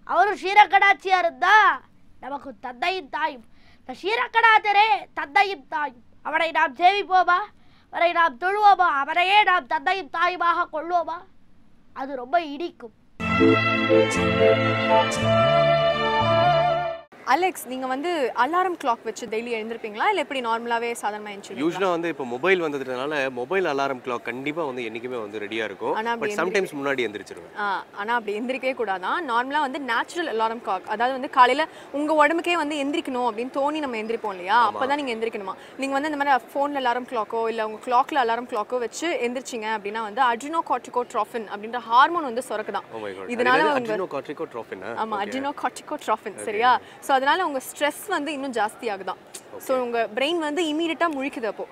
அவரும் ஸ்ரீரங்கநாச்சியா இருந்தா நமக்கு தந்தையும் தாயும். இந்த ஸ்ரீரங்கநாதரே தந்தையும் தாயும். அவனை நாம் சேவிப்போமா, அவரை நாம் தொழுவோமா, அவரையே நாம் தந்தையும் தாயுமாக கொள்வோமா? அது ரொம்ப இடிக்கும். அலெக்ஸ், நீங்க அலாரம் கிளாக் வச்சு டெய்லி எழுந்திருப்பீங்களா இல்ல எப்படி நார்மலாவே சாதாரணமா எழுந்திருப்பீங்களா? யூசுவலா இப்போ மொபைல் வந்ததுனால மொபைல் அலாரம் கிளாக் கண்டிப்பா என்னைக்குமே ரெடியா இருக்கும். பட் சம்டைம்ஸ் முன்னாடி எந்திரிச்சிருவேன். ஆனா அப்படி எந்திரிக்கவே கூடாதான். நார்மலா நேச்சுரல் அலாரம் கிளாக், அதாவது காலையில உங்க உடம்புக்கே எந்திரிக்கணும் அப்படின்னு தோணி நம்ம எந்திரிப்போம் இல்லையா, அப்பதான் நீங்க எந்திரிக்கணுமா. நீங்க இந்த மாதிரி போன்ல அலாரம் கிளாக்கோ இல்ல உங்க கிளாக்ல அலாரம் கிளாக்கோ வச்சு எந்திரிச்சிங்க அப்படின்னா அட்ரினோகார்டிகோட்ரோபின் அப்படின்ற ஹார்மோன் சுரக்குதான். இதனால ஆமா அட்ரினோகார்டிகோட்ரோபின், சரியா? ஸோ அதனால உங்க ஸ்ட்ரெஸ் இன்னும் ஜாஸ்தி ஆகுதான். ஸோ உங்க பிரெயின் இமீடியட்டா முழிக்குது. அப்போ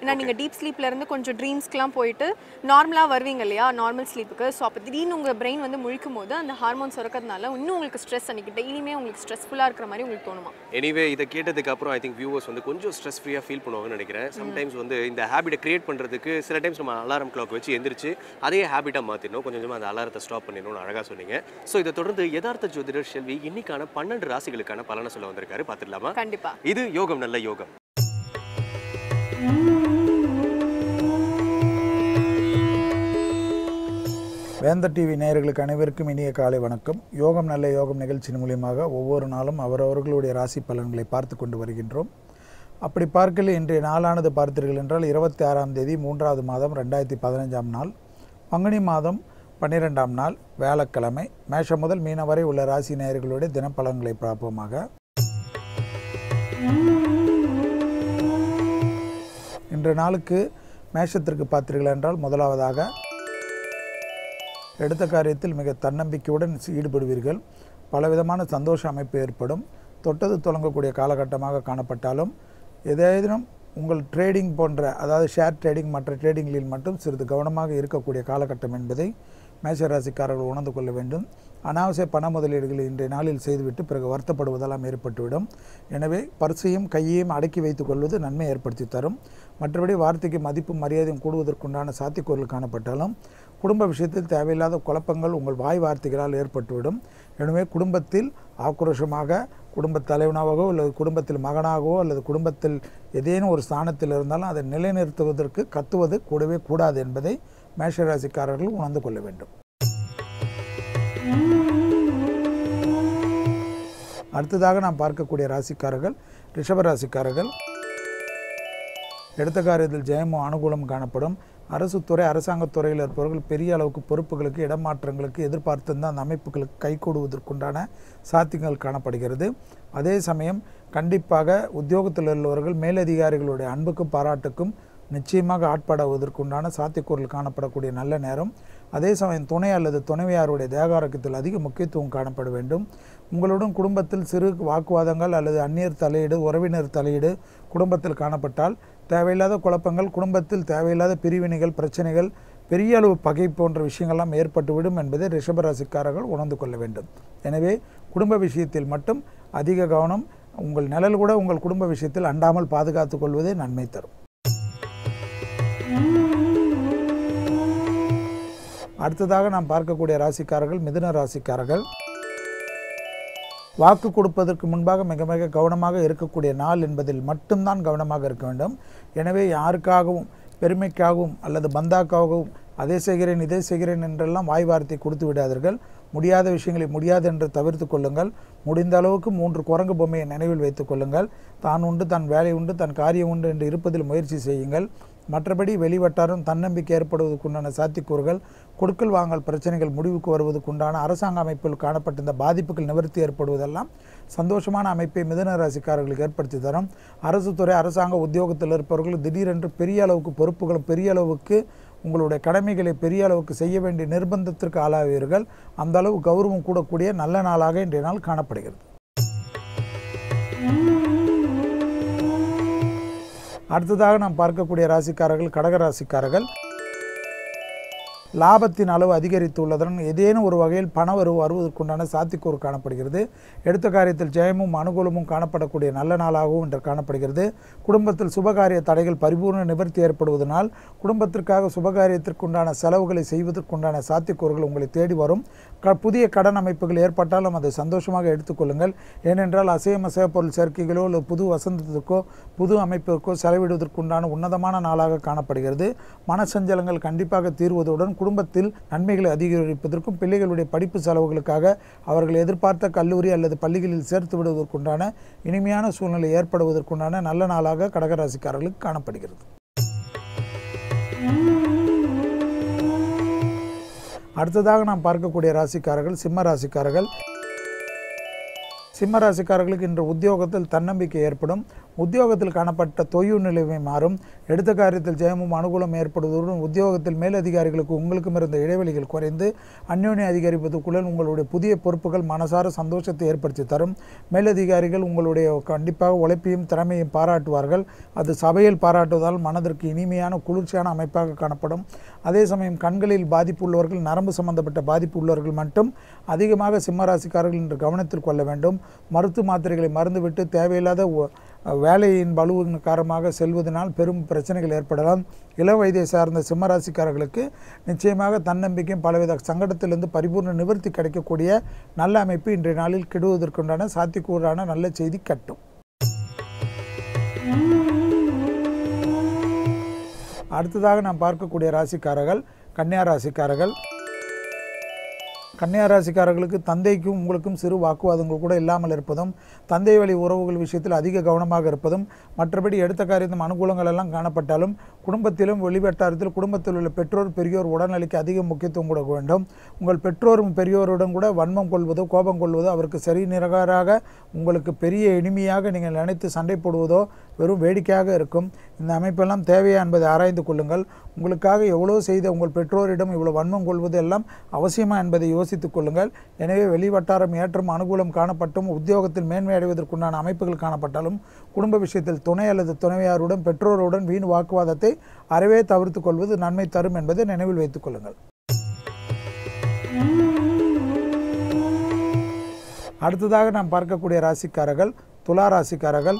ஏன்னா நீங்கள் டீப் ஸ்லீப்ல இருந்து கொஞ்சம் ட்ரீம்ஸ்க்குலாம் போயிட்டு நார்மலாக வருவீங்க இல்லையா, நார்மல் ஸ்லீப்புக்கு. ஸோ அப்போ திடீர்னு உங்கள் பிரெயின் முழிக்கும் போது அந்த ஹார்மோன் சுரக்கிறதுனால இன்னும் உங்களுக்கு ஸ்ட்ரெஸ் அன்றைக்கி டெய்லியுமே உங்களுக்கு ஸ்ட்ரெஸ்ஃபுல்லாக இருக்கிற மாதிரி உங்களுக்கு தோணுமா? எனிவே இதை கேட்டதுக்கு அப்புறம் ஐ திங்க் வியூவர்ஸ் கொஞ்சம் ஸ்ட்ரெஸ் ஃப்ரீயாக ஃபீல் பண்ணுவாங்கன்னு நினைக்கிறேன். சம்டைம்ஸ் இந்த ஹேபிட்டை கிரியேட் பண்ணுறதுக்கு சில டைம்ஸ் நம்ம அலாரம் கிளாக் வச்சு எந்திரிச்சு அதே ஹேபிட்டாக மாற்றிடணும். கொஞ்சம் கொஞ்சமாக அந்த அலாரத்தை ஸ்டாப் பண்ணிடணும்னு அழகாக சொன்னீங்க. ஸோ இதை தொடர்ந்து யதார்த்த ஜோதிடர் செல்வி இன்னைக்கான 12 ராசிகளுக்கான பலனை சொல்ல வந்திருக்காரு. பார்த்துடலாமா? கண்டிப்பா. இது யோகம் நல்ல யோகம். வேந்தர் டிவி நேயர்களுக்கு அனைவருக்கும் இனிய காலை வணக்கம். யோகம் நல்ல யோகம் நிகழ்ச்சியின் மூலியமாக ஒவ்வொரு நாளும் அவரவர்களுடைய ராசி பலன்களை பார்த்து கொண்டு வருகின்றோம். அப்படி பார்க்கல இன்றைய நாளானது பார்த்தீர்கள் என்றால் 26ஆம் தேதி 3வது மாதம் 2015ஆம் நாள் பங்குனி மாதம் 12ஆம் நாள் வியாழக்கிழமை. மேஷம் முதல் மீனம் வரை உள்ள ராசி நேயர்களுடைய தினப்பலன்களை பார்ப்போமாக. இன்றைய நாளுக்கு மேஷத்திற்கு பார்த்தீர்கள் என்றால் முதலாவதாக எடுத்த காரியத்தில் மிக தன்னம்பிக்கையுடன் ஈடுபடுவீர்கள். பலவிதமான சந்தோஷ அமைப்பு ஏற்படும். தொட்டது தொடங்கக்கூடிய காலகட்டமாக காணப்பட்டாலும் ஏதேனும் உங்கள் ட்ரேடிங் போன்ற அதாவது ஷேர் ட்ரேடிங் மற்ற ட்ரேடிங்களில் மட்டும் சிறிது கவனமாக இருக்கக்கூடிய காலகட்டம் என்பதை மேஷராசிக்காரர்கள் உணர்ந்து கொள்ள வேண்டும். அனாவசிய பண முதலீடுகளை இன்றைய நாளில் செய்துவிட்டு பிறகு வருத்தப்படுவதெல்லாம் ஏற்பட்டுவிடும். எனவே பர்சையும் கையையும் அடக்கி வைத்துக் கொள்வது நன்மை ஏற்படுத்தி தரும். மற்றபடி வார்த்தைக்கு மதிப்பும் மரியாதையும் கூடுவதற்குண்டான சாத்தியக்கூறுகள் காணப்பட்டாலும் குடும்ப விஷயத்தில் தேவையில்லாத குழப்பங்கள் உங்கள் வாய் வார்த்தைகளால் ஏற்பட்டுவிடும். எனவே குடும்பத்தில் ஆக்ரோஷமாக குடும்பத் தலைவனாகவோ அல்லது குடும்பத்தில் மகனாகவோ அல்லது குடும்பத்தில் ஏதேனும் ஒரு ஸ்தானத்தில் இருந்தாலும் அதை நிலைநிறுத்துவதற்கு கத்துவது கூடவே கூடாது என்பதை மேஷராசிக்காரர்கள் உணர்ந்து கொள்ள வேண்டும். அடுத்ததாக நாம் பார்க்கக்கூடிய ராசிக்காரர்கள் ரிஷபராசிக்காரர்கள். எடுத்த காரியத்தில் ஜெயமும் அனுகூலம் காணப்படும். அரசு துறை அரசாங்கத்துறையில் இருப்பவர்கள் பெரிய அளவுக்கு பொறுப்புகளுக்கு இடமாற்றங்களுக்கு எதிர்பார்த்திருந்த அந்த அமைப்புகளுக்கு கைகூடுவதற்குண்டான சாத்தியங்கள் காணப்படுகிறது. அதே சமயம் கண்டிப்பாக உத்தியோகத்தில் உள்ளவர்கள் மேலதிகாரிகளுடைய அன்புக்கும் பாராட்டுக்கும் நிச்சயமாக ஆட்படுவதற்குண்டான சாத்தியக்கூறுகள் காணப்படக்கூடிய நல்ல நேரம். அதே சமயம் துணை அல்லது துணைவியாருடைய தேகாரோக்கியத்தில் அதிக முக்கியத்துவம் காணப்பட வேண்டும். உங்களுடன் குடும்பத்தில் சிறு வாக்குவாதங்கள் அல்லது அந்நியர் தலையீடு உறவினர் தலையீடு குடும்பத்தில் காணப்பட்டால் தேவையில்லாத குழப்பங்கள் குடும்பத்தில் தேவையில்லாத பிரிவினைகள் பிரச்சனைகள் பெரிய அளவு பகை போன்ற விஷயங்கள்லாம் ஏற்பட்டுவிடும் என்பதை ரிஷபராசிக்காரர்கள் உணர்ந்து கொள்ள வேண்டும். எனவே குடும்ப விஷயத்தில் மட்டும் அதிக கவனம். உங்கள் நிழல் கூட உங்கள் குடும்ப விஷயத்தில் அண்டாமல் பாதுகாத்துக் கொள்வதே நன்மை தரும். அடுத்ததாக நாம் பார்க்கக்கூடிய ராசிக்காரர்கள் மிதுன ராசிக்காரர்கள். வாக்கு கொடுப்பதற்கு முன்பாக மிக மிக கவனமாக இருக்கக்கூடிய நாள் என்பதில் மட்டும்தான் கவனமாக இருக்க வேண்டும். எனவே யாருக்காகவும் பெருமைக்காகவும் அல்லது பந்தாக்காகவும் அதை செய்கிறேன் இதை செய்கிறேன் என்றெல்லாம் வாய் வார்த்தை கொடுத்து விடாதீர்கள். முடியாத விஷயங்களை முடியாது என்று தவிர்த்து கொள்ளுங்கள். முடிந்த அளவுக்கு 3 குரங்கு பொம்மையை நினைவில் வைத்துக் கொள்ளுங்கள். தான் உண்டு தன் வேலை உண்டு தன் காரியம் உண்டு என்று இருப்பதில் முயற்சி செய்யுங்கள். மற்றபடி வெளிவட்டாரம் தன்னம்பிக்கை ஏற்படுவதற்குண்டான சாத்தியக்கூறுகள் கொடுக்கல் வாங்கல் பிரச்சனைகள் முடிவுக்கு வருவதற்குண்டான அரசாங்க அமைப்பில் காணப்பட்ட இந்த பாதிப்புகள் நிவர்த்தி ஏற்படுவதெல்லாம் சந்தோஷமான அமைப்பை மிதுன ராசிக்காரர்களுக்கு ஏற்படுத்தி தரும். அரசு துறை அரசாங்க உத்தியோகத்தில் இருப்பவர்கள் திடீரென்று பெரிய அளவுக்கு பொறுப்புகளும் பெரிய அளவுக்கு உங்களுடைய கடமைகளை பெரிய அளவுக்கு செய்ய வேண்டிய நிர்பந்தத்திற்கு ஆளாவீர்கள். அந்த அளவு கௌரவம் கூடக்கூடிய நல்ல நாளாக இன்றைய நாள் காணப்படுகிறது. அடுத்ததாக நாம் பார்க்கக்கூடிய ராசிக்காரர்கள் கடகராசிக்காரர்கள். லாபத்தின் அளவு அதிகரித்துள்ளதுடன் ஏதேனும் ஒரு வகையில் பணவரவு வருவதற்குண்டான சாத்தியக்கூறு காணப்படுகிறது. எடுத்த காரியத்தில் ஜெயமும் அனுகூலமும் காணப்படக்கூடிய நல்ல நாளாகவும் இன்று காணப்படுகிறது. குடும்பத்தில் சுபகாரிய தடைகள் பரிபூர்ண நிவர்த்தி ஏற்படுவதனால் குடும்பத்திற்காக சுபகாரியத்திற்குண்டான செலவுகளை செய்வதற்குண்டான சாத்தியக்கூறுகள் உங்களை தேடி வரும். புதிய கடன் அமைப்புகள் ஏற்பட்டாலும் அதை சந்தோஷமாக எடுத்துக்கொள்ளுங்கள். ஏனென்றால் அசைய பொருள் சேர்க்கைகளோ அல்லது புது வசந்தத்திற்கோ புது அமைப்பிற்கோ செலவிடுவதற்குண்டான உன்னதமான நாளாக காணப்படுகிறது. மனசஞ்சலங்கள் கண்டிப்பாக தீர்வதுடன் குடும்பத்தில் நன்மைகளை அதிகரிப்பதற்கும் பிள்ளைகளுடைய படிப்பு செலவுகளுக்காக அவர்கள் எதிர்பார்த்த கல்லூரி அல்லது பள்ளிகளில் சேர்த்து விடுவதற்குண்டான இனிமையான சூழ்நிலை ஏற்படுவதற்குண்டான நல்ல நாளாக கடகராசிக்காரர்களுக்கு காணப்படுகிறது. அடுத்ததாக நாம் பார்க்கக்கூடிய ராசிக்காரர்கள் சிம்ம ராசிக்காரர்கள். சிம்ம ராசிக்காரர்களுக்கு இன்று உத்தியோகத்தில் தன்னம்பிக்கை ஏற்படும். உத்தியோகத்தில் காணப்பட்ட தொய்வு நிலைமை மாறும். எடுத்த காரியத்தில் ஜெயமும் அனுகூலம் ஏற்படுவதுடன் உத்தியோகத்தில் மேலதிகாரிகளுக்கு உங்களுக்கும் இருந்த இடைவெளிகள் குறைந்து அந்யோன்யம் அதிகரிப்பதற்குள்ள உங்களுடைய புதிய பொறுப்புகள் மனசார சந்தோஷத்தை ஏற்படுத்தி தரும். மேலதிகாரிகள் உங்களுடைய கண்டிப்பாக உழைப்பையும் திறமையும் பாராட்டுவார்கள். அது சபையில் பாராட்டுவதால் மனதிற்கு இனிமையான குளிர்ச்சியான அமைப்பாக காணப்படும். அதே சமயம் கண்களில் பாதிப்பு உள்ளவர்கள் நரம்பு சம்பந்தப்பட்ட பாதிப்பு உள்ளவர்கள் மட்டும் அதிகமாக சிம்மராசிக்காரர்கள் இன்று கவனத்தில் கொள்ள வேண்டும். மருத்துவ மாத்திரைகளை மறந்துவிட்டு தேவையில்லாத வேலையின் பலுவின் காரணமாக செல்வதனால் பெரும் பிரச்சனைகள் ஏற்படலாம். இளம் வயதை சார்ந்த சிம்மராசிக்காரர்களுக்கு நிச்சயமாக தன்னம்பிக்கையும் பலவித சங்கடத்திலிருந்து பரிபூர்ண நிவர்த்தி கிடைக்கக்கூடிய நல்ல அமைப்பு இன்றைய நாளில் கெடுவதற்குண்டான சாத்தியக்கூறான நல்ல செய்தி கட்டும். அடுத்ததாக நாம் பார்க்கக்கூடிய ராசிக்காரர்கள் கன்னியா ராசிக்காரர்கள். கன்னியா ராசிக்காரர்களுக்கு தந்தைக்கும் உங்களுக்கும் சிறு வாக்குவாதங்கள் கூட இல்லாமல் இருப்பதும் தந்தை வழி உறவுகள் விஷயத்தில் அதிக கவனமாக இருப்பதும் மற்றபடி எடுத்த காரியத்தும் அனுகூலங்கள் எல்லாம் காணப்பட்டாலும் குடும்பத்திலும் வெளிவட்டாரத்தில் குடும்பத்தில் உள்ள பெற்றோர் பெரியோர் உடல்நிலைக்கு அதிக முக்கியத்துவம் கொடுக்க வேண்டும். உங்கள் பெற்றோரும் பெரியோருடன் கூட வன்மம் கொள்வதோ கோபம் கொள்வதோ அவருக்கு சரி நிரகராக உங்களுக்கு பெரிய இனிமையாக நீங்கள் நினைத்து சண்டை போடுவதோ வெறும் வேடிக்கையாக இருக்கும். இந்த அமைப்பெல்லாம் தேவையா என்பதை ஆராய்ந்து கொள்ளுங்கள். உங்களுக்காக எவ்வளோ செய்த உங்கள் பெற்றோரிடம் இவ்வளோ வன்மம் கொள்வது எல்லாம் அவசியமா என்பதை யோசி யோசித்துக் கொள்ளுங்கள். எனவே வெளிவட்டாரம் ஏற்றம் அனுகூலம் காணப்பட்டும் உத்தியோகத்தில் மேன்மை அடைவதற்குண்டான அமைப்புகள் காணப்பட்டாலும் குடும்ப விஷயத்தில் துணை அல்லது துணைவியாருடன் பெற்றோருடன் வீண் வாக்குவாதத்தை அறவே தவிர்த்து கொள்வது நன்மை தரும் என்பதை நினைவில் வைத்துக் கொள்ளுங்கள். அடுத்ததாக நாம் பார்க்கக்கூடிய ராசிக்காரர்கள் துலா ராசிக்காரர்கள்.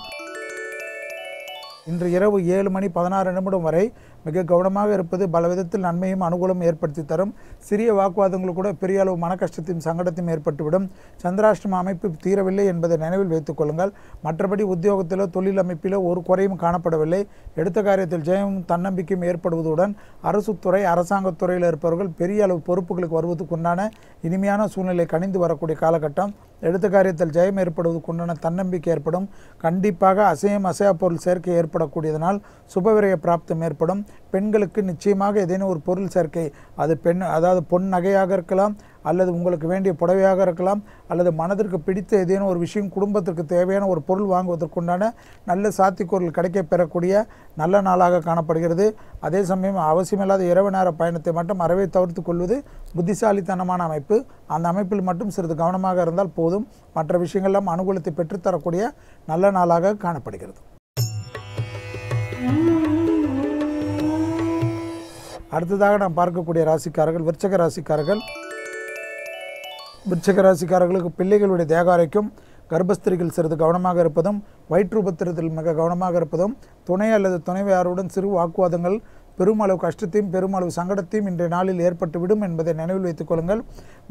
இன்று இரவு 7:16 வரை மிக கவனமாக இருப்பது பல விதத்தில் நன்மையும் அனுகூலம் ஏற்படுத்தி தரும். சிறிய வாக்குவாதங்கள் கூட பெரிய அளவு மன கஷ்டத்தையும் சங்கடத்தையும் ஏற்பட்டுவிடும். சந்திராஷ்டம அமைப்பு தீரவில்லை என்பதை நினைவில் வைத்துக் கொள்ளுங்கள். மற்றபடி உத்தியோகத்திலோ தொழில் அமைப்பிலோ ஒரு குறையும் காணப்படவில்லை. எடுத்த காரியத்தில் ஜெயமும் தன்னம்பிக்கையும் ஏற்படுவதுடன் அரசுத்துறை அரசாங்கத்துறையில் இருப்பவர்கள் பெரிய அளவு பொறுப்புகளுக்கு வருவதற்குண்டான இனிமையான சூழ்நிலை கணிந்து வரக்கூடிய காலகட்டம். எடுத்த காரியத்தில் ஜெயம் ஏற்படுவதற்குண்டான தன்னம்பிக்கை ஏற்படும். கண்டிப்பாக அசையா பொருள் சேர்க்கை ஏற்படக்கூடியதனால் சுபவிரய பிராப்தம் ஏற்படும். பெண்களுக்கு நிச்சயமாக ஏதேனும் ஒரு பொருள் சேர்க்கை, அது அதாவது பொன் நகையாக இருக்கலாம், அல்லது உங்களுக்கு வேண்டிய புடவையாக இருக்கலாம், அல்லது மனதிற்கு பிடித்த ஏதேனும் ஒரு விஷயம் குடும்பத்திற்கு தேவையான ஒரு பொருள் வாங்குவதற்குண்டான நல்ல சாத்தியக்கூறுகள் கிடைக்க பெறக்கூடிய நல்ல நாளாக காணப்படுகிறது. அதே சமயம் அவசியமில்லாத இரவு நேர பயணத்தை மட்டும் அறவே தவிர்த்து கொள்வது புத்திசாலித்தனமான அமைப்பு. அந்த அமைப்பில் மட்டும் சிறிது கவனமாக இருந்தால் போதும். மற்ற விஷயங்கள்லாம் அனுகூலத்தை பெற்றுத்தரக்கூடிய நல்ல நாளாக காணப்படுகிறது. அடுத்ததாக நாம் பார்க்கக்கூடிய ராசிக்காரர்கள் விருச்சிக ராசிக்காரர்கள். விருச்சிக ராசிக்காரர்களுக்கு பிள்ளைகளுடைய தேகாரைக்கும் கர்ப்பஸ்திரிகள் சிறிது கவனமாக இருப்பதும் வயிற்றுபத்திரத்தில் மிக கவனமாக இருப்பதும் துணை அல்லது துணைவியாருடன் சிறு வாக்குவாதங்கள் பெருமளவு கஷ்டத்தையும் பெருமளவு சங்கடத்தையும் இன்றைய நாளில் ஏற்பட்டுவிடும் என்பதை நினைவில் வைத்துக் கொள்ளுங்கள்.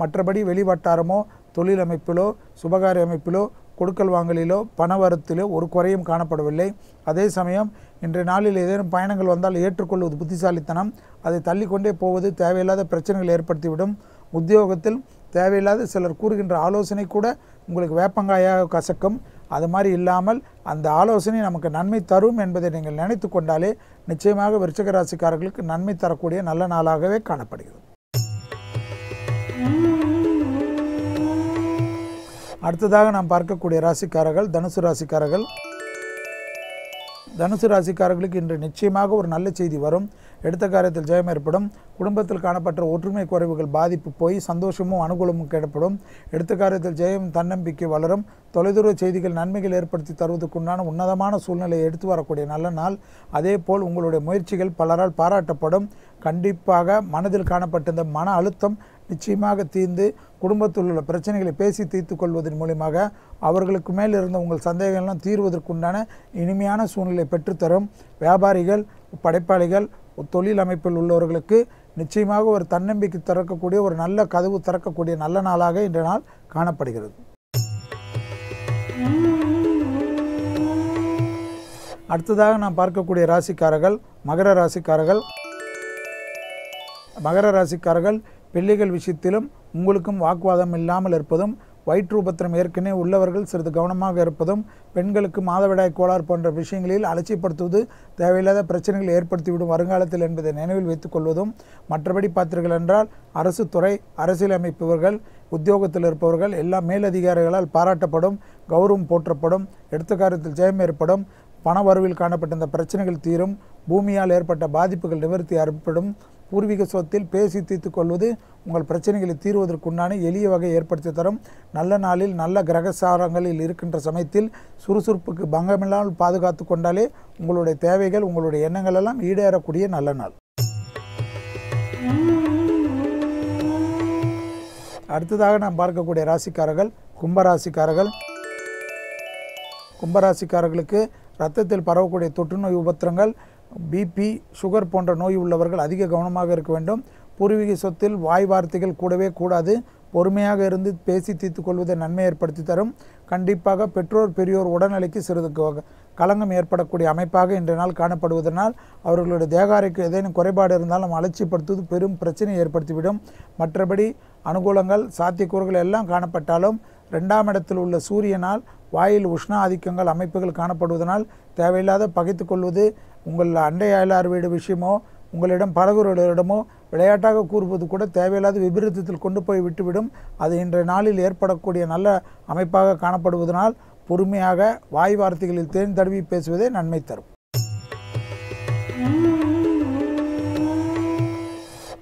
மற்றபடி வெளிவட்டாரமோ தொழில் அமைப்பிலோ சுபகாரிய அமைப்பிலோ கொடுக்கல் வாங்கலிலோ பணவரத்திலோ ஒரு குறையும் காணப்படவில்லை. அதே சமயம் இன்றைய நாளில் ஏதேனும் பயணங்கள் வந்தால் ஏற்றுக்கொள்வது புத்திசாலித்தனம். அதை தள்ளிக்கொண்டே போவது தேவையில்லாத பிரச்சனைகள் ஏற்படுத்திவிடும். உத்தியோகத்தில் தேவையில்லாத சிலர் கூறுகின்ற ஆலோசனை கூட உங்களுக்கு வேப்பங்காயாக கசக்கும். அது மாதிரி இல்லாமல் அந்த ஆலோசனை நமக்கு நன்மை தரும் என்பதை நீங்கள் நினைத்து கொண்டாலே நிச்சயமாக விருச்சிக ராசிக்காரர்களுக்கு நன்மை தரக்கூடிய நல்ல நாளாகவே காணப்படுகிறது. அடுத்ததாக நாம் பார்க்கக்கூடிய ராசிக்காரர்கள் தனுசு ராசிக்காரர்கள். தனுசு ராசிக்காரர்களுக்கு இன்று நிச்சயமாக ஒரு நல்ல செய்தி வரும். எடுத்த காரியத்தில் ஜெயம் ஏற்படும். குடும்பத்தில் காணப்பட்ட ஒற்றுமை குறைவுகள் பாதிப்பு போய் சந்தோஷமும் அனுகூலமும் கிடைப்படும். எடுத்த காரியத்தில் ஜெயம் தன்னம்பிக்கை வளரும். தொலைதூர செய்திகள் நன்மைகள் ஏற்படுத்தி தருவதற்குண்டான உன்னதமான சூழ்நிலையை எடுத்து வரக்கூடிய நல்ல நாள். அதே போல் உங்களுடைய முயற்சிகள் பலரால் பாராட்டப்படும். கண்டிப்பாக மனதில் காணப்பட்ட மன அழுத்தம் நிச்சயமாக தீர்ந்து குடும்பத்தில் உள்ள பிரச்சனைகளை பேசி தீர்த்து கொள்வதன் மூலமாக அவர்களுக்கு மேல் இருந்த உங்கள் சந்தேகங்கள்லாம் தீர்வதற்குண்டான இனிமையான சூழ்நிலை பெற்றுத்தரும். வியாபாரிகள் படைப்பாளிகள் தொழில் அமைப்பில் உள்ளவர்களுக்கு நிச்சயமாக ஒரு தன்னம்பிக்கை திறக்கக்கூடிய ஒரு நல்ல கதவு திறக்கக்கூடிய நல்ல நாளாக இன்றைய நாள் காணப்படுகிறது. அடுத்ததாக நாம் பார்க்கக்கூடிய ராசிக்காரர்கள் மகர ராசிக்காரர்கள். மகர ராசிக்காரர்கள் பிள்ளைகள் விஷயத்திலும் உங்களுக்கும் வாக்குவாதம் இல்லாமல் இருப்பதும் வயிற்றுபத்திரம் ஏற்கனவே உள்ளவர்கள் சிறிது கவனமாக இருப்பதும் பெண்களுக்கு மாதவிடாய் கோளாறு போன்ற விஷயங்களில் அலட்சியப்படுத்துவது தேவையில்லாத பிரச்சனைகளை ஏற்படுத்திவிடும் வருங்காலத்தில் என்பதை நினைவில் வைத்துக் கொள்வதும். மற்றபடி பார்த்தீர்கள் என்றால் அரசு துறை அரசியல் அமைப்பவர்கள் உத்தியோகத்தில் இருப்பவர்கள் எல்லா மேலதிகாரிகளால் பாராட்டப்படும், கௌரவம் போற்றப்படும். எடுத்த காரியத்தில் ஜெயம் ஏற்படும். பண வரவில் காணப்பட்ட இந்த பிரச்சனைகள் தீரும். பூமியால் ஏற்பட்ட பாதிப்புகள் நிவர்த்தி ஏற்படும். பூர்வீக சொத்தில் பேசி தீர்த்து கொள்வது உங்கள் பிரச்சனைகளை தீர்வதற்குண்டான எளிய வகை ஏற்படுத்தி தரும். நல்ல நாளில் நல்ல கிரகசாரங்களில் இருக்கின்ற சமயத்தில் சுறுசுறுப்புக்கு பங்கமில்லாமல் பாதுகாத்து கொண்டாலே உங்களுடைய தேவைகள் உங்களுடைய எண்ணங்கள் எல்லாம் ஈடேறக்கூடிய நல்ல நாள். அடுத்ததாக நாம் பார்க்கக்கூடிய ராசிக்காரர்கள் கும்பராசிக்காரர்கள். கும்பராசிக்காரர்களுக்கு இரத்தத்தில் பரவக்கூடிய தொற்றுநோய் உபத்திரங்கள் பிபி சுகர் போன்ற நோய் உள்ளவர்கள் அதிக கவனமாக இருக்க வேண்டும். பூர்வீக சொத்தில் வாய் வார்த்தைகள் கூடவே கூடாது. பொறுமையாக இருந்து பேசி தீர்த்து கொள்வதை நன்மை ஏற்படுத்தி தரும். கண்டிப்பாக பெற்றோர் பெரியோர் உடல்நிலைக்கு சிறிது களங்கம் ஏற்படக்கூடிய அமைப்பாக இன்றைய நாள் காணப்படுவதனால் அவர்களுடைய தேகாரைக்கு ஏதேனும் குறைபாடு இருந்தாலும் அலட்சியப்படுத்துவது பெரும் பிரச்சனை ஏற்படுத்திவிடும். மற்றபடி அனுகூலங்கள் சாத்தியக்கூறுகள் எல்லாம் காணப்பட்டாலும் 2ஆம் இடத்தில் உள்ள சூரியனால் வாயில் உஷ்ண ஆதிக்கங்கள் அமைப்புகள் காணப்படுவதனால் தேவையில்லாத பகைத்து கொள்வது உங்கள் அண்டை அயலார் வீடு விஷயமோ உங்களிடம் பழகுவர்களிடமோ விளையாட்டாக கூறுவது கூட தேவையில்லாத விபரீதத்தில் கொண்டு போய் விட்டுவிடும். அது இன்றைய நாளில் ஏற்படக்கூடிய நல்ல அமைப்பாக காணப்படுவதனால் பொறுமையாக வாய் வார்த்தைகளில் தேன் தடவி பேசுவதே நன்மை தரும்.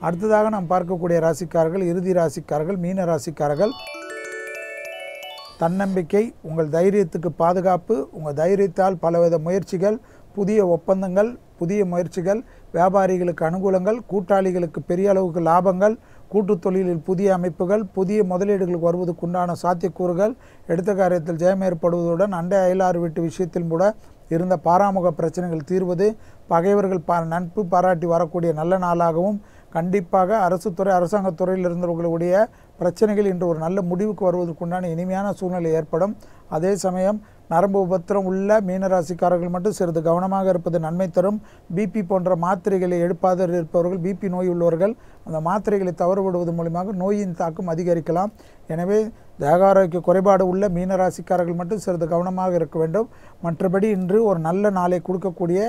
அடுத்ததாக நாம் பார்க்கக்கூடிய ராசிக்காரர்கள் இறுதி ராசிக்காரர்கள் மீன ராசிக்காரர்கள். தன்னம்பிக்கை, உங்கள் தைரியத்துக்கு பாதுகாப்பு, உங்கள் தைரியத்தால் பலவித முயற்சிகள், புதிய ஒப்பந்தங்கள், புதிய முயற்சிகள், வியாபாரிகளுக்கு அனுகூலங்கள், கூட்டாளிகளுக்கு பெரிய அளவுக்கு லாபங்கள், கூட்டுத் தொழிலில் புதிய அமைப்புகள், புதிய முதலீடுகளுக்கு வருவதற்குண்டான சாத்தியக்கூறுகள், எடுத்த காரியத்தில் ஜெயம் ஏற்படுவதுடன் அண்டை அயலாறு வீட்டு விஷயத்தில் கூட இருந்த பாராமுக பிரச்சனைகள் தீர்வது, பகைவர்கள் நட்பு பாராட்டி வரக்கூடிய நல்ல நாளாகவும், கண்டிப்பாக அரசு துறை அரசாங்கத்துறையில் இருந்தவர்களுடைய பிரச்சனைகள் இன்று ஒரு நல்ல முடிவுக்கு வருவதற்குண்டான இனிமையான சூழ்நிலை ஏற்படும். அதே சமயம் நரம்பு உபத்திரம் உள்ள மீனராசிக்காரர்கள் மட்டும் சிறிது கவனமாக இருப்பது நன்மை தரும். பிபி போன்ற மாத்திரைகளை எடுப்பாத இருப்பவர்கள், பிபி நோய் உள்ளவர்கள் அந்த மாத்திரைகளை தவறுவிடுவது மூலமாக நோயின் தாக்கம் அதிகரிக்கலாம். எனவே தேக ஆரோக்கிய குறைபாடு உள்ள மீனராசிக்காரர்கள் மட்டும் சிறிது கவனமாக இருக்க வேண்டும். மற்றபடி இன்று ஒரு நல்ல நாளை கொடுக்கக்கூடிய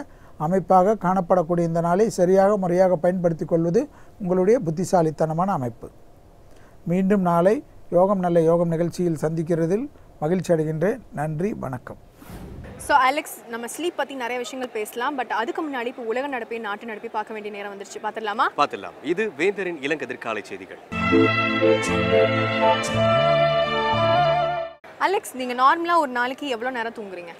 அமைப்பாக காணப்படக்கூடிய இந்த நாளை சரியாக முறையாக பயன்படுத்தி கொள்வது உங்களுடைய புத்திசாலித்தனமான அமைப்பு. மீண்டும் நாளை யோகம் நல்ல யோகம் நிகழ்ச்சியில் சந்திக்கிறதில் மகிழ்ச்சி அடைகின்றேன். நன்றி, வணக்கம். ஸோ அலெக்ஸ், நம்ம ஸ்லீப் பற்றி நிறைய விஷயங்கள் பேசலாம். பட் அதுக்கு முன்னாடி இப்போ உலக நடப்பை நாட்டு நடப்பை பார்க்க வேண்டிய நேரம் வந்துருச்சு. பார்த்துடலாமா? பார்த்துடலாம். இது வேந்தரின் இளங்கதிர்காலை செய்திகள். அலெக்ஸ், நீங்கள் நார்மலாக ஒரு நாளைக்கு எவ்வளோ நேரம் தூங்குறீங்க?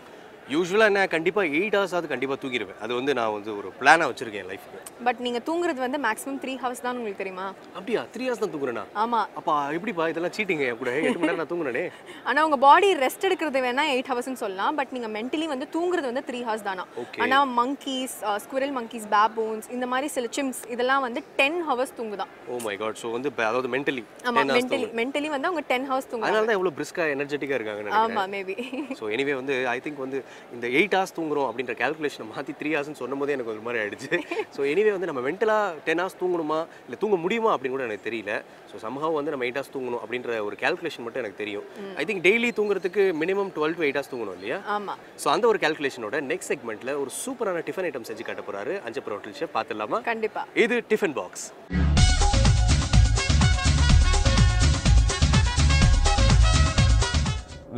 யூஸ்வலாக நான் கண்டிப்பாக 8 hours அது கண்டிப்பாக தூங்கிடுவேன். அது வந்து நான் வந்து ஒரு பிளானாக வச்சுருக்கேன் லைஃப்க்கு. பட் நீங்கள் தூங்குறது வந்து மேக்ஸிமம் 3 hours தான், உங்களுக்கு தெரியுமா? அப்படியா? 3 hours தான் தூங்குறேன்னா? ஆமாம். அப்பா எப்படிப்பா இதெல்லாம் சீட்டிங்க? கூட 8 மணி நேரம் நான் தூங்குறேனே. ஆனால் உங்கள் பாடி ரெஸ்ட் எடுக்கிறது வேணால் 8 hours சொல்லலாம். பட் நீங்கள் மென்டலி வந்து தூங்குறது வந்து 3 hours தானா. ஆனால் மங்கீஸ், ஸ்குரல் மங்கீஸ், பேபூன்ஸ், இந்த மாதிரி சில சிம்ஸ் இதெல்லாம் வந்து 10 hours தூங்குதான். Oh my God. ஸோ வந்து அதாவது மென்டலி. ஆமாம், மென்டலி வந்து அவங்க 10 hours தூங்குறாங்க. அதனால தான் எவ்வளோ பிரிஸ்காக எனர்ஜெட்டிக்காக இருக்காங்க. ஆமாம், மேபி. ஸோ எனிவே வந்து ஐ திங்க் வந்து இந்த 8 hours தூங்குறோம் அப்படின்ற கால்குலேஷனை மாற்றி 3 hours சொன்னும் போதே எனக்கு ஒரு மாதிரி ஆயிடுச்சு. ஸோ எனிவே வந்து நம்ம மென்டலாக 10 hours தூங்கணுமா இல்லை தூங்க முடியுமா அப்படின்னு கூட எனக்கு தெரியல. ஸோ சம்ஹவ் வந்து நம்ம 8 hours தூங்கணும் அப்படின்ற ஒரு கால்குலேஷன் மட்டும் எனக்கு தெரியும். ஐ திங்க் டெய்லி தூங்குறதுக்கு மினிமம் 12 to 8 hours தூங்கணும் இல்லையா? ஆமாம். ஸோ அந்த ஒரு கால்குலேஷனோட நெக்ஸ்ட் செக்மெண்ட்ல ஒரு சூப்பரான டிஃபன் ஐட்டம் செஞ்சு காட்ட போறாரு அஞ்சப்பர் ஹோட்டல் ஷெஃப். பார்த்துடலாமா? கண்டிப்பா. இது டிஃபன் பாக்ஸ்.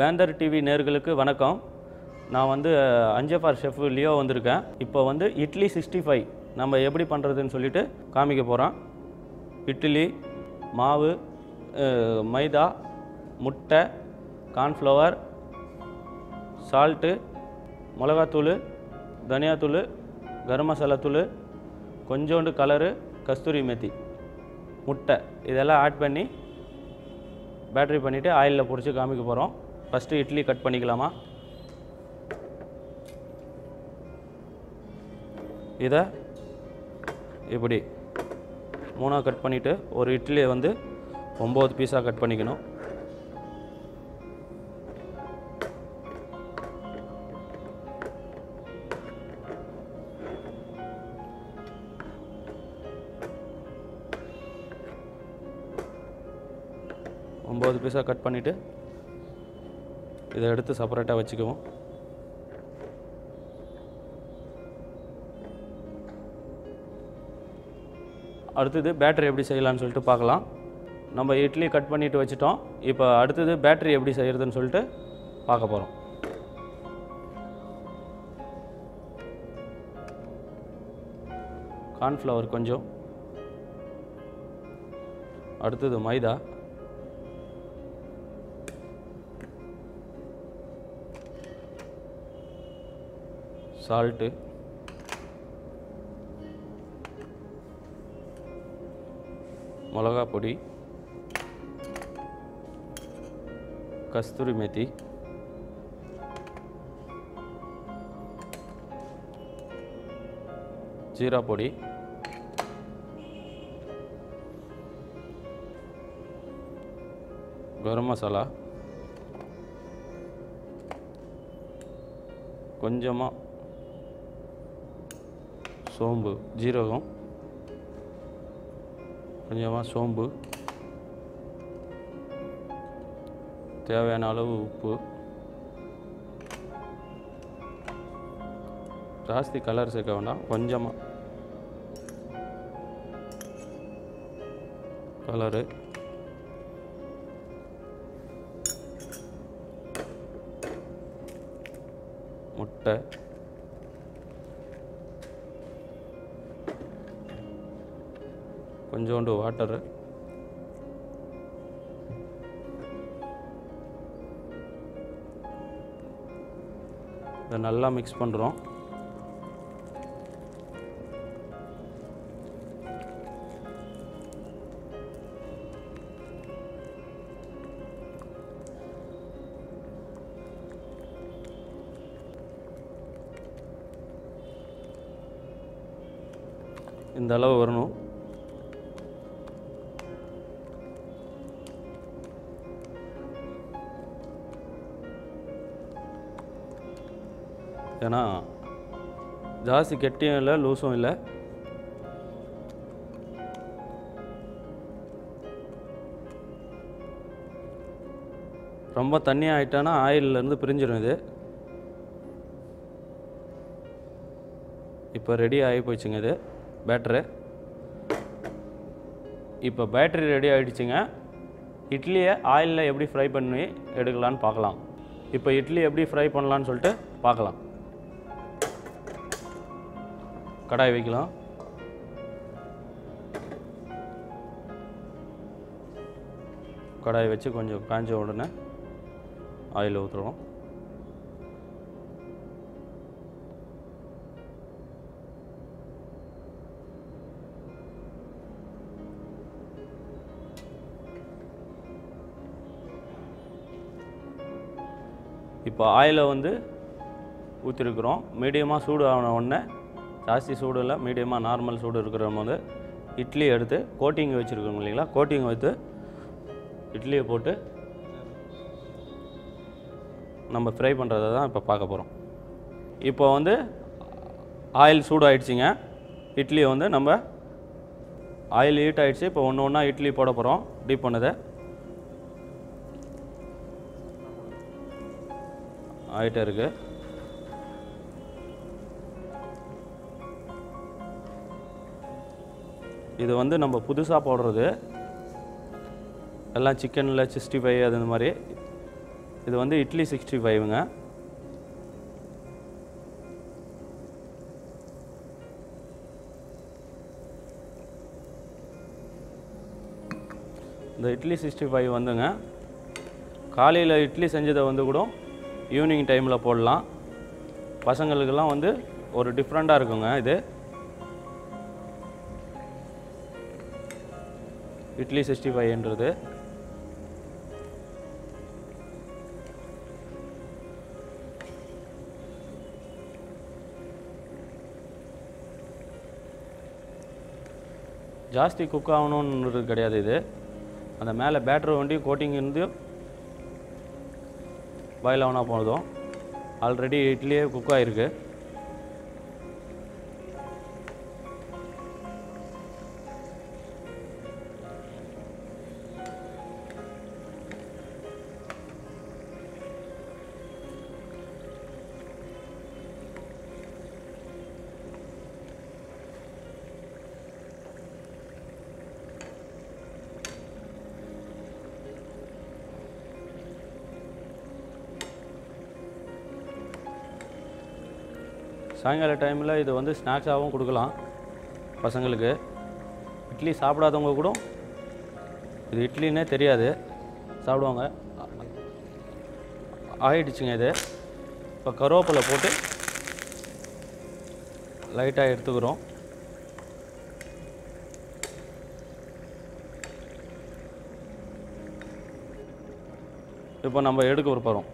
வேந்தர் டிவி நேயர்களுக்கு வணக்கம். நான் வந்து அஞ்சப்பர் ஷெஃப் லியோ வந்திருக்கேன். இப்போ வந்து இட்லி 65 நம்ம எப்படி பண்ணுறதுன்னு சொல்லிட்டு காமிக்க போகிறோம். இட்லி மாவு, மைதா, முட்டை, கார்ன்ஃப்ளவர், சால்ட்டு, மிளகாத்தூள், தனியாத்தூள், கரம் மசாலா தூள், கொஞ்சோண்டு கலரு, கஸ்தூரி மெத்தி, முட்டை இதெல்லாம் ஆட் பண்ணி பேட்டரி பண்ணிவிட்டு ஆயிலில் பொரிச்சு காமிக்க போகிறோம். ஃபஸ்ட்டு இட்லி கட் பண்ணிக்கலாமா? இதை இப்படி 3 கட் பண்ணிவிட்டு ஒரு இட்லியை வந்து 9 பீஸாக கட் பண்ணிக்கணும். பீஸாக கட் பண்ணிவிட்டு இதை எடுத்து செப்பரேட்டாக வச்சுக்குவோம். அடுத்தது பேட்டரி எப்படி செய்யலான்னு சொல்லிட்டு பார்க்கலாம். நம்ம இட்லி கட் பண்ணிவிட்டு வச்சுட்டோம். இப்போ அடுத்தது பேட்டரி எப்படி செய்கிறதுன்னு சொல்லிட்டு பார்க்க போகிறோம். கார்ன்ஃப்ளவர் கொஞ்சம், அடுத்தது மைதா, சால்ட்டு, மிளகா பொடி, கஸ்தூரி மெத்தி, ஜீரா பொடி, கரம் மசாலா, கொஞ்சமாக சோம்பு, ஜீரகம், கொஞ்சமாக சோம்பு, தேவையான அளவு உப்பு, ஜாஸ்தி கலர் சேர்க்க வேண்டாம், கொஞ்சமாக கலரு, முட்டை, கொஞ்சோண்டு வாட்டரு, இதை நல்லா மிக்ஸ் பண்ணுறோம். இந்த அளவு வரணும். ஏன்னா ஜாஸ்தி கெட்டியும் இல்லை லூஸும் இல்லை. ரொம்ப தண்ணி ஆகிட்டானா ஆயிலேருந்து பிரிஞ்சிடும் இது. இப்போ ரெடி ஆகி போச்சுங்க இது பேட்டரு. இப்போ பேட்டரி ரெடி ஆகிடுச்சிங்க. இட்லியை ஆயிலில் எப்படி ஃப்ரை பண்ணி எடுக்கலான்னு பார்க்கலாம். இப்போ இட்லி எப்படி ஃப்ரை பண்ணலான்னு சொல்லிட்டு பார்க்கலாம். கடாய் வைக்கலாம். கடாய் வச்சு கொஞ்சம் காஞ்ச உடனே ஆயில் ஊற்றுறோம். இப்போ ஆயிலை வந்து ஊற்றிருக்கிறோம். மீடியமாக சூடு ஆன உடனே, ஜாஸ்தி சூடு இல்லை, மீடியமாக நார்மல் சூடு இருக்கிற போது இட்லி எடுத்து கோட்டிங் வச்சுருக்கோம் இல்லைங்களா, கோட்டிங் வைத்து இட்லியை போட்டு நம்ம ஃப்ரை பண்ணுறதை தான் இப்போ பார்க்க போகிறோம். இப்போ வந்து ஆயில் சூடு ஆகிடுச்சிங்க. இட்லியை வந்து நம்ம ஆயில் ஹீட் ஆகிடுச்சு. இப்போ ஒன்று ஒன்றா இட்லி போட போகிறோம். டீப் பண்ணதை ஆகிட்டே இருக்குது. இது வந்து நம்ம புதுசாக போடுறது எல்லாம் சிக்கனில் 65 அது மாதிரி. இது வந்து இட்லி 65ங்க. இந்த இட்லி 65 வந்துங்க காலையில் இட்லி செஞ்சதை வந்து கூட ஈவினிங் டைமில் போடலாம். பசங்களுக்கெல்லாம் வந்து ஒரு டிஃப்ரெண்ட்டாக இருக்குங்க இது. இட்லி 65ன்றது ஜாஸ்தி குக் ஆகணுன்றது கிடையாது. இது அந்த மேலே பேட்டரி வண்டி கோட்டிங் இருந்து பாயில் ஆனால் போதும். ஆல்ரெடி இட்லியே குக் ஆகிருக்கு. சாயங்கால டைமில் இது வந்து ஸ்நாக்ஸாகவும் கொடுக்கலாம் பசங்களுக்கு. இட்லி சாப்பிடாதவங்க கூட இது இட்லின்னே தெரியாது, சாப்பிடுவாங்க. ஆகிடுச்சுங்க இது. இப்போ கருவேப்பிலை போட்டு லைட்டாக எடுத்துக்கிறோம். இப்போ நம்ம எடுக்க போகிறோம்.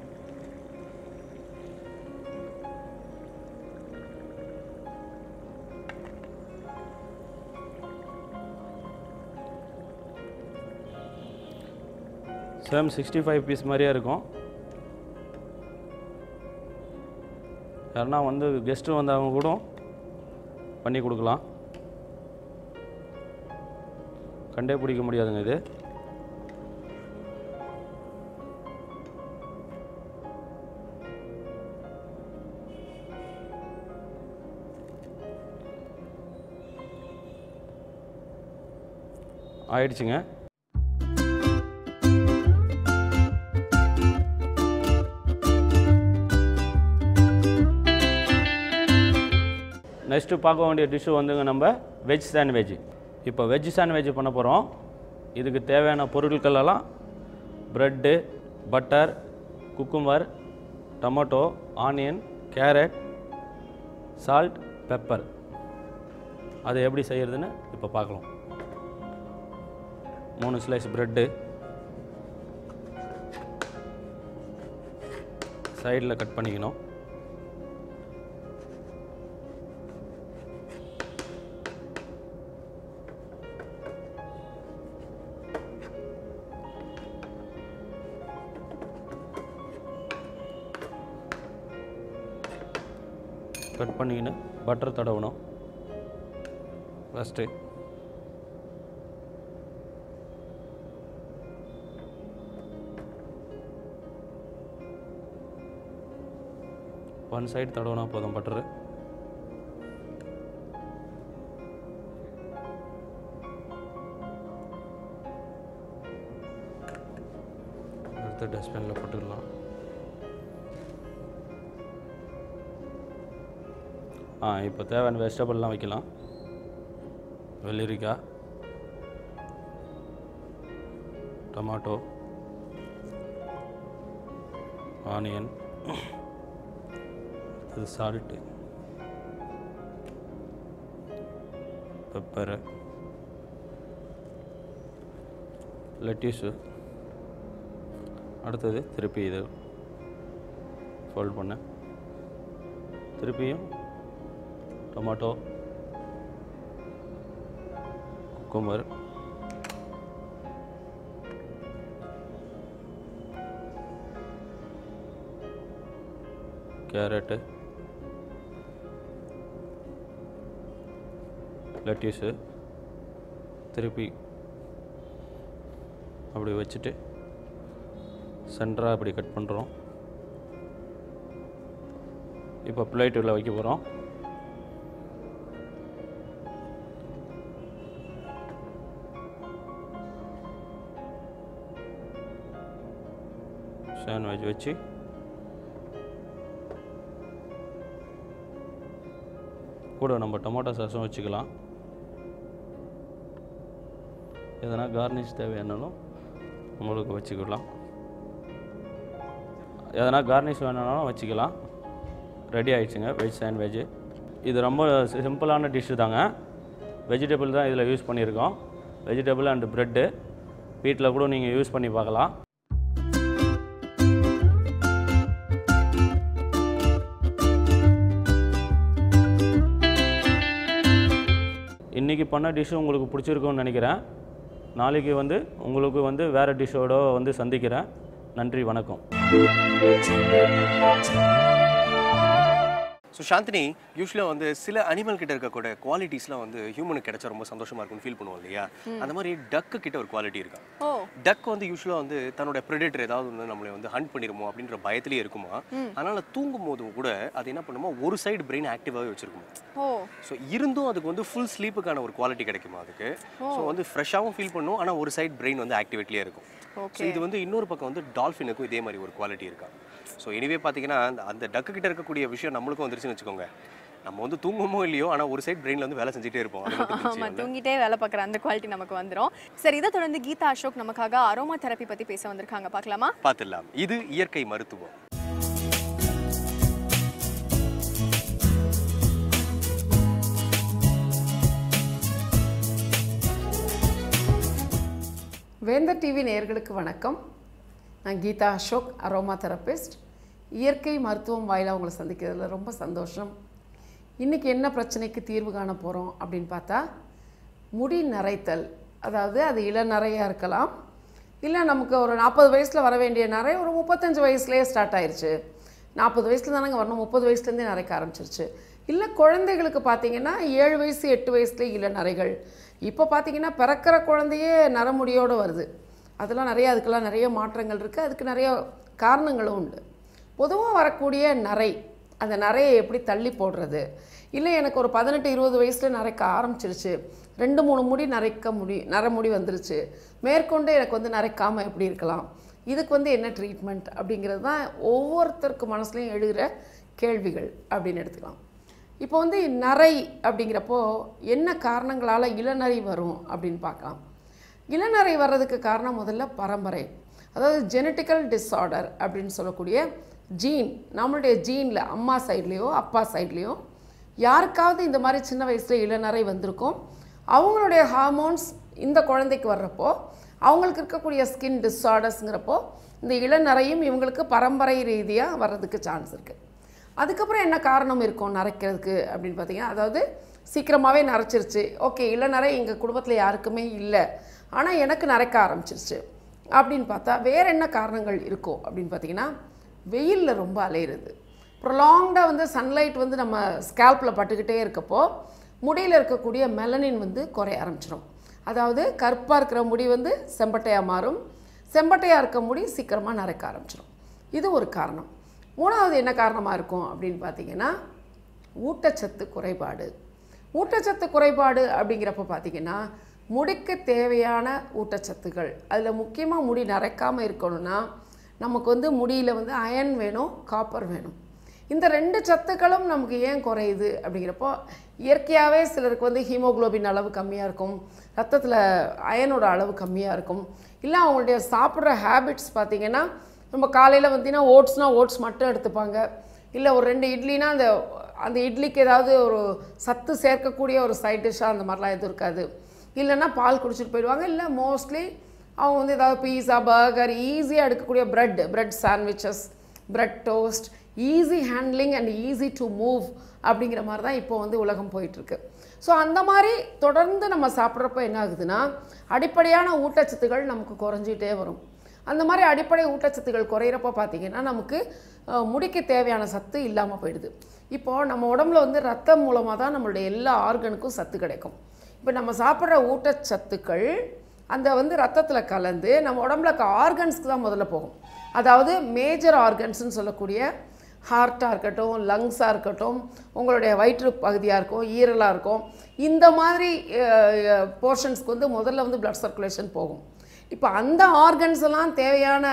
சேம் 65 பீஸ் மாதிரியே இருக்கும். யாருன்னா வந்து கெஸ்ட்டு வந்தவங்க கூட பண்ணி கொடுக்கலாம். கண்டே பிடிக்க முடியாதுங்க இது. ஆயிடுச்சுங்க. நெக்ஸ்ட்டு பார்க்க வேண்டிய டிஷ்ஷு வந்துங்க நம்ம வெஜ் சாண்ட்விச். இப்போ வெஜ் சாண்ட்விச் பண்ண போகிறோம். இதுக்கு தேவையான பொருட்கள் எல்லாம் bread, butter, cucumber, tomato, onion, carrot, salt, pepper. அதை எப்படி செய்கிறதுன்னு இப்போ பார்க்கலாம். 3 ஸ்லைஸ் ப்ரெட்டு சைடில் கட் பண்ணிக்கணும். கட் பண்ணிக்கின்னு பட்டர் தடவணும். ஃபஸ்ட்டு ஒன் சைடு தடவினா போதும் பட்டரு. அடுத்து டஸ்ட்பினில் போட்டுக்கலாம். இப்போ தேவையான வெஜிடபிள்லாம் வைக்கலாம். வெள்ளரிக்காய், டொமேட்டோ, ஆனியன், இது சால்ட்டு, பெப்பரு, லெட்யூஸு. அடுத்தது திருப்பி இது ஃபோல்ட் பண்ண, திருப்பியும் டொமேட்டோ, குக்கும்பர், கேரட்டு, லெட்யூஸு, திருப்பி அப்படி வச்சுட்டு சென்டராக அப்படி கட் பண்ணுறோம். இப்போ பிளேட்டில் வைக்க போகிறோம். சாண்ட்விச் வச்சு கூட நம்ம டொமேட்டோ சாஸும் வச்சுக்கலாம். எதனா கார்னிஷ் தேவையானாலும் உங்களுக்கு வச்சுக்கலாம். எதனா கார்னிஷ் வேணுனாலும் வச்சுக்கலாம். ரெடி ஆகிடுச்சுங்க வெஜ் சாண்ட்விட்சு. இது ரொம்ப சிம்பிளான டிஷ்ஷு தாங்க. வெஜிடபிள் தான் இதில் யூஸ் பண்ணியிருக்கோம். வெஜிடபிள் அண்டு ப்ரெட்டு வீட்டில் கூட நீங்கள் யூஸ் பண்ணி பார்க்கலாம். இன்றைக்கி பண்ண டிஷ்ஷு உங்களுக்கு பிடிச்சிருக்கும்னு நினைக்கிறேன். நாளைக்கு உங்களுக்கு வேறு டிஷ்ஷோட சந்திக்கிறேன். நன்றி, வணக்கம். ஸோ சாந்தினி, யூஸ்வலாக சில அனிமல் கிட்ட இருக்கக்கூடிய குவாலிட்டிஸ்லாம் ஹியூமனுக்கு கிடைச்சா ரொம்ப சந்தோஷமா இருக்கும்னு ஃபீல் பண்ணுவோம் இல்லையா? அந்த மாதிரி டக்கு கிட்ட ஒரு குவாலிட்டி இருக்கா? டக் யூஸ்வலாக தன்னோட ப்ரெடேட்டர் ஏதாவது நம்மளை ஹண்ட் பண்ணிடுமோ அப்படின்ற பயத்திலே இருக்குமா. அதனால தூங்கும் போதும் கூட அது என்ன பண்ணுமோ ஒரு சைடு பிரெயின் ஆக்டிவாகவே வச்சிருக்குமா. ஸோ இருந்தும் அதுக்கு ஃபுல் ஸ்லீப்புக்கான ஒரு குவாலிட்டி கிடைக்குமா அதுக்கு. ஸோ ஃப்ரெஷ்ஷாகவும் ஃபீல் பண்ணும், ஆனால் ஒரு சைடு பிரெயின் ஆக்டிவேட்லேயே இருக்கும். ஸோ இது இன்னொரு பக்கம் டால்ஃபினுக்கும் இதே மாதிரி ஒரு குவாலிட்டி இருக்கா. ஸோ எனிவே பார்த்தீங்கன்னா அந்த டக்கு கிட்ட இருக்கக்கூடிய விஷயம் நம்மளுக்கும் வந்துருச்சுன்னு வச்சுக்கோங்க. நம்ம தூங்குமோ இல்லையோ, ஆனால் ஒரு சைடு பிரெயினில் வேலை செஞ்சுட்டே இருப்போம். ஆமாம், தூங்கிட்டே வேலை பார்க்குற அந்த குவாலிட்டி நமக்கு வந்துடும். சரி, இதை தொடர்ந்து கீதா அசோக் நமக்காக அரோமா தெரப்பி பற்றி பேச வந்திருக்காங்க. பார்க்கலாமா? பார்த்துடலாம். இது இயற்கை மருத்துவம். வேந்தர் டிவி நேயர்களுக்கு வணக்கம். நான் கீதா அசோக், அரோமா தெரபிஸ்ட். இயற்கை மருத்துவம் வாயிலாக உங்களை சந்திக்கிறதுல ரொம்ப சந்தோஷம். இன்றைக்கி என்ன பிரச்சனைக்கு தீர்வு காண போகிறோம் அப்படின்னு பார்த்தா, முடி நரைத்தல். அதாவது அது இளநரையாக இருக்கலாம், இல்லை நமக்கு ஒரு 40 வயசில் வர வேண்டிய நிறை ஒரு 35 வயசுலேயே ஸ்டார்ட் ஆயிடுச்சு. 40 வயசில் தானங்க வரணும், 30 வயசுலேருந்தே நரைக்க ஆரம்பிச்சிருச்சு. இல்லை குழந்தைகளுக்கு பார்த்திங்கன்னா 7 வயசு 8 வயசுலேயே இளநரைகள். இப்போ பார்த்திங்கன்னா பிறக்கிற குழந்தையே நரமுடியோடு வருது. அதெல்லாம் அதுக்கெல்லாம் நிறைய மாற்றங்கள் இருக்குது. அதுக்கு நிறைய காரணங்களும் உண்டு. பொதுவாக வரக்கூடிய நரை, அந்த நரையை எப்படி தள்ளி போடுறது, இல்லை எனக்கு ஒரு 18-20 வயசில் நரைக்க ஆரம்பிச்சிருச்சு, 2-3 முடி நரமுடி வந்துருச்சு, மேற்கொண்டு எனக்கு நரைக்காமல் எப்படி இருக்கலாம், இதுக்கு என்ன ட்ரீட்மெண்ட் அப்படிங்கிறது தான் ஒவ்வொருத்தருக்கு மனசுலையும் எழுகிற கேள்விகள் அப்படின்னு எடுத்துக்கலாம். இப்போ வந்து நரை அப்படிங்கிறப்போ என்ன காரணங்களால் இளநரை வரும் அப்படின்னு பார்க்கலாம். இளநரை வர்றதுக்கு காரணம் முதல்ல பரம்பரை, அதாவது ஜெனட்டிக்கல் டிஸார்டர் அப்படின்னு சொல்லக்கூடிய ஜீன். நம்மளுடைய ஜீனில் அம்மா சைட்லேயோ அப்பா சைட்லேயோ யாருக்காவது இந்த மாதிரி சின்ன வயசில் இளநரை வந்திருக்கும். அவங்களுடைய ஹார்மோன்ஸ் இந்த குழந்தைக்கு வர்றப்போ அவங்களுக்கு இருக்கக்கூடிய ஸ்கின் டிஸார்டர்ஸுங்கிறப்போ இந்த இளநரையும் இவங்களுக்கு பரம்பரை ரீதியாக வர்றதுக்கு சான்ஸ் இருக்குது. அதுக்கப்புறம் என்ன காரணம் இருக்கும் நரைக்கிறதுக்கு அப்படின்னு பார்த்தீங்கன்னா, அதாவது சீக்கிரமாகவே நரைச்சிருச்சு, ஓகே இளநரை எங்கள் குடும்பத்தில் யாருக்குமே இல்லை, ஆனால் எனக்கு நரைக்க ஆரம்பிச்சிருச்சு அப்படின்னு பார்த்தா வேறு என்ன காரணங்கள் இருக்கும் அப்படின்னு பார்த்தீங்கன்னா, வெயிலில் ரொம்ப அலையிறது, ப்ரொலாங்டாக வந்து சன்லைட் வந்து நம்ம ஸ்கேல்பில் பட்டுக்கிட்டே இருக்கப்போ முடியில் இருக்கக்கூடிய மெலனின் வந்து குறைய ஆரம்பிச்சிடும். அதாவது கருப்பாக இருக்கிற முடி வந்து செம்பட்டையாக மாறும், செம்பட்டையாக இருக்க முடி சீக்கிரமாக நரைக்க ஆரம்பிச்சிடும். இது ஒரு காரணம். மூணாவது என்ன காரணமாக இருக்கும் அப்படின்னு பார்த்தீங்கன்னா, ஊட்டச்சத்து குறைபாடு. ஊட்டச்சத்து குறைபாடு அப்படிங்கிறப்ப பார்த்தீங்கன்னா முடிக்கு தேவையான ஊட்டச்சத்துக்கள், அதில் முக்கியமாக முடி நரைக்காமல் இருக்கணும்னா நமக்கு வந்து முடியில் வந்து அயன் வேணும், காப்பர் வேணும். இந்த 2 சத்துக்களும் நமக்கு ஏன் குறையுது அப்படிங்கிறப்போ இயற்கையாகவே சிலருக்கு வந்து ஹீமோகுளோபின் அளவு கம்மியாக இருக்கும், ரத்தத்தில் அயனோட அளவு கம்மியாக இருக்கும், இல்லை அவங்களுடைய சாப்பிட்ற ஹேபிட்ஸ் பார்த்திங்கன்னா நம்ம காலையில் வந்தீங்கன்னா ஓட்ஸ் மட்டும் எடுத்துப்பாங்க, இல்லை ஒரு 2 இட்லினா அந்த இட்லிக்கு ஏதாவது ஒரு சத்து சேர்க்கக்கூடிய ஒரு சைட் டிஷ்ஷாக அந்த மாதிரிலாம் எதுவும் இருக்காது, இல்லைன்னா பால் குடிச்சிட்டு போயிடுவாங்க, இல்லை மோஸ்ட்லி அவங்க வந்து ஏதாவது பீஸா பர்கர் ஈஸியாக எடுக்கக்கூடிய bread sandwiches, bread toast, easy handling and easy to move அப்படிங்கிற மாதிரி தான் இப்போ வந்து உலகம் போயிட்டுருக்கு. ஸோ அந்த மாதிரி தொடர்ந்து நம்ம சாப்பிட்றப்ப என்ன ஆகுதுன்னா அடிப்படையான ஊட்டச்சத்துக்கள் நமக்கு குறைஞ்சிட்டே வரும். அந்த மாதிரி அடிப்படை ஊட்டச்சத்துக்கள் குறையிறப்ப பார்த்திங்கன்னா நமக்கு முடிக்கு தேவையான சத்து இல்லாமல் போயிடுது. இப்போது நம்ம உடம்புல வந்து ரத்தம் மூலமாக தான் நம்மளுடைய எல்லா ஆர்கனுக்கும் சத்து கிடைக்கும். இப்போ நம்ம சாப்பிட்ற ஊட்டச்சத்துக்கள் அந்த வந்து ரத்தத்தில் கலந்து நம்ம உடம்புல இருக்க ஆர்கன்ஸ்க்கு தான் முதல்ல போகும். அதாவது மேஜர் ஆர்கன்ஸ்ன்னு சொல்லக்கூடிய ஹார்ட்டாக இருக்கட்டும், லங்ஸாக இருக்கட்டும், உங்களுடைய வயிற்று பகுதியாக இருக்கும், ஈரலாக இருக்கும், இந்த மாதிரி போர்ஷன்ஸ்க்கு வந்து முதல்ல வந்து பிளட் சர்க்குலேஷன் போகும். இப்போ அந்த ஆர்கன்ஸ் எல்லாம் தேவையான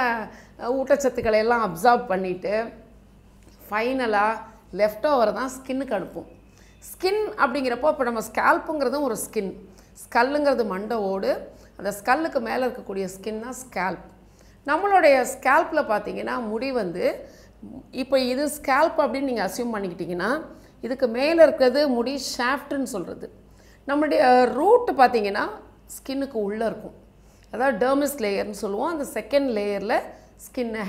ஊட்டச்சத்துக்களை எல்லாம் அப்சார்ப் பண்ணிவிட்டு ஃபைனலாக லெஃப்ட் ஓவர் தான் ஸ்கின்னுக்கு அனுப்பும். ஸ்கின் அப்படிங்கிறப்போ இப்போ நம்ம ஸ்கேல்ப்புங்கிறதும் ஒரு ஸ்கின், ஸ்கல்லுங்கிறது மண்டை ஓடு, அந்த ஸ்கல்லுக்கு மேலே இருக்கக்கூடிய ஸ்கின்னா ஸ்கேல்ப். நம்மளுடைய ஸ்கேல்ப்பில் பார்த்தீங்கன்னா முடி வந்து இப்போ இது ஸ்கேல்ப் அப்படின்னு நீங்கள் அசியூம் பண்ணிக்கிட்டிங்கன்னா இதுக்கு மேலே இருக்கிறது முடி ஷாஃப்ட்டுன்னு சொல்கிறது. நம்மளுடைய ரூட்டு பார்த்தீங்கன்னா ஸ்கின்னுக்கு உள்ளே இருக்கும், அதாவது டெர்மிஸ் லேயர்னு சொல்லுவோம். அந்த செகண்ட் லேயரில்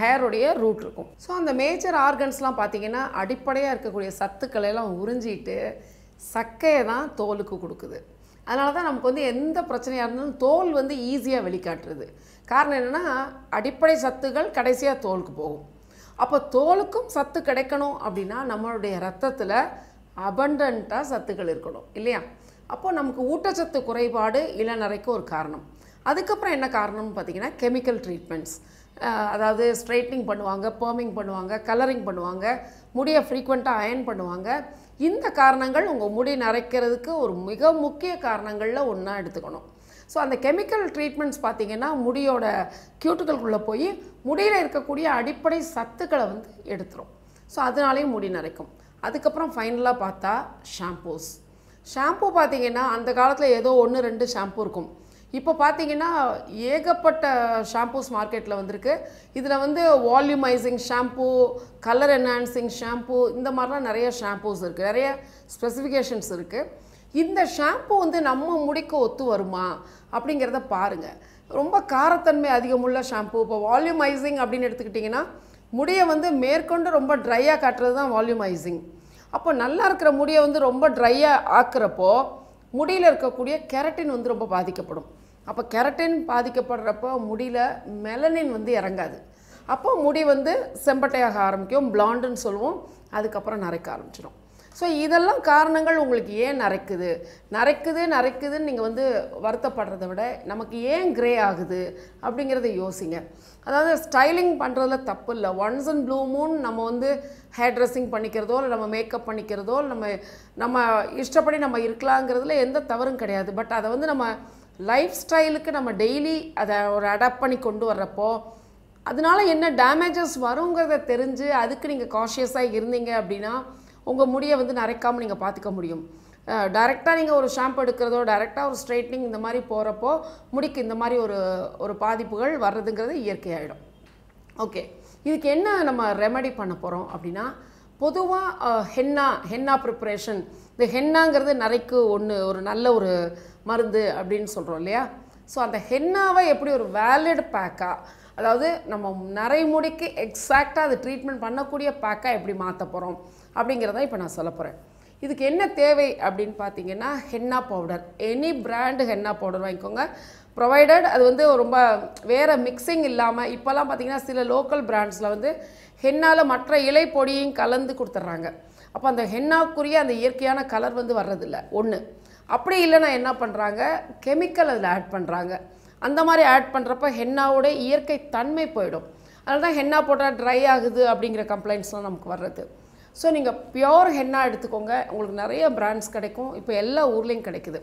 ஹேருடைய ரூட் இருக்கும். ஸோ அந்த மேஜர் ஆர்கன்ஸ்லாம் பார்த்திங்கன்னா அடிப்படையாக இருக்கக்கூடிய சத்துக்களை எல்லாம் உறிஞ்சிட்டு சக்கையை தான் தோலுக்கு கொடுக்குது. அதனால தான் நமக்கு வந்து எந்த பிரச்சனையாக இருந்தாலும் தோல் வந்து ஈஸியாக வெளிக்காட்டுறது. காரணம் என்னென்னா அடிப்படை சத்துக்கள் கடைசியாக தோலுக்கு போகும். அப்போ தோலுக்கும் சத்து கிடைக்கணும் அப்படின்னா நம்மளுடைய ரத்தத்தில் அபண்டண்ட்டாக சத்துக்கள் இருக்கணும் இல்லையா? அப்போது நமக்கு ஊட்டச்சத்து குறைபாடு இளநரைக்கு ஒரு காரணம். அதுக்கப்புறம் என்ன காரணம்னு பார்த்திங்கன்னா கெமிக்கல் ட்ரீட்மெண்ட்ஸ், அதாவது ஸ்ட்ரைட்னிங் பண்ணுவாங்க, பர்மிங் பண்ணுவாங்க, கலரிங் பண்ணுவாங்க, முடியை ஃப்ரீக்வெண்ட்டாக அயன் பண்ணுவாங்க. இந்த காரணங்கள் உங்கள் முடி நரைக்கிறதுக்கு ஒரு மிக முக்கிய காரணங்களில் ஒன்றா எடுத்துக்கணும். ஸோ அந்த கெமிக்கல் ட்ரீட்மெண்ட்ஸ் பார்த்திங்கன்னா முடியோட கியூட்டுகளுக்குள்ளே போய் முடியில் இருக்கக்கூடிய அடிப்படை சத்துக்களை வந்து எடுத்துரும். ஸோ அதனாலேயும் முடி நரைக்கும். அதுக்கப்புறம் ஃபைனலாக பார்த்தா ஷாம்பூ பார்த்திங்கன்னா அந்த காலத்தில் ஏதோ 1-2 ஷாம்பூ இருக்கும். இப்போ பார்த்திங்கன்னா ஏகப்பட்ட ஷாம்பூஸ் மார்க்கெட்டில் வந்திருக்கு. இதில் வந்து volumising shampoo, colour enhancing shampoo, இந்த மாதிரிலாம் நிறைய ஷாம்பூஸ் இருக்குது, நிறைய ஸ்பெசிஃபிகேஷன்ஸ் இருக்குது. இந்த ஷாம்பூ வந்து நம்ம முடிக்கு ஒத்து வருமா அப்படிங்கிறத பாருங்கள். ரொம்ப காரத்தன்மை அதிகமுள்ள ஷாம்பூ, இப்போ வால்யூமைசிங் அப்படின்னு எடுத்துக்கிட்டிங்கன்னா முடியை வந்து மேற்கொண்டு ரொம்ப ட்ரையாக காட்டுறது தான் வால்யூமைசிங். அப்போ நல்லா இருக்கிற முடியை வந்து ரொம்ப ட்ரையாக ஆக்குறப்போ முடியில் இருக்கக்கூடிய கெரட்டின் வந்து ரொம்ப பாதிக்கப்படும். அப்போ கெரட்டின் பாதிக்கப்படுறப்போ முடியில் மெலனின் வந்து இறங்காது. அப்போ முடி வந்து செம்பட்டையாக ஆரம்பிக்கும், பிளாண்டுன்னு சொல்லுவோம், அதுக்கப்புறம் நரைக்க ஆரம்பிச்சிடும். ஸோ இதெல்லாம் காரணங்கள் உங்களுக்கு ஏன் நரைக்குதுன்னு நீங்கள் வந்து வருத்தப்படுறத விட நமக்கு ஏன் கிரே ஆகுது அப்படிங்கிறத யோசிங்க. அதாவது ஸ்டைலிங் பண்ணுறதுல தப்பு இல்லை. ஒன்ஸ் அண்ட் ப்ளூ மூன் நம்ம வந்து ஹேர் ட்ரெஸ்ஸிங் பண்ணிக்கிறதோ இல்லை நம்ம மேக்கப் பண்ணிக்கிறதோ நம்ம இஷ்டப்படி நம்ம இருக்கலாங்கிறதுல எந்த தவறும் கிடையாது. பட் அதை வந்து நம்ம லைஃப் ஸ்டைலுக்கு நம்ம டெய்லி அதை ஒரு அடாப்ட் பண்ணி கொண்டு வர்றப்போ அதனால என்ன டேமேஜஸ் வருங்கிறத தெரிஞ்சு அதுக்கு நீங்கள் காஷியஸாக இருந்தீங்க அப்படின்னா உங்கள் முடியை வந்து நரைக்காமல் நீங்கள் பார்த்துக்க முடியும். டைரெக்டாக நீங்கள் ஒரு ஷாம்பு எடுக்கிறதோ டைரெக்டாக ஒரு ஸ்ட்ரைட்னிங் இந்த மாதிரி போகிறப்போ முடிக்கு இந்த மாதிரி ஒரு பாதிப்புகள் வர்றதுங்கிறது இயற்கையாகிடும். ஓகே, இதுக்கு என்ன நம்ம ரெமெடி பண்ண போகிறோம் அப்படின்னா, பொதுவாக ஹென்னா ப்ரிப்பரேஷன், இந்த ஹென்னாங்கிறது நரைக்கு ஒரு நல்ல ஒரு மருந்து அப்படின்னு சொல்கிறோம் இல்லையா. ஸோ அந்த ஹென்னாவை எப்படி ஒரு வேலிட் பேக்காக, அதாவது நம்ம நரைமுடிக்கு எக்ஸாக்டாக அது ட்ரீட்மெண்ட் பண்ணக்கூடிய பேக்காக எப்படி மாற்ற போகிறோம் அப்படிங்கிறத இப்போ நான் சொல்ல போகிறேன். இதுக்கு என்ன தேவை அப்படின்னு பார்த்தீங்கன்னா, henna powder, any brand henna powder வாங்கிக்கோங்க. ப்ரொவைடட் அது வந்து ரொம்ப வேறு மிக்சிங் இல்லாமல், இப்போல்லாம் பார்த்தீங்கன்னா சில லோக்கல் பிராண்ட்ஸில் வந்து ஹென்னாவில் மற்ற இலை பொடியும் கலந்து கொடுத்துட்றாங்க. அப்போ அந்த ஹென்னாக்குரிய அந்த இயற்கையான கலர் வந்து வர்றதில்ல ஒன்று. அப்படி இல்லைன்னா என்ன பண்ணுறாங்க, கெமிக்கல் அதில் ஆட் பண்ணுறாங்க. அந்த மாதிரி ஆட் பண்ணுறப்ப ஹென்னாவோட இயற்கை தன்மை போயிடும். அதனால தான் ஹென்னா போட்டால் ட்ரை ஆகுது அப்படிங்கிற கம்ப்ளைண்ட்ஸ்லாம் நமக்கு வர்றது. ஸோ நீங்கள் பியோர் ஹென்னா எடுத்துக்கோங்க. உங்களுக்கு நிறைய பிராண்ட்ஸ் கிடைக்கும், இப்போ எல்லா ஊர்லேயும் கிடைக்குது.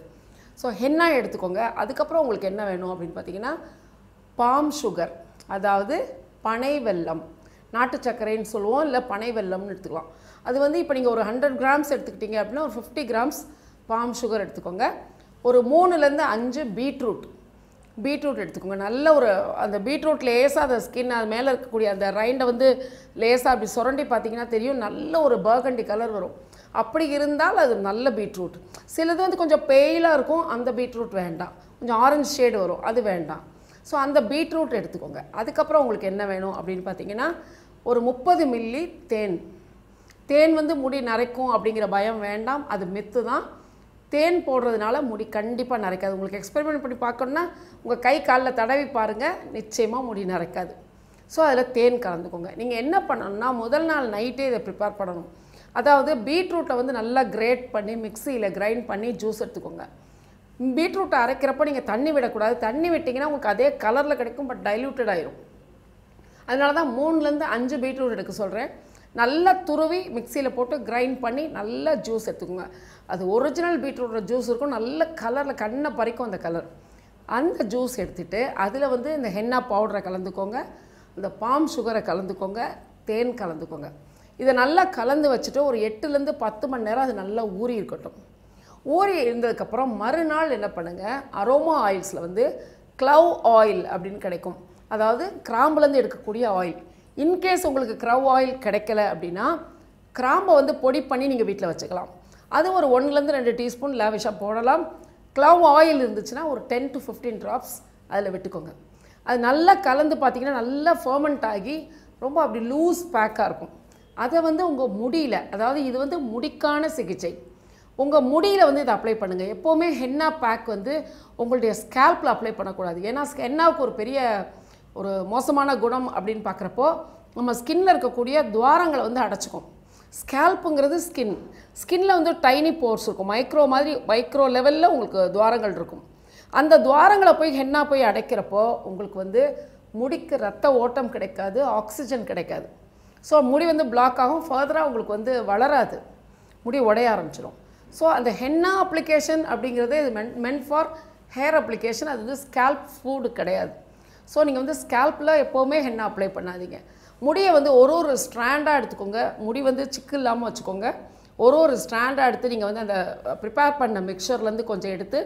ஸோ ஹென்னா எடுத்துக்கோங்க. அதுக்கப்புறம் உங்களுக்கு என்ன வேணும் அப்படின்னு பார்த்தீங்கன்னா, பாம் சுகர், அதாவது பனை வெல்லம், நாட்டு சர்க்கரைன்னு சொல்லுவோம், இல்லை பனை வெல்லம்னு எடுத்துக்கலாம். அது வந்து இப்போ நீங்கள் ஒரு 100 கிராம்ஸ் எடுத்துக்கிட்டீங்க அப்படின்னா ஒரு 50 கிராம்ஸ் பாம் சுகர் எடுத்துக்கோங்க. ஒரு 3லேருந்து 5 பீட்ரூட் எடுத்துக்கோங்க. நல்ல ஒரு அந்த பீட்ரூட் லேசாக அந்த ஸ்கின் அது மேலே இருக்கக்கூடிய அந்த ரைண்டை வந்து லேசாக அப்படி சுரண்டி பார்த்தீங்கன்னா தெரியும், நல்ல ஒரு பர்கண்டி கலர் வரும். அப்படி இருந்தால் அது நல்ல பீட்ரூட். சிலது வந்து கொஞ்சம் பெயிலாக இருக்கும், அந்த பீட்ரூட் வேண்டாம். கொஞ்சம் ஆரஞ்சு ஷேடு வரும், அது வேண்டாம். ஸோ அந்த பீட்ரூட் எடுத்துக்கோங்க. அதுக்கப்புறம் உங்களுக்கு என்ன வேணும் அப்படின்னு பார்த்தீங்கன்னா, ஒரு 30 மில்லி தேன் வந்து முடி நரைக்கும் அப்படிங்கிற பயம் வேண்டாம், அது மெத்து தான். தேன் போடுறதுனால முடி கண்டிப்பாக நரைக்காது. உங்களுக்கு எக்ஸ்பெரிமெண்ட் பண்ணி பார்க்கணுன்னா உங்கள் கை காலில் தடவி பாருங்கள், நிச்சயமாக முடி நரைக்காது. ஸோ அதில் தேன் கலந்துக்கோங்க. நீங்கள் என்ன பண்ணணும்னா, முதல் நாள் நைட்டே இதை ப்ரிப்பேர் பண்ணணும். அதாவது பீட்ரூட்டை வந்து நல்லா கிரேட் பண்ணி மிக்சியில் கிரைண்ட் பண்ணி ஜூஸ் எடுத்துக்கோங்க. பீட்ரூட்டை அரைக்கிறப்போ நீங்கள் தண்ணி விடக்கூடாது. தண்ணி விட்டிங்கன்னா உங்களுக்கு அதே கலரில் கிடைக்கும், பட் டைல்யூட்டட் ஆயிரும். அதனால தான் 3லேருந்து 5 பீட்ரூட் எடுக்க சொல்கிறேன். நல்லா துருவி மிக்சியில் போட்டு கிரைண்ட் பண்ணி நல்லா ஜூஸ் எடுத்துக்கோங்க. அது ஒரிஜினல் பீட்ரூட்டோட ஜூஸ் இருக்கும், நல்ல கலரில் கண்ணை பறிக்கும் அந்த கலர். அந்த ஜூஸ் எடுத்துகிட்டு அதில் வந்து இந்த ஹென்னா பவுடரை கலந்துக்கோங்க, இந்த பாம் சுகரை கலந்துக்கோங்க, தேன் கலந்துக்கோங்க. இதை நல்லா கலந்து வச்சுட்டு ஒரு 8லேருந்து 10 மணி நேரம் அது நல்லா ஊறி இருக்கட்டும். ஊறி இருந்ததுக்கப்புறம் மறுநாள் என்ன பண்ணுங்கள், அரோமா ஆயில்ஸில் வந்து க்ளவ் ஆயில் அப்படின்னு கிடைக்கும், அதாவது கிராம்புலேருந்து எடுக்கக்கூடிய ஆயில். இன்கேஸ் உங்களுக்கு க்ரவ் ஆயில் கிடைக்கல அப்படின்னா கிராம்பை வந்து பொடி பண்ணி நீங்கள் வீட்டில் வச்சுக்கலாம். அது ஒரு 1லேருந்து 2 டீஸ்பூன் லேவிஷாக போடலாம். க்ளவ் ஆயில் இருந்துச்சுன்னா ஒரு 10 to 15 ட்ராப்ஸ் அதில் விட்டுக்கோங்க. அது நல்லா கலந்து பார்த்தீங்கன்னா நல்லா ஃபர்மெண்ட் ஆகி ரொம்ப அப்படி லூஸ் பேக்காக இருக்கும். அதை வந்து உங்கள் முடியில், அதாவது இது வந்து முடிக்கான சிகிச்சை, உங்கள் முடியில் வந்து இதை அப்ளை பண்ணுங்கள். எப்போவுமே ஹென்னா பேக் வந்து உங்களுடைய ஸ்கேல்பில் அப்ளை பண்ணக்கூடாது. ஏன்னா ஹென்னாவுக்கு ஒரு பெரிய ஒரு மோசமான குணம் அப்படின்னு பார்க்குறப்போ நம்ம ஸ்கின்னில் இருக்கக்கூடிய துவாரங்களை வந்து அடைச்சிக்கும். ஸ்கேல்ப்புங்கிறது ஸ்கின்னில் வந்து டைனி போர்ஸ் இருக்கும், மைக்ரோ லெவலில் உங்களுக்கு துவாரங்கள் இருக்கும். அந்த துவாரங்களை போய் ஹென்னா போய் அடைக்கிறப்போ உங்களுக்கு வந்து முடிக்கு ரத்த ஓட்டம் கிடைக்காது, ஆக்சிஜன் கிடைக்காது. ஸோ முடி வந்து பிளாக் ஆகும், ஃபர்தராக உங்களுக்கு வந்து வளராது, முடி உடைய ஆரம்பிச்சிடும். ஸோ அந்த ஹென்னா அப்ளிகேஷன் அப்படிங்கிறது இது மென்ட் ஃபார் ஹேர் அப்ளிகேஷன், அது வந்து ஸ்கேல்ப் ஃபுட் கிடையாது. ஸோ நீங்கள் வந்து ஸ்கேல்பில் எப்போவுமே ஹென்னா அப்ளை பண்ணாதீங்க. முடியை வந்து ஒரு ஸ்ட்ராண்டாக எடுத்துக்கோங்க. முடி வந்து சிக்கு இல்லாமல் வச்சுக்கோங்க. ஒரு ஸ்ட்ராண்டாக எடுத்து நீங்கள் வந்து அந்த ப்ரிப்பேர் பண்ண மிக்சர்லேருந்து கொஞ்சம் எடுத்து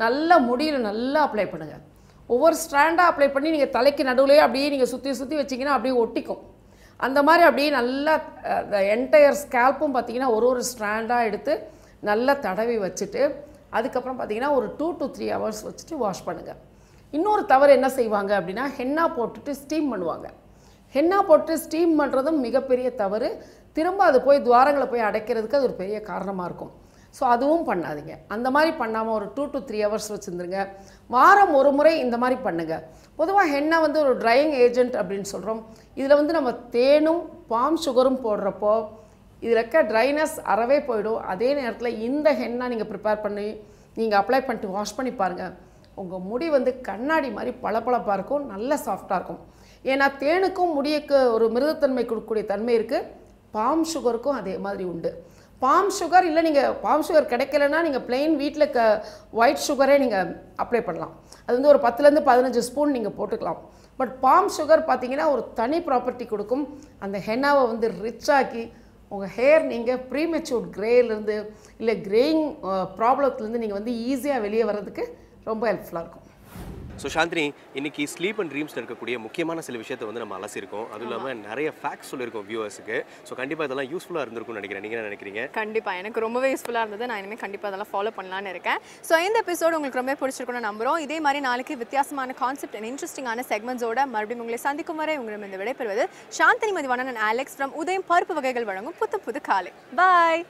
நல்லா முடியில் நல்லா அப்ளை பண்ணுங்கள். ஒவ்வொரு ஸ்ட்ராண்டாக அப்ளை பண்ணி நீங்கள் தலைக்கு நடுவுலேயே அப்படியே நீங்கள் சுற்றி வச்சிங்கன்னா அப்படியே ஒட்டிக்கும். அந்த மாதிரி அப்படியே நல்லா அந்த என்டையர் ஸ்கேல்ப்பும் பார்த்திங்கன்னா ஒரு ஸ்ட்ராண்டாக எடுத்து நல்லா தடவி வச்சுட்டு அதுக்கப்புறம் பார்த்திங்கன்னா ஒரு 2 to 3 ஹவர்ஸ் வச்சுட்டு வாஷ் பண்ணுங்கள். இன்னொரு தவறு என்ன செய்வாங்க அப்படின்னா, ஹென்னா போட்டுட்டு ஸ்டீம் பண்ணுவாங்க. ஹென்னா போட்டு ஸ்டீம் பண்ணுறதும் மிகப்பெரிய தவறு. திரும்ப அது போய் துவாரங்களை போய் அடைக்கிறதுக்கு அது ஒரு பெரிய காரணமாக இருக்கும். ஸோ அதுவும் பண்ணாதீங்க. அந்த மாதிரி பண்ணாமல் ஒரு 2 to 3 ஹவர்ஸ் வச்சுருந்துருங்க. வாரம் ஒரு முறை இந்த மாதிரி பண்ணுங்கள். பொதுவாக ஹென்னா வந்து ஒரு ட்ரையிங் ஏஜென்ட் அப்படின்னு சொல்கிறோம். இதில் வந்து நம்ம தேனும் பாம் சுகரும் போடுறப்போ இதில் இருக்க ட்ரைனஸ் அறவே போயிடும். அதே நேரத்தில் இந்த ஹென்னா நீங்கள் ப்ரிப்பேர் பண்ணி நீங்கள் அப்ளை பண்ணிட்டு வாஷ் பண்ணி பாருங்கள், உங்கள் முடி வந்து கண்ணாடி மாதிரி பளபளப்பாக இருக்கும், நல்ல சாஃப்டாக இருக்கும். ஏன்னா தேனுக்கும் முடியுக்கு ஒரு மிருதுத்தன்மை கொடுக்கக்கூடிய தன்மை இருக்குது, பாம் சுகருக்கும் அதே மாதிரி உண்டு. பாம் சுகர் இல்லை, நீங்கள் பாம் சுகர் கிடைக்கலன்னா நீங்கள் பிளெயின் வீட்டில் ஒயிட் சுகரே நீங்கள் அப்ளை பண்ணலாம். அது வந்து ஒரு 10லேருந்து 15 ஸ்பூன் நீங்கள் போட்டுக்கலாம். பட் பாம் சுகர் பார்த்திங்கன்னா ஒரு தனி ப்ராப்பர்ட்டி கொடுக்கும், அந்த ஹென்னாவை வந்து ரிச்சாக்கி உங்கள் ஹேர் நீங்கள் ப்ரீமெச்சூர் கிரேலேருந்து இல்லை கிரேயிங் ப்ராப்ளத்துலேருந்து நீங்கள் வந்து ஈஸியாக வெளியே வர்றதுக்கு ரொம்ப ஹெல்ப்ஃபுல்லாக இருக்கும். ஸோ சாந்தினி, இன்னைக்கு ஸ்லீப் அண்ட் ட்ரீம்ஸில் இருக்கக்கூடிய முக்கியமான சில விஷயத்தை வந்து நம்ம அலசிருக்கோம். அதுவும் இல்லாமல் நிறைய ஃபேக்ட்ஸ் சொல்லியிருக்கோம் வியூவர்ஸுக்கு. ஸோ கண்டிப்பாக இதெல்லாம் யூஸ்ஃபுல்லாக இருந்திருக்கும்னு நினைக்கிறேன். நீங்கள் என்ன நினைக்கிறீங்க? கண்டிப்பாக எனக்கு ரொம்பவே யூஸ்ஃபுல்லாக இருந்தது. நான் இனிமேல் கண்டிப்பாக அதெல்லாம் ஃபாலோ பண்ணலான்னு இருக்கேன். ஸோ இந்த எபிசோடு உங்களுக்கு ரொம்ப பிடிச்சிருக்குன்னு நம்புகிறோம். இதே மாதிரி நாளைக்கு வித்தியாசமான கான்செப்ட் அண்ட் இன்ட்ரெஸ்டிங்கான செக்மெண்ட்ஸோட மறுபடியும் உங்களை சந்திக்கும் வரை உங்களிடம் இந்த விடைபெறுவது Chandini Mathivanan and Alex from Udhayam பருப்பு வகைகள் வழங்கும் புது காலை. பாய்.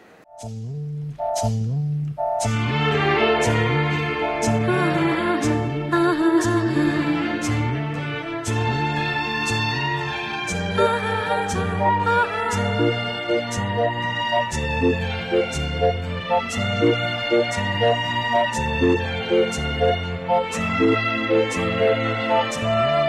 Thank you.